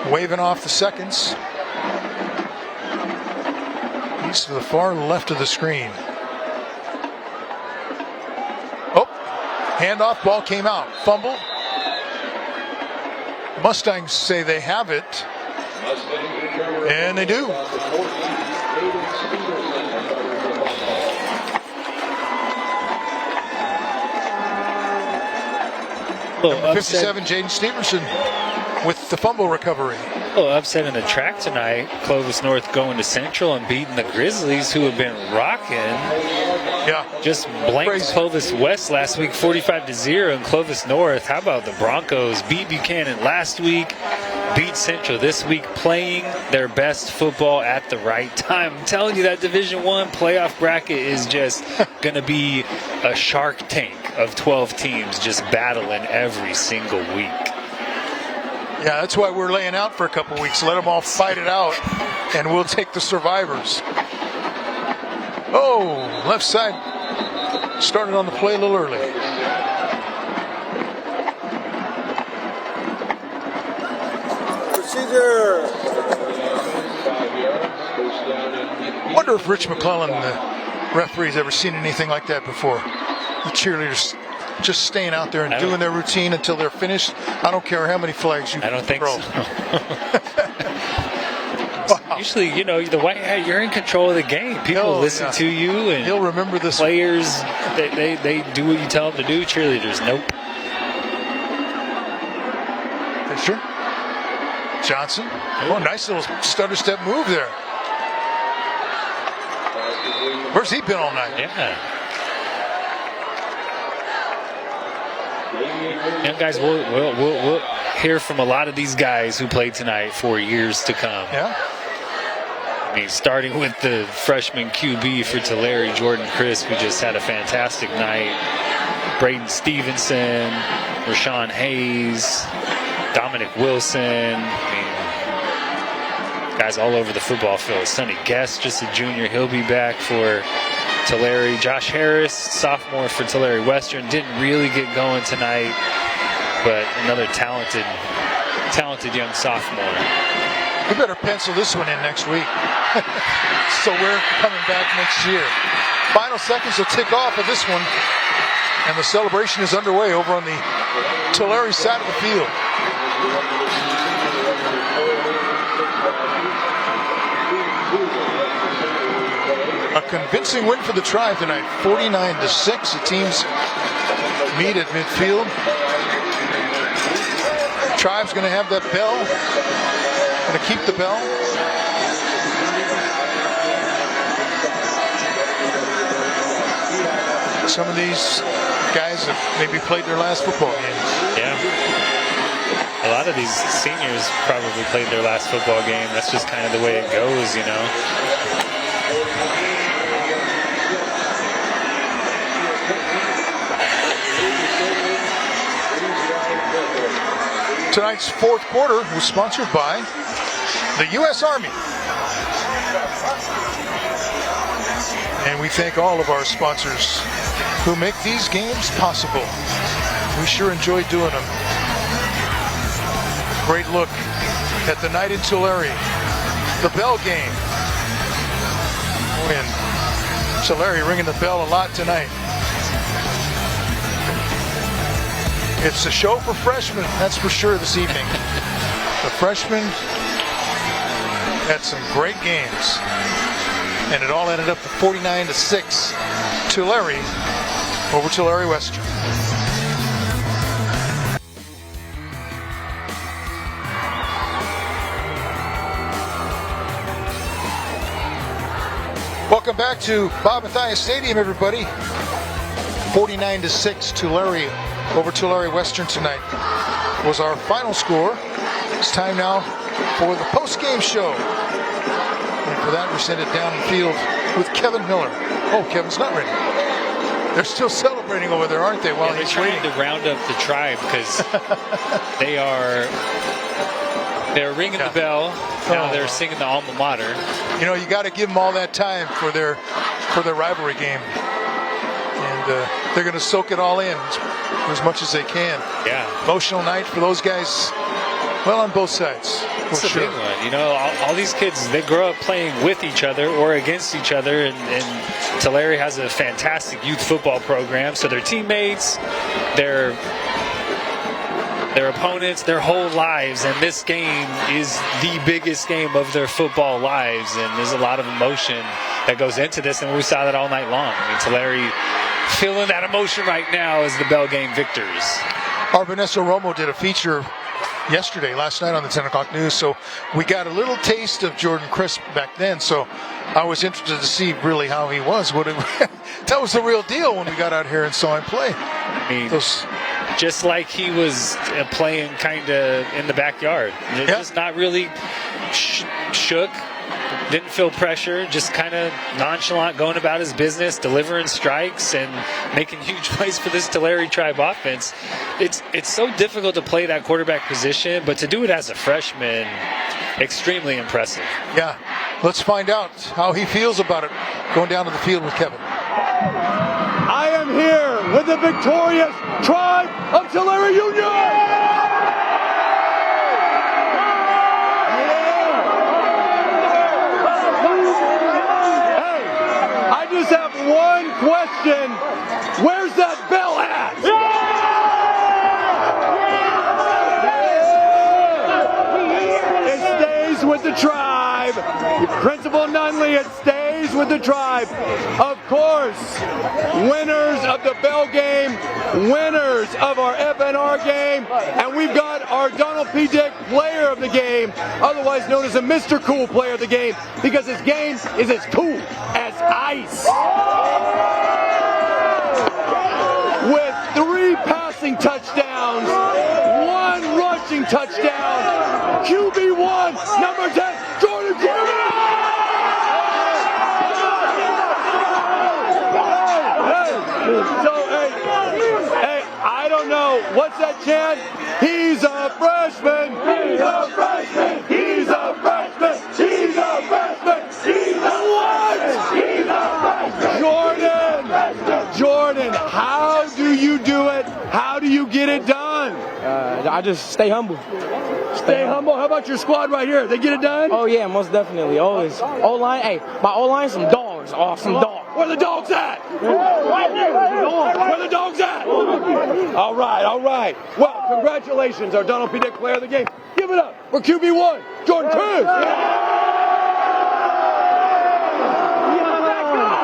waving off the seconds. He's to the far left of the screen. Oh, handoff, ball came out. Fumble. Mustangs say they have it. And they do. Number 57, Jaden Stevenson with the fumble recovery. Oh, upset in the track tonight. Clovis North going to Central and beating the Grizzlies, who have been rocking. Yeah. Just blanked Clovis West last week, 45-0 in Clovis North. How about the Broncos? Beat Buchanan last week, beat Central this week, playing their best football at the right time. I'm telling you, that Division I playoff bracket is just going to be a Shark Tank of 12 teams just battling every single week. Yeah, that's why we're laying out for a couple weeks. Let them all fight it out, and we'll take the survivors. Oh, left side started on the play a little early. Procedure. Wonder if Rich McClellan, the referee's, ever seen anything like that before. The cheerleaders just staying out there and doing their routine until they're finished. I don't care how many flags you throw. I don't think so. Wow. Usually, you know, the white hat, you're in control of the game. People listen to you, and he'll remember this. Players, they do what you tell them to do. Cheerleaders, nope. Fisher. Johnson. Oh, nice little stutter step move there. Where's he been all night? Yeah. Young guys, we'll hear from a lot of these guys who played tonight for years to come. Yeah. I mean, starting with the freshman QB for Tulare, Jordan Crisp, who just had a fantastic night. Braden Stevenson, Rashawn Hayes, Dominic Wilson. I mean, guys all over the football field. Sonny Guest, just a junior. He'll be back for Tulare. Josh Harris, sophomore for Tulare Western, didn't really get going tonight, but another talented young sophomore. We better pencil this one in next week. So we're coming back next year. Final seconds will tick off of this one, and the celebration is underway over on the Tulare side of the field. A convincing win for the Tribe tonight, 49-6. The teams meet at midfield. Tribe's going to have that bell. Going to keep the bell. Some of these guys have maybe played their last football games. Yeah. A lot of these seniors probably played their last football game. That's just kind of the way it goes, you know. Tonight's fourth quarter was sponsored by the U.S. Army. And we thank all of our sponsors who make these games possible. We sure enjoy doing them. Great look at the night in Tulare. The bell game. And Tulare ringing the bell a lot tonight. It's a show for freshmen, that's for sure, this evening. The freshmen had some great games. And it all ended up to 49-6. Tulare over Tulare Western. Welcome back to Bob Mathias Stadium, everybody. 49-6, Tulare over Tulare Western tonight was our final score. It's time now for the post-game show. And for that, we send it down the field with Kevin Miller. Oh, Kevin's not ready. They're still celebrating over there, aren't they? While they're he's trying waiting to round up the tribe because they're ringing the bell. Now they're singing the alma mater. You know, you got to give them all that time for their rivalry game, and they're going to soak it all in as much as they can. Yeah, emotional night for those guys. Well, on both sides. It's a big one. You know, all these kids, they grow up playing with each other or against each other, and Tulare has a fantastic youth football program. So their teammates, their opponents, their whole lives, and this game is the biggest game of their football lives, and there's a lot of emotion that goes into this, and we saw that all night long. I mean, Tulare feeling that emotion right now as the bell game victors. Our Vanessa Romo did a feature last night on the 10 o'clock news, so we got a little taste of Jordan Crisp back then, so I was interested to see really how he was. That was the real deal when we got out here and saw him play. I mean, just like he was playing kind of in the backyard. Just not really shook, didn't feel pressure, just kind of nonchalant, going about his business, delivering strikes and making huge plays for this Tulare Tribe offense. It's so difficult to play that quarterback position, but to do it as a freshman, extremely impressive. Yeah, let's find out how he feels about it going down to the field with Kevin. I am here with the victorious Tribe of Tulare Union! I just have one question. Where's that bell at? It stays with the Tribe. Principal Nunley, it stays with the Tribe. Of course, winners of the bell game, winners of our FNR game, and we've got our Donald P. Dick player of the game, otherwise known as the Mr. Cool player of the game, because his game is as cool as ice. With 3 passing touchdowns, 1 rushing touchdown, QB1, number 10, Jordan Crisp. So, hey, I don't know. What's that chant? He's a freshman. He's a freshman. He's a freshman. He's a freshman. He's a what? He's a freshman. Jordan, how do you do it? How do you get it done? I just stay humble. Stay humble. How about your squad right here? They get it done? Oh, yeah, most definitely. Always. O-line, hey, my O-line, some dogs. Awesome dogs. Where the dogs at? Where the dogs at? All right. Well, congratulations, our Donald P. Dick player of the game. Give it up for QB1, Jordan Crisp.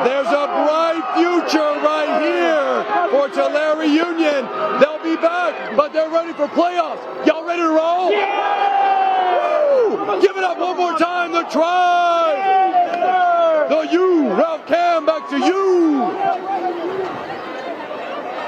There's a bright future right here for Tulare Union. They'll be back, but they're ready for playoffs. Y'all ready to roll? Woo! Give it up one more time, the Tribe. The U, Ralph Cam, back to you.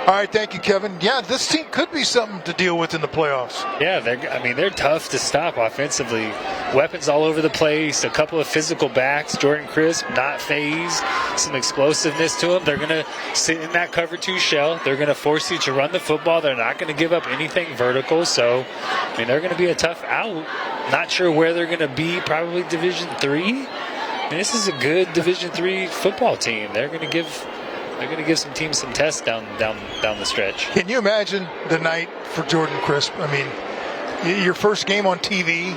All right, thank you, Kevin. Yeah, this team could be something to deal with in the playoffs. Yeah, they're tough to stop offensively. Weapons all over the place, a couple of physical backs. Jordan Crisp, not phased, some explosiveness to him. They're going to sit in that cover 2 shell. They're going to force you to run the football. They're not going to give up anything vertical. So, they're going to be a tough out. Not sure where they're going to be, probably Division III. This is a good Division III football team. They're going to give some teams some tests down the stretch. Can you imagine the night for Jordan Crisp? I mean, your first game on TV,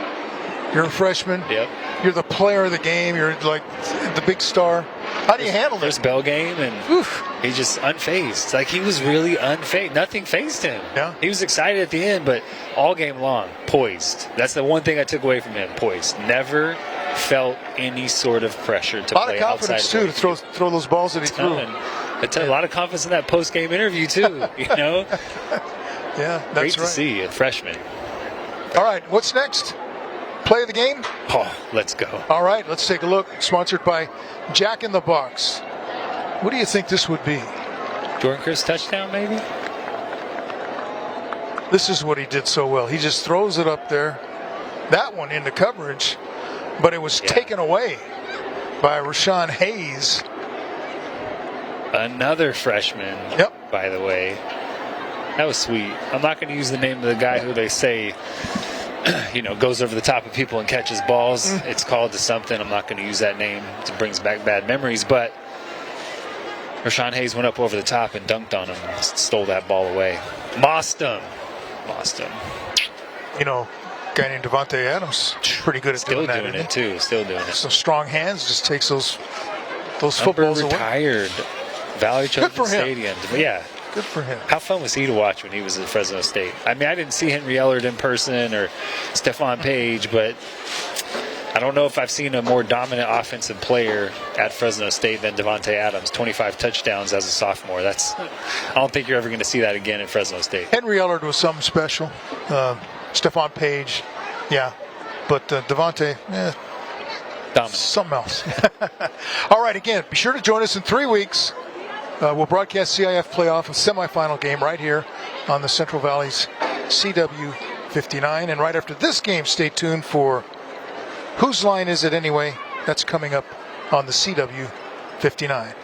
you're a freshman. Yep. You're the player of the game. You're like the big star. How do you handle this? First bell game, and he's just unfazed. Like, he was really unfazed. Nothing fazed him. Yeah. He was excited at the end, but all game long, poised. That's the one thing I took away from him, poised. Never felt any sort of pressure to play outside. A lot of confidence, too, to throw those balls that he threw. A lot of confidence in that post-game interview, too, Yeah, that's Great to see a freshman. All right, what's next? play of the game? Oh, let's go. All right, let's take a look. Sponsored by Jack in the Box. What do you think this would be? Jordan Chris touchdown, maybe? This is what he did so well. He just throws it up there. That one into coverage, but it was taken away by Rashawn Hayes. Another freshman, by the way. That was sweet. I'm not going to use the name of the guy who they say, goes over the top of people and catches balls. It's called to something. I'm not going to use that name. It brings back bad memories. But Rashawn Hayes went up over the top and dunked on him and stole that ball away. Mossed him. Guy named Devontae Adams, pretty good at doing that. Still doing it, too. Still doing it. Some strong hands, just takes those footballs away. Retired. Valley Children's Stadium. Yeah. Good for him. How fun was he to watch when he was at Fresno State? I mean, I didn't see Henry Ellard in person or Stephon Page, but I don't know if I've seen a more dominant offensive player at Fresno State than Devontae Adams. 25 touchdowns as a sophomore. I don't think you're ever going to see that again at Fresno State. Henry Ellard was something special. Stephon Page, but Devontae, dominant. Something else. All right, again, be sure to join us in 3 weeks. We'll broadcast CIF playoff and semifinal game right here on the Central Valley's CW59. And right after this game, stay tuned for Whose Line Is It Anyway? That's coming up on the CW59.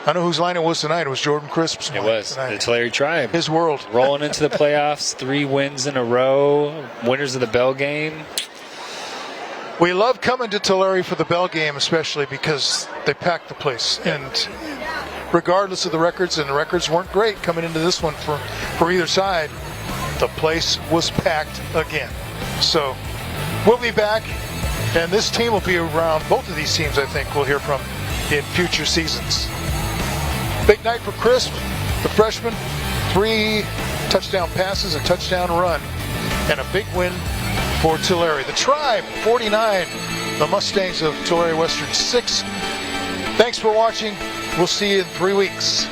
I know whose line it was tonight. It was Jordan Crisp's line. It was. Tonight. The Tulare Tribe. His world. Rolling into the playoffs, 3 wins in a row, winners of the Bell game. We love coming to Tulare for the Bell game, especially because they pack the place. And regardless of the records, and the records weren't great coming into this one for either side, the place was packed again. So we'll be back, and this team will be around. Both of these teams, I think, we'll hear from in future seasons. Big night for Crisp, the freshman. 3 touchdown passes, a touchdown run, and a big win for Tulare. The Tribe, 49. The Mustangs of Tulare Western, 6. Thanks for watching. We'll see you in 3 weeks.